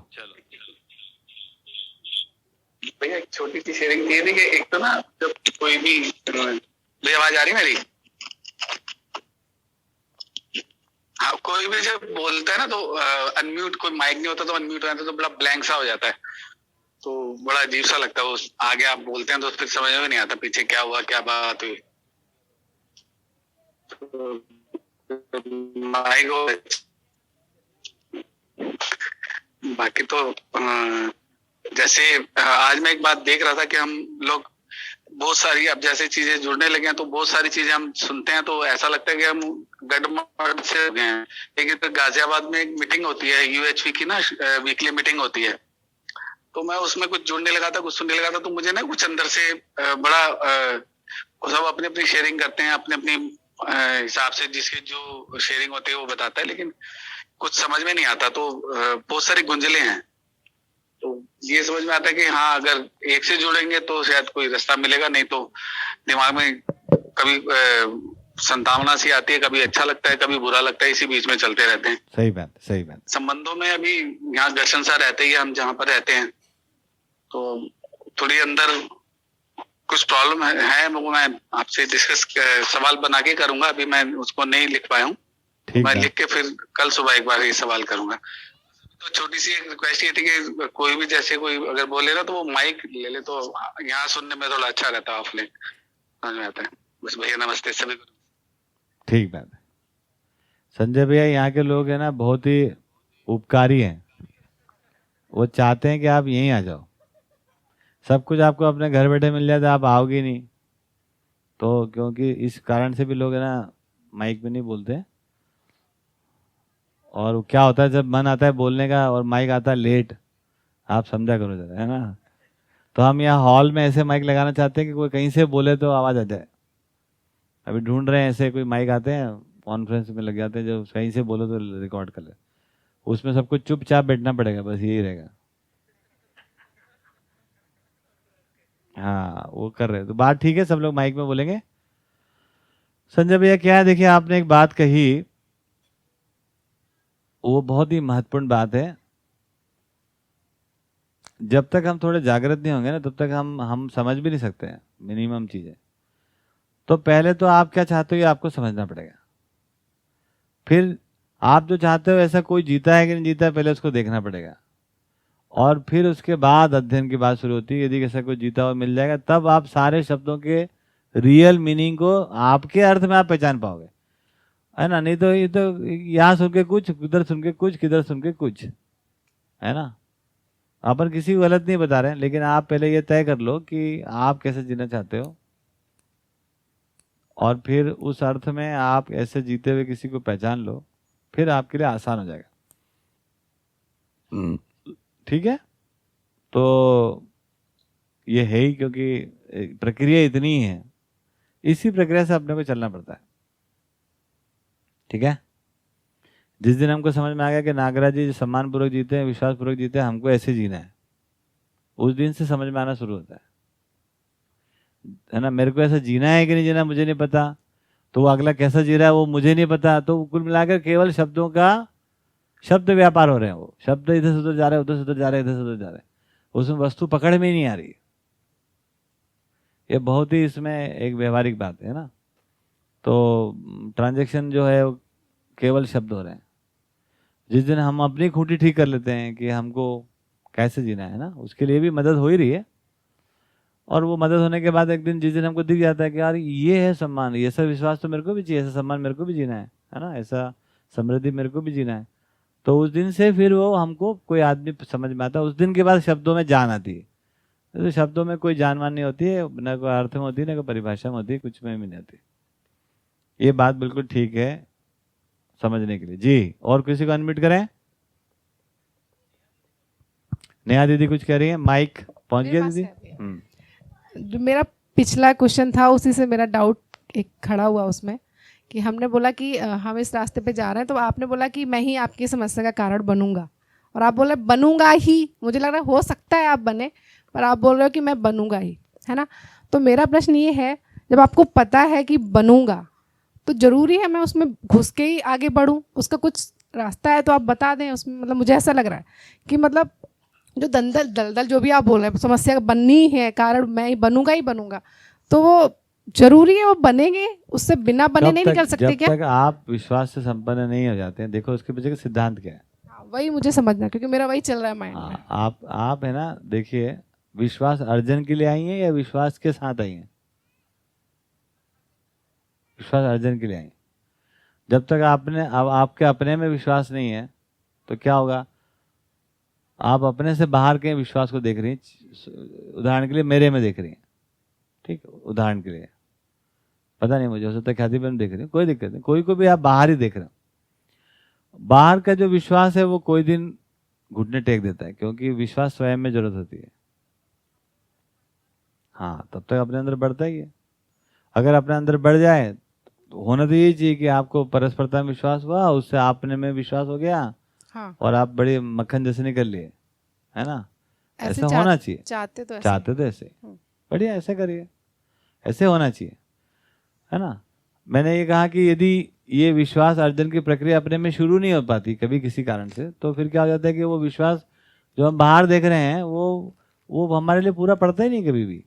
भैया एक छोटी सी शेयरिंग थी कि एक तो ना जब कोई भी भैया आवाज आ रही मेरी, हाँ कोई भी जब बोलता है ना तो अनम्यूट, कोई माइक नहीं होता तो अनम्यूट हो जाता है तो बड़ा ब्लैंक सा हो जाता है, तो बड़ा अजीब सा लगता है। वो आगे आप बोलते हैं तो फिर समझ में नहीं आता पीछे क्या हुआ, क्या बात हुई। माइक हो, बाकी तो जैसे आज मैं एक बात देख रहा था कि हम लोग बहुत सारी अब जैसे चीजें जुड़ने लगे हैं तो बहुत सारी चीजें हम सुनते हैं तो ऐसा लगता है कि हम गड़बड़ से गए हैं। लेकिन तो गाजियाबाद में एक मीटिंग होती है यूएचवी की ना, वीकली मीटिंग होती है, तो मैं उसमें कुछ जुड़ने लगा था, कुछ सुनने लगा था, तो मुझे ना कुछ अंदर से बड़ा सब अपनी अपनी शेयरिंग करते हैं अपने अपने हिसाब से, जिसकी जो शेयरिंग होती है वो बताता है, लेकिन कुछ समझ में नहीं आता। तो बहुत सारी गुंजले हैं, तो ये समझ में आता है कि हाँ अगर एक से जुड़ेंगे तो शायद कोई रास्ता मिलेगा, नहीं तो दिमाग में कभी संतावना सी आती है, कभी अच्छा लगता है, कभी बुरा लगता है, इसी बीच में चलते रहते हैं। सही बात, सही बात। संबंधों में अभी यहाँ घर्षण सा रहते ही हम जहाँ पर रहते हैं, तो थोड़ी अंदर कुछ प्रॉब्लम है वो मैं आपसे डिस्कस सवाल बना के करूंगा, अभी मैं उसको नहीं लिख पाया हूँ, मैं लिख के फिर कल सुबह एक बार ये सवाल करूंगा। तो छोटी सी एक रिक्वेस्ट ये थी कि कोई भी जैसे कोई अगर बोले ना तो वो माइक ले ले, तो यहाँ सुनने में थोड़ा अच्छा रहता है, ऑफलाइन समझ में आता है। बस भैया नमस्ते सभी को। ठीक बात है संजय भैया, यहाँ के लोग हैं ना बहुत ही उपकारी हैं, वो चाहते हैं कि आप यहीं आ जाओ, सब कुछ आपको अपने घर बैठे मिल जाता है, आप आओगे नहीं, तो क्योंकि इस कारण से भी लोग है ना माइक में नहीं बोलते। और क्या होता है जब मन आता है बोलने का और माइक आता है लेट, आप समझा करो जरा, है ना? तो हम यहाँ हॉल में ऐसे माइक लगाना चाहते हैं कि कोई कहीं से बोले तो आवाज़ आ जाए। अभी ढूंढ रहे हैं ऐसे कोई माइक आते हैं कॉन्फ्रेंस में लग जाते हैं, जो कहीं से बोलो तो रिकॉर्ड कर ले, उसमें सबको चुपचाप बैठना पड़ेगा, बस यही रहेगा। हाँ वो कर रहे हैं तो बात ठीक है, सब लोग माइक में बोलेंगे। संजय भैया क्या है, देखिए आपने एक बात कही, वो बहुत ही महत्वपूर्ण बात है। जब तक हम थोड़े जागृत नहीं होंगे ना तब तक हम समझ भी नहीं सकते हैं मिनिमम चीजें। तो पहले तो आप क्या चाहते हो ये आपको समझना पड़ेगा, फिर आप जो चाहते हो ऐसा कोई जीता है कि नहीं जीता है पहले उसको देखना पड़ेगा, और फिर उसके बाद अध्ययन की बात शुरू होती है। यदि ऐसा कोई जीता हुआ मिल जाएगा तब आप सारे शब्दों के रियल मीनिंग को आपके अर्थ में आप पहचान पाओगे, है ना? नहीं तो ये तो यहाँ सुन के कुछ, उधर सुन के कुछ, किधर सुन के कुछ, है ना? अपन किसी को गलत नहीं बता रहे हैं, लेकिन आप पहले ये तय कर लो कि आप कैसे जीना चाहते हो, और फिर उस अर्थ में आप ऐसे जीते हुए किसी को पहचान लो, फिर आपके लिए आसान हो जाएगा। ठीक है? तो ये है ही, क्योंकि प्रक्रिया इतनी है, इसी प्रक्रिया से अपने को चलना पड़ता है। ठीक है? जिस दिन हमको समझ में आ गया कि नागराज जी सम्मान पूर्वक जीते हैं, विश्वास पूर्वक जीते हैं, हमको ऐसे जीना है, उस दिन से समझ में आना शुरू होता है ना? मेरे को ऐसा जीना है कि नहीं जीना मुझे नहीं पता, तो वो अगला कैसा जी रहा है वो मुझे नहीं पता, तो कुल मिलाकर केवल शब्दों का शब्द व्यापार हो रहे हैं। वो शब्द इधर से उधर जा रहे हैं, उधर से उधर जा रहे हैं, इधर से उधर जा रहे हैं, उसमें वस्तु पकड़ में ही नहीं आ रही। ये बहुत ही इसमें एक व्यवहारिक बात है ना। तो ट्रांजैक्शन जो है वो केवल शब्द हो रहे हैं। जिस दिन हम अपनी खूंटी ठीक कर लेते हैं कि हमको कैसे जीना है ना, उसके लिए भी मदद हो ही रही है, और वो मदद होने के बाद एक दिन जिस दिन हमको दिख जाता है कि यार ये है सम्मान, ये सब विश्वास तो मेरे को भी चाहिए, ऐसा सम्मान मेरे को भी जीना है ना, ऐसा समृद्धि मेरे को भी जीना है, तो उस दिन से फिर वो हमको कोई आदमी समझ में आता है। उस दिन के बाद शब्दों में जान आती है। तो शब्दों में कोई जानवान नहीं होती है, न कोई अर्थ में होती है, न कोई परिभाषा में होती है, कुछ में भी नहीं आती। ये बात बिल्कुल ठीक है समझने के लिए। जी, और किसी को अनम्यूट करें? नेहा दीदी कुछ कह रही है, माइक पहुंच गया दीदी? जो मेरा पिछला क्वेश्चन था उसी से मेरा डाउट एक खड़ा हुआ उसमें, कि हमने बोला कि हम इस रास्ते पे जा रहे हैं, तो आपने बोला कि मैं ही आपकी समस्या का कारण बनूंगा, और आप बोले बनूंगा ही। मुझे लग रहा है हो सकता है आप बने, पर आप बोल रहे हो कि मैं बनूंगा ही, है ना। तो मेरा प्रश्न ये है, जब आपको पता है कि बनूंगा, तो जरूरी है मैं उसमें घुस के ही आगे बढ़ूं? उसका कुछ रास्ता है तो आप बता दें उसमें। मतलब मुझे ऐसा लग रहा है कि मतलब जो दलदल जो भी आप बोल रहे हैं, समस्या बननी है, कारण मैं ही बनूंगा ही बनूंगा, तो वो जरूरी है वो बनेंगे? उससे बिना बने नहीं निकल सकते क्या? जब तक आप विश्वास से संपन्न नहीं हो जाते हैं, देखो उसके पीछे का सिद्धांत क्या है। वही मुझे समझना, क्योंकि मेरा वही चल रहा है माइंड में। आप है ना, देखिए, विश्वास अर्जन के लिए आई हैं या विश्वास के साथ आई हैं? विश्वास अर्जन के लिए आई। जब तक आपके अपने में विश्वास नहीं है तो क्या होगा? आप अपने से बाहर के विश्वास को देख रही हैं। उदाहरण के लिए मेरे में देख रही हैं, ठीक, उदाहरण के लिए, पता नहीं मुझे, हो सकता है ख्याति बहन देख रही है, कोई दिक्कत नहीं, कोई को भी आप बाहर ही देख रहे हो। बाहर का जो विश्वास है वो कोई दिन घुटने टेक देता है, क्योंकि विश्वास स्वयं में जरूरत होती है। हाँ, तब तक अपने अंदर बढ़ता ही है। अगर अपने अंदर बढ़ जाए तो होना तो यही चाहिए कि आपको परस्परता में विश्वास हुआ, उससे आपने में विश्वास हो गया, हाँ, और आप बड़े मक्खन जैसे निकल लिए, है ना। ऐसा होना चाहिए। चाहते तो ऐसे बढ़िया, ऐसे करिए, ऐसे होना चाहिए, है ना। मैंने ये कहा कि यदि ये विश्वास अर्जन की प्रक्रिया अपने में शुरू नहीं हो पाती कभी किसी कारण से, तो फिर क्या हो जाता है कि वो विश्वास जो हम बाहर देख रहे हैं वो हमारे लिए पूरा पड़ता ही नहीं कभी भी।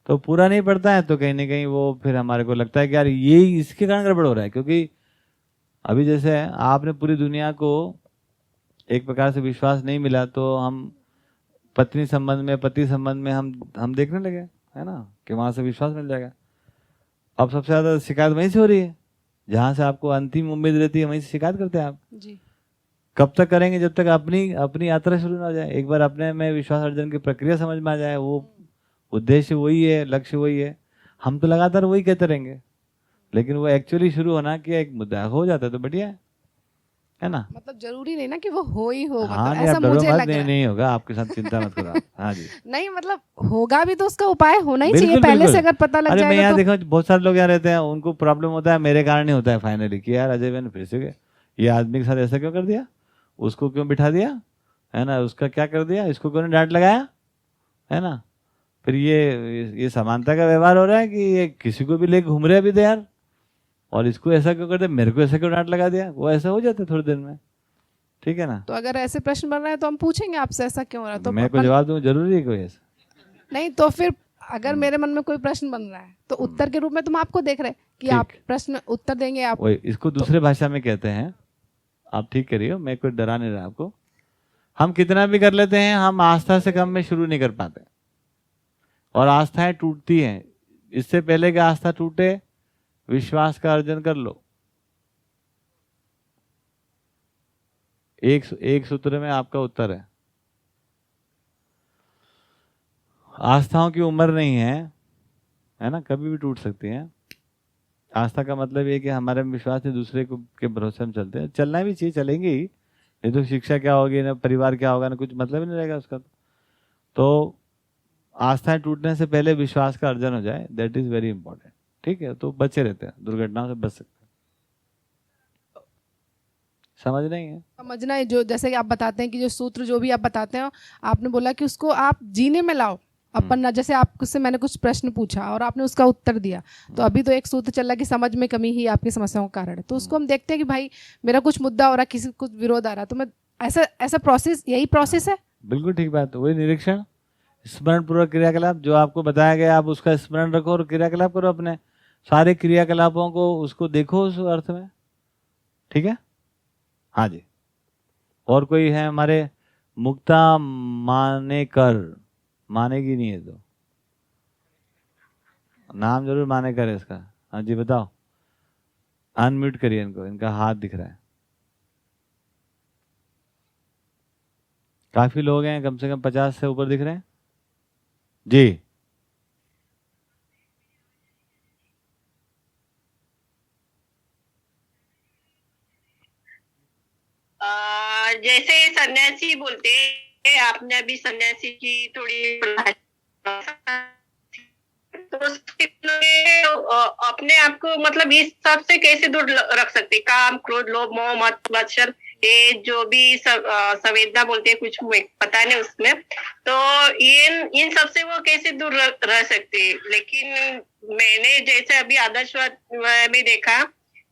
तो पूरा नहीं पड़ता है तो कहीं ना कहीं वो फिर हमारे को लगता है कि यार ये इसके कारण गड़बड़ हो रहा है। क्योंकि अभी जैसे आपने पूरी दुनिया को एक प्रकार से विश्वास नहीं मिला, तो हम पत्नी संबंध में, पति संबंध में हम देखने लगे, है ना, कि वहां से विश्वास मिल जाएगा। अब सबसे ज्यादा शिकायत वहीं से हो रही है, जहां से आपको अंतिम उम्मीद रहती है वहीं से शिकायत करते हैं आप जी। कब तक करेंगे? जब तक अपनी यात्रा शुरू ना हो जाए। एक बार अपने में विश्वास अर्जन की प्रक्रिया समझ में आ जाए, वो उद्देश्य वही है, लक्ष्य वही है, हम तो लगातार वही कहते रहेंगे, लेकिन वो एक्चुअली शुरू होना कि एक मुद्दा हो जाता है तो बढ़िया है ना। मतलब जरूरी नहीं ना कि वो हो ही हो। हाँ, मतलब ऐसा मुझे लग रहा है। नहीं होगा, आपके साथ चिंता मत करो। हाँ जी। नहीं, मतलब होगा भी तो उसका उपाय होना ही चाहिए पहले से, अगर पता लग जाएगा। मैं यहाँ देखो बहुत सारे लोग यहाँ रहते हैं, उनको प्रॉब्लम होता है मेरे कारण नहीं होता है फाइनली, कि यार अजय मैंने फिर से ये आदमी के साथ ऐसा क्यों कर दिया, उसको क्यों बिठा दिया, है ना, उसका क्या कर दिया, इसको क्यों डांट लगाया, है ना। फिर ये समानता का व्यवहार हो रहा है कि ये किसी को भी लेके घूम रहे अभी तो यार, और इसको ऐसा क्यों करते, मेरे को ऐसा क्यों डांट लगा दिया। वो ऐसा हो जाता है थोड़ी देर में, ठीक है ना। तो अगर ऐसे प्रश्न बन रहे हैं तो हम पूछेंगे आपसे ऐसा क्यों हो रहा है, तो मैं को जवाब दूं जरूरी है कोई ऐसा नहीं। तो फिर अगर मेरे मन में कोई प्रश्न बन रहा है तो उत्तर के रूप में तुम आपको देख रहे हैं कि आप प्रश्न उत्तर देंगे आप। वही इसको दूसरे भाषा में कहते हैं, आप ठीक करिए, मैं कोई डरा नहीं रहा आपको। हम कितना भी कर लेते हैं, हम आस्था से कम में शुरू नहीं कर पाते, और आस्थाएं टूटती हैं। इससे पहले कि आस्था टूटे, विश्वास का अर्जन कर लो। एक सूत्र में आपका उत्तर है। आस्थाओं की उम्र नहीं है ना, कभी भी टूट सकती है। आस्था का मतलब ये कि हमारे विश्वास से दूसरे को के भरोसे हम चलते हैं, चलना भी चाहिए, चलेंगे ही, नहीं तो शिक्षा क्या होगी, ना परिवार क्या होगा, ना कुछ मतलब ही नहीं रहेगा उसका। तो आस्थाएं टूटने से पहले विश्वास का अर्जन हो जाए, दैट इज वेरी इंपॉर्टेंट, ठीक है। तो बचे रहते हैं, दुर्घटनाओं से बच सकते हैं। समझ नहीं है? समझना है, जो जैसे कि आप बताते हैं कि जो सूत्र जो भी आप बताते हैं, आपने बोला कि उसको आप जीने में लाओ अपन। जैसे आपसे मैंने कुछ प्रश्न पूछा और आपने उसका उत्तर दिया, तो अभी तो एक सूत्र चल रहा है कि समझ में कमी ही आपकी समस्याओं का कारण है। तो उसको हम देखते हैं कि भाई मेरा कुछ मुद्दा हो रहा है, किसी कुछ विरोध आ रहा है, तो मैं ऐसा प्रोसेस, यही प्रोसेस है। बिल्कुल ठीक बात, वही निरीक्षण, स्मरण पूर्वक क्रियाकलाप जो आपको बताया गया, आप उसका स्मरण रखो और क्रियाकलाप करो। अपने सारे क्रियाकलापों को उसको देखो उस अर्थ में, ठीक है। हाँ जी। और कोई है हमारे? मुक्ता मानेकर, मानेगी नहीं है तो नाम जरूर मानेकर है इसका। हाँ जी बताओ, अनम्यूट करिए इनको, इनका हाथ दिख रहा है। काफी लोग हैं, कम से कम 50 से ऊपर दिख रहे हैं जी। जैसे सन्यासी बोलते हैं, आपने अभी सन्यासी की थोड़ी तो अपने आप को मतलब इस सब से कैसे दूर रख सकते? काम, क्रोध, लोभ, मोह, मत, मत्सर, ये जो भी संवेदना बोलते हैं, कुछ पता नहीं उसमें, तो इन सब से वो कैसे दूर रह सकते? लेकिन मैंने जैसे अभी आदर्शवाद में देखा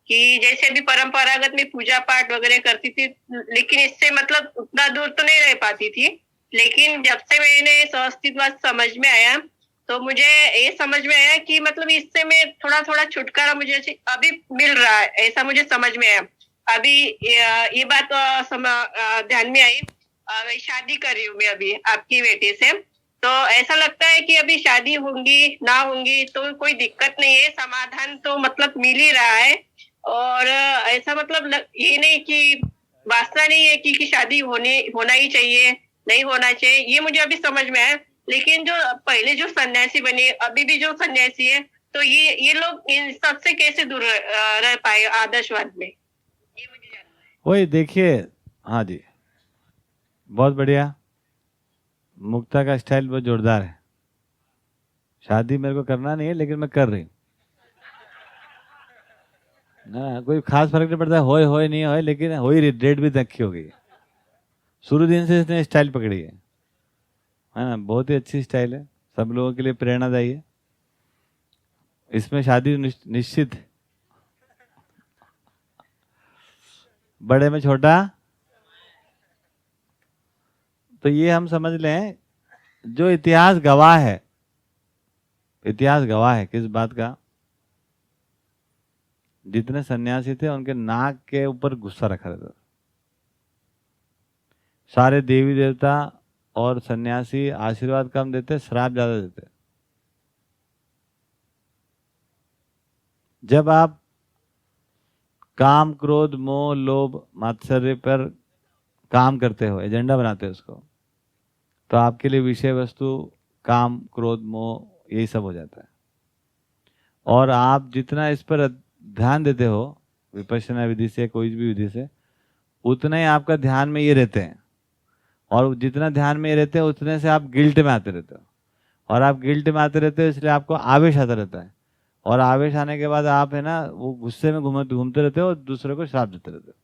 कि जैसे अभी परंपरागत में पूजा पाठ वगैरह करती थी, लेकिन इससे मतलब उतना दूर तो नहीं रह पाती थी। लेकिन जब से मैंने सहअस्तित्ववाद समझ में आया तो मुझे ये समझ में आया कि मतलब इससे मैं थोड़ा थोड़ा छुटकारा मुझे अभी मिल रहा है, ऐसा मुझे समझ में आया। अभी ये बात ध्यान में आई, शादी कर रही हूँ मैं अभी आपकी बेटी से, तो ऐसा लगता है कि अभी शादी होंगी ना होंगी तो कोई दिक्कत नहीं है, समाधान तो मतलब मिल ही रहा है। और ऐसा मतलब ये नहीं कि वासना नहीं है कि शादी होना ही चाहिए, नहीं होना चाहिए, ये मुझे अभी समझ में आया। लेकिन जो पहले जो सन्यासी बने, अभी भी जो सन्यासी है, तो ये लोग इन सबसे कैसे दूर रह पाए आदर्शवाद में, ये मुझे जानना है। वही देखिए, हाँ जी, बहुत बढ़िया। मुक्ता का स्टाइल बहुत जोरदार है। शादी मेरे को करना नहीं है, लेकिन मैं कर रही हूँ ना, कोई खास फर्क नहीं पड़ता, होए नहीं होए, लेकिन हो ही डेट भी रखी हो गई। शुरू दिन से इसने स्टाइल पकड़ी है ना, बहुत ही अच्छी स्टाइल है, सब लोगों के लिए प्रेरणादायी है। इसमें शादी निश्चित, बड़े में छोटा, तो ये हम समझ लें, जो इतिहास गवाह है, इतिहास गवाह है किस बात का? जितने सन्यासी थे उनके नाक के ऊपर गुस्सा रखा रहता था। सारे देवी देवता और सन्यासी आशीर्वाद कम देते, श्राप ज्यादा देते। जब आप काम, क्रोध, मोह, लोभ, मात्सर्य पर काम करते हो, एजेंडा बनाते हो उसको, तो आपके लिए विषय वस्तु, काम, क्रोध, मोह, यही सब हो जाता है। और आप जितना इस पर ध्यान देते हो, विपश्यना विधि से, कोई भी विधि से, उतना ही आपका ध्यान में ये रहते हैं। और जितना ध्यान में ये रहते हैं, उतने से आप गिल्ट में आते रहते हो, और आप गिल्ट में आते रहते हो, इसलिए आपको आवेश आता रहता है। और आवेश आने के बाद आप है ना, वो गुस्से में घूमते रहते हो और दूसरे को श्राप देते रहते हो।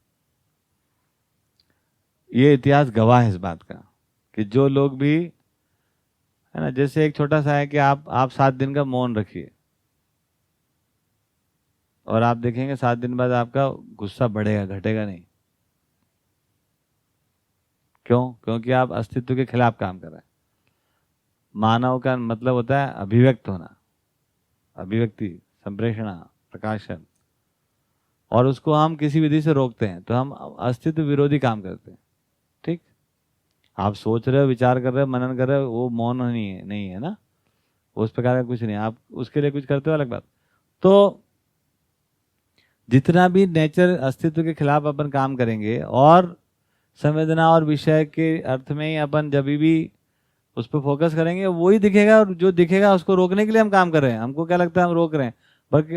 ये इतिहास गवाह है इस बात का कि जो लोग भी है ना, जैसे एक छोटा सा है कि आप 7 दिन का मौन रखिए, और आप देखेंगे 7 दिन बाद आपका गुस्सा बढ़ेगा, घटेगा नहीं। क्यों? क्योंकि आप अस्तित्व के खिलाफ काम कर रहे हैं। मानव का मतलब होता है अभिव्यक्त होना, अभिव्यक्ति, संप्रेषणा, प्रकाशन, और उसको हम किसी विधि से रोकते हैं तो हम अस्तित्व विरोधी काम करते हैं। ठीक, आप सोच रहे हो, विचार कर रहे हो, मनन कर रहे हो, वो मौन नहीं है ना, उस प्रकार का कुछ नहीं, आप उसके लिए कुछ करते हो, अलग बात। तो जितना भी नेचर अस्तित्व के खिलाफ अपन काम करेंगे, और संवेदना और विषय के अर्थ में ही अपन जब भी उस पर फोकस करेंगे, वही दिखेगा, और जो दिखेगा उसको रोकने के लिए हम काम कर रहे हैं। हमको क्या लगता है हम रोक रहे हैं,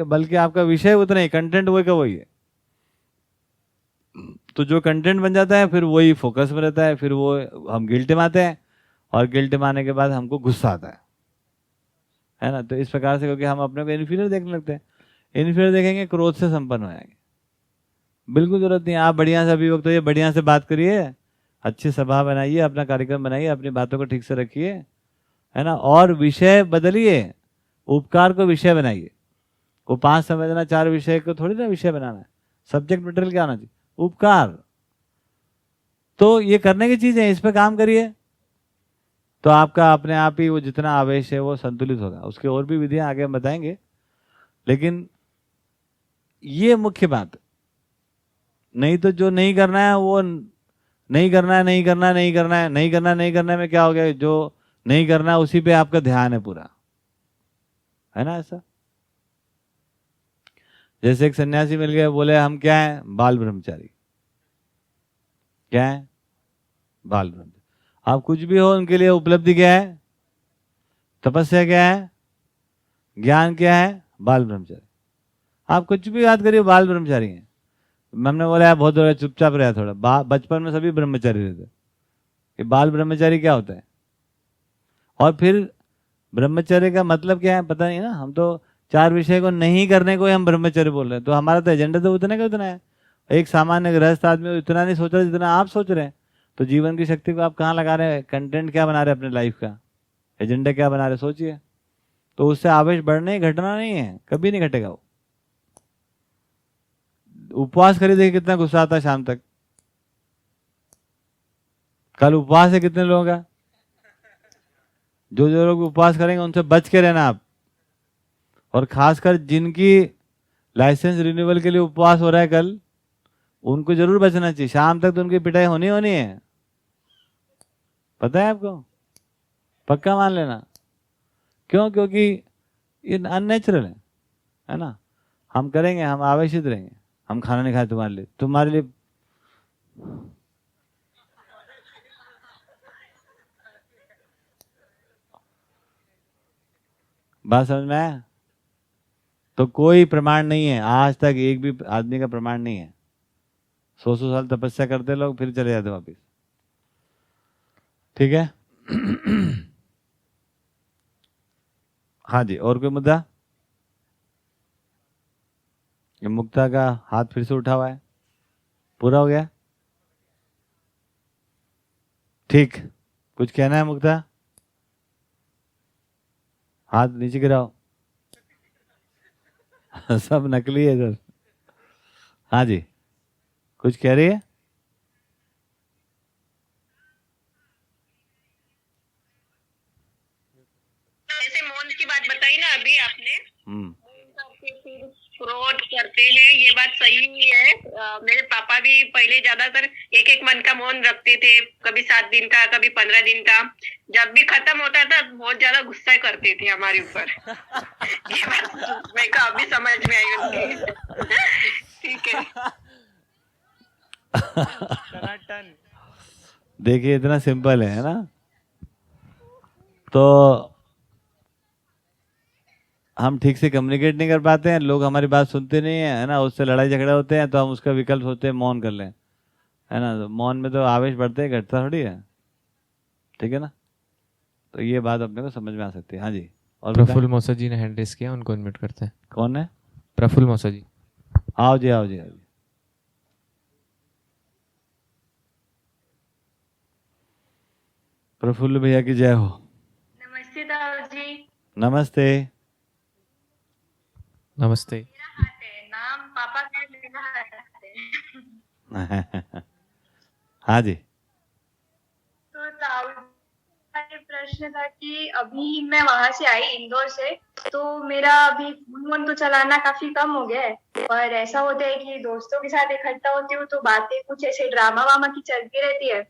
बल्कि आपका विषय उतना ही, कंटेंट वही का वही है। तो जो कंटेंट बन जाता है फिर वही फोकस में रहता है, फिर वो हम गिल्ट में आते हैं, और गिल्ट में आने के बाद हमको गुस्सा आता है ना। तो इस प्रकार से, क्योंकि हम अपने को इन्फीरियर देखने लगते हैं, इन्फीरियर देखेंगे, क्रोध से संपन्न हो जाएंगे। बिल्कुल जरूरत नहीं, आप बढ़िया से अभिव्यक्त होइए, बढ़िया से बात करिए, अच्छी सभा बनाइए, अपना कार्यक्रम बनाइए, अपनी बातों को ठीक से रखिए, है ना। और विषय बदलिए, उपकार को विषय बनाइए। वो 5 संवेदना 4 विषय को थोड़ी ना विषय बनाना है। सब्जेक्ट मटेरियल क्या होना चाहिए? उपकार। तो ये करने की चीज है, इस पे काम करिए, तो आपका अपने आप ही वो जितना आवेश है वो संतुलित होगा। उसके और भी विधियां आगे हम बताएंगे, लेकिन ये मुख्य बात। नहीं तो जो नहीं करना है वो नहीं करना है, नहीं करना है, नहीं करना है, नहीं करना, नहीं करने में क्या हो गया? जो नहीं करना है उसी पे आपका ध्यान है पूरा, है ना। ऐसा जैसे एक सन्यासी मिल गए, बोले हम क्या हैं? बाल ब्रह्मचारी। क्या है? बाल ब्रह्मचारी। आप कुछ भी हो, उनके लिए उपलब्धि क्या है? तपस्या क्या है? ज्ञान क्या है? बाल ब्रह्मचारी। आप कुछ भी याद करिए, बाल ब्रह्मचारी हैं। हमने बोला यार बहुत थोड़ा चुपचाप रहा थोड़ा, बचपन में सभी ब्रह्मचारी रहते। कि बाल ब्रह्मचारी क्या होता है? और फिर ब्रह्मचर्य का मतलब क्या है पता नहीं ना, हम तो 4 विषय को नहीं करने को ही हम ब्रह्मचर्य बोल रहे हैं। तो हमारा तो एजेंडा तो उतना का उतना है। एक सामान्य गृहस्थ आदमी उतना नहीं सोच रहा जितना आप सोच रहे हैं। तो जीवन की शक्ति को आप कहाँ लगा रहे हैं, कंटेंट क्या बना रहे हैं अपने लाइफ का, एजेंडा क्या बना रहे, सोचिए। तो उससे आवेश बढ़ने घटना नहीं है, कभी नहीं घटेगा वो। उपवास करिए, देखिए कितना गुस्सा आता है शाम तक। कल उपवास है कितने लोगों का, जो लोग उपवास करेंगे उनसे बच के रहना आप। और खासकर जिनकी लाइसेंस रिन्यूअल के लिए उपवास हो रहा है कल, उनको जरूर बचना चाहिए। शाम तक तो उनकी पिटाई होनी है, पता है आपको, पक्का मान लेना। क्यों? क्योंकि ये अननेचुरल है ना। हम करेंगे, हम आवेशित रहेंगे, हम खाना नहीं खाए तुम्हारे लिए बात समझ में आया? तो कोई प्रमाण नहीं है, आज तक एक भी आदमी का प्रमाण नहीं है। 100 साल तपस्या करते लोग, फिर चले जाते वापिस। ठीक है। हाँ जी, और कोई मुद्दा? ये मुक्ता का हाथ फिर से उठा हुआ है, पूरा हो गया? ठीक, कुछ कहना है मुक्ता? हाथ नीचे गिराओ। सब नकली है सर। हाँ जी, कुछ कह रही है? जैसे मौन की बात बताई ना अभी आपने, फ्रॉड करते हैं, ये बात सही ही है। मेरे पापा भी पहले ज्यादातर एक मन का मौन रखते थे, कभी 7 दिन का, कभी 15 दिन का। जब भी खत्म होता था बहुत ज्यादा गुस्सा करते थे हमारे ऊपर। ये बात मेरे को अभी समझ में आई उनकी। ठीक है। देखिए इतना सिंपल है ना। तो हम ठीक से कम्युनिकेट नहीं कर पाते हैं, लोग हमारी बात सुनते नहीं है ना, उससे लड़ाई झगड़ा होते हैं। तो हम उसका विकल्प सोचते हैं मौन कर लें, है ना। तो मौन में तो आवेश बढ़ते हैं, घटता थोड़ी है। ठीक है ना। तो ये बात अपने को समझ में आ सकती है। हाँ जी, और प्रफुल्ल मौसा जी ने हैंड रेस किया, उनको इनवाइट करते हैं। कौन है? प्रफुल्ल मौसा जी। आओ जी, आओ जी, आओ जी। प्रफुल्ल भैया की जय हो। नमस्ते दाऊ जी। नमस्ते। नमस्ते। नाम पापा का लेना है। हाँ जी। तो दाऊ का ये प्रश्न था कि अभी मैं वहां से आई इंदौर से, तो मेरा अभी फोन तो चलाना काफी कम हो गया है। और ऐसा होता है कि दोस्तों के साथ इकट्ठा होती हूँ तो बातें कुछ ऐसे ड्रामा वामा की चलती रहती है।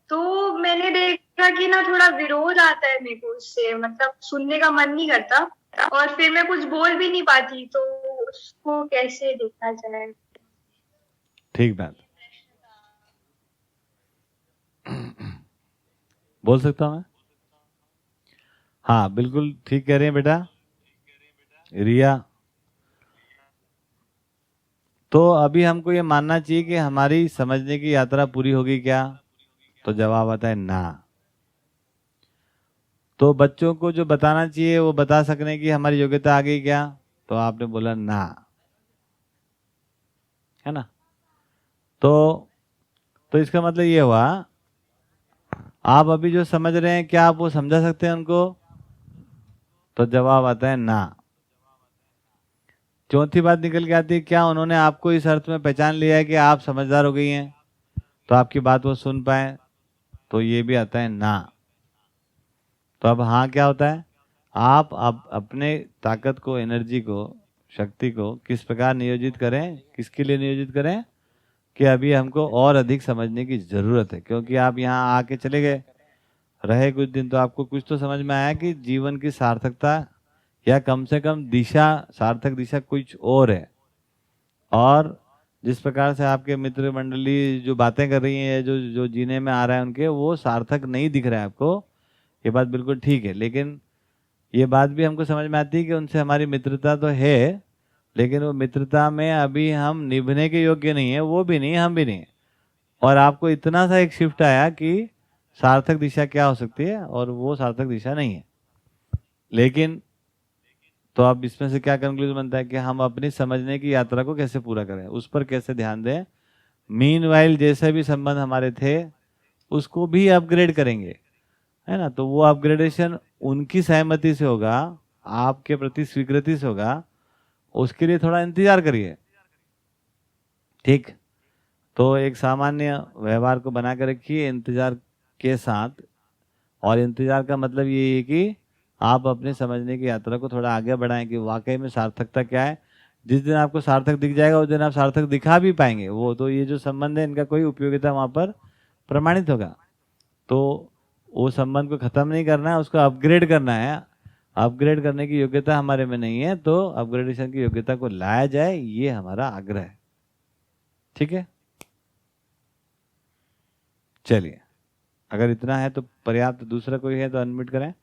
तो मैंने देखा कि ना थोड़ा विरोध आता है मेरे को उससे, मतलब सुनने का मन नहीं करता और फिर मैं कुछ बोल भी नहीं पाती। तो उसको कैसे देखा जाए? ठीक बात, बोल सकता हूँ मैं? हाँ बिल्कुल ठीक कह रहे हैं बेटा रिया। तो अभी हमको ये मानना चाहिए कि हमारी समझने की यात्रा पूरी होगी क्या? तो जवाब आता है ना। तो बच्चों को जो बताना चाहिए वो बता सकने की हमारी योग्यता आ गई क्या? तो आपने बोला ना, है ना। तो इसका मतलब ये हुआ आप अभी जो समझ रहे हैं क्या आप वो समझा सकते हैं उनको? तो जवाब आता है ना। चौथी बात निकल के आती है क्या उन्होंने आपको इस अर्थ में पहचान लिया है कि आप समझदार हो गई हैं तो आपकी बात वो सुन पाए? तो ये भी आता है ना। तो अब हाँ क्या होता है? आप अब अपने ताकत को, एनर्जी को, शक्ति को किस प्रकार नियोजित करें, किसके लिए नियोजित करें कि अभी हमको और अधिक समझने की जरूरत है। क्योंकि आप यहाँ आके चले गए, रहे कुछ दिन, तो आपको कुछ तो समझ में आया कि जीवन की सार्थकता या कम से कम दिशा, सार्थक दिशा कुछ और है। और जिस प्रकार से आपके मित्र मंडली जो बातें कर रही हैं, जो जीने में आ रहा है उनके, वो सार्थक नहीं दिख रहा है आपको, ये बात बिल्कुल ठीक है। लेकिन ये बात भी हमको समझ में आती है कि उनसे हमारी मित्रता तो है, लेकिन वो मित्रता में अभी हम निभने के योग्य नहीं है, वो भी नहीं, हम भी नहीं। और आपको इतना सा एक शिफ्ट आया कि सार्थक दिशा क्या हो सकती है और वो सार्थक दिशा नहीं है। लेकिन तो अब इसमें से क्या कंक्लूजन बनता है कि हम अपनी समझने की यात्रा को कैसे पूरा करें, उस पर कैसे ध्यान दें। मीनवाइल जैसे भी संबंध हमारे थे उसको भी अपग्रेड करेंगे, है ना। तो वो अपग्रेडेशन उनकी सहमति से होगा, आपके प्रति स्वीकृति से होगा, उसके लिए थोड़ा इंतजार करिए, ठीक। तो एक सामान्य व्यवहार को बना कर रखिए इंतजार के साथ, और इंतजार का मतलब ये है कि आप अपने समझने की यात्रा को थोड़ा आगे बढ़ाएं कि वाकई में सार्थकता क्या है। जिस दिन आपको सार्थक दिख जाएगा उस दिन आप सार्थक दिखा भी पाएंगे। वो तो ये जो संबंध है इनका कोई उपयोगिता वहाँ पर प्रमाणित होगा। तो वो संबंध को खत्म नहीं करना है, उसको अपग्रेड करना है। अपग्रेड करने की योग्यता हमारे में नहीं है, तो अपग्रेडेशन की योग्यता को लाया जाए, ये हमारा आग्रह है, ठीक है। चलिए, अगर इतना है तो पर्याप्त। दूसरा कोई है तो अनम्यूट करें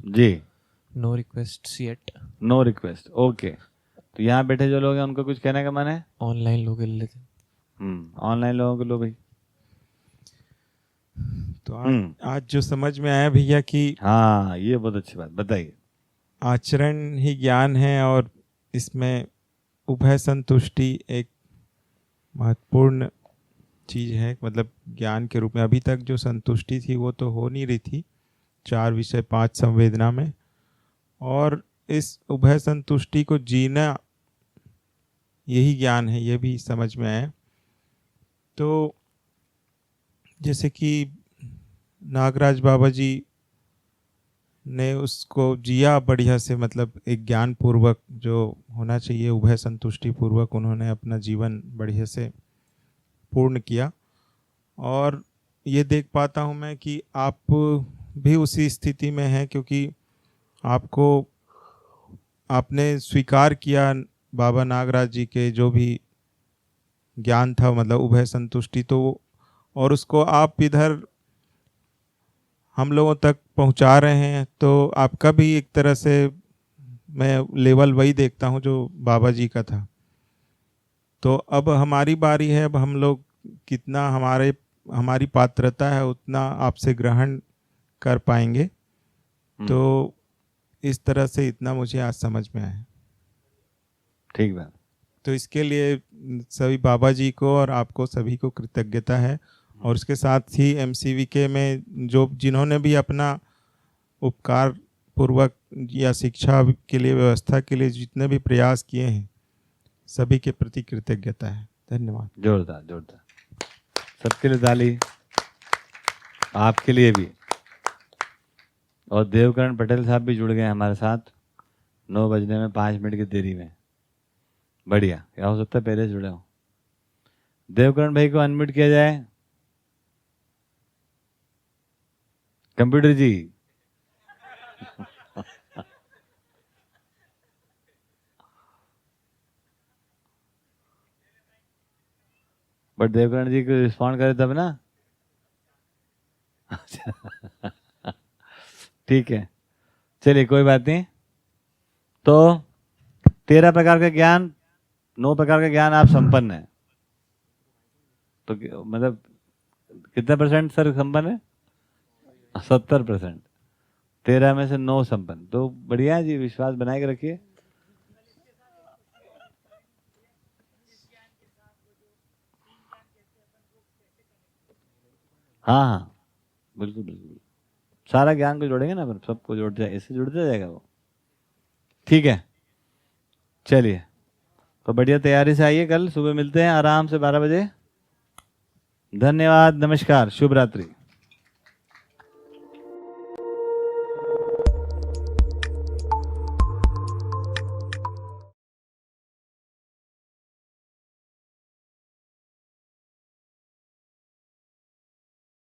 जी। No request yet. No request, okay. तो यहाँ बैठे जो लोग हैं उनको कुछ कहने का मन है? ऑनलाइन लोग ले लेते। ऑनलाइन लोगों को लो भाई। तो आज जो समझ में आया भैया कि हाँ, ये बहुत अच्छी बात, बताइए। आचरण ही ज्ञान है और इसमें उभय संतुष्टि एक महत्वपूर्ण चीज है। मतलब ज्ञान के रूप में अभी तक जो संतुष्टि थी वो तो हो नहीं रही थी 4 विषय 5 संवेदना में, और इस उभय संतुष्टि को जीना यही ज्ञान है, ये भी समझ में आया। तो जैसे कि नागराज बाबा जी ने उसको जिया बढ़िया से, मतलब एक ज्ञान पूर्वक जो होना चाहिए उभय संतुष्टि पूर्वक उन्होंने अपना जीवन बढ़िया से पूर्ण किया। और ये देख पाता हूँ मैं कि आप भी उसी स्थिति में हैं, क्योंकि आपने स्वीकार किया बाबा नागराज जी के जो भी ज्ञान था, मतलब उभय संतुष्टि, तो और उसको आप इधर हम लोगों तक पहुंचा रहे हैं। तो आपका भी एक तरह से मैं लेवल वही देखता हूं जो बाबा जी का था। तो अब हमारी बारी है, अब हम लोग कितना हमारी पात्रता है उतना आपसे ग्रहण कर पाएंगे। तो इस तरह से इतना मुझे आज समझ में आया। ठीक बात। तो इसके लिए सभी बाबा जी को और आपको सभी को कृतज्ञता है। और उसके साथ ही MCVK में जिन्होंने भी अपना उपकार पूर्वक या शिक्षा के लिए, व्यवस्था के लिए जितने भी प्रयास किए हैं, सभी के प्रति कृतज्ञता है। धन्यवाद। जोरदार जोरदार, सबके लिए ताली, आपके लिए भी। और देवकरण पटेल साहब भी जुड़ गए हमारे साथ 9 बजने में 5 मिनट की देरी में। बढ़िया, क्या हो सकता है पहले जुड़े हो। देवकरण भाई को अनम्यूट किया जाए। कंप्यूटर जी बट देवकरण जी को रिस्पॉन्ड करे तब ना। ठीक है, चलिए कोई बात नहीं। तो 13 प्रकार का ज्ञान, 9 प्रकार का ज्ञान आप संपन्न है। तो मतलब कितना % सर संपन्न है? 70%। 13 में से 9 संपन्न, तो बढ़िया है जी, विश्वास बनाए के रखिए। हाँ हाँ, बिल्कुल बिल्कुल, सारा ज्ञान को जोड़ेंगे ना, फिर सबको जोड़ जाए, ऐसे जुड़ता जाएगा वो। ठीक है, चलिए तो बढ़िया तैयारी से आइए, कल सुबह मिलते हैं आराम से 12 बजे। धन्यवाद, नमस्कार, शुभ रात्रि।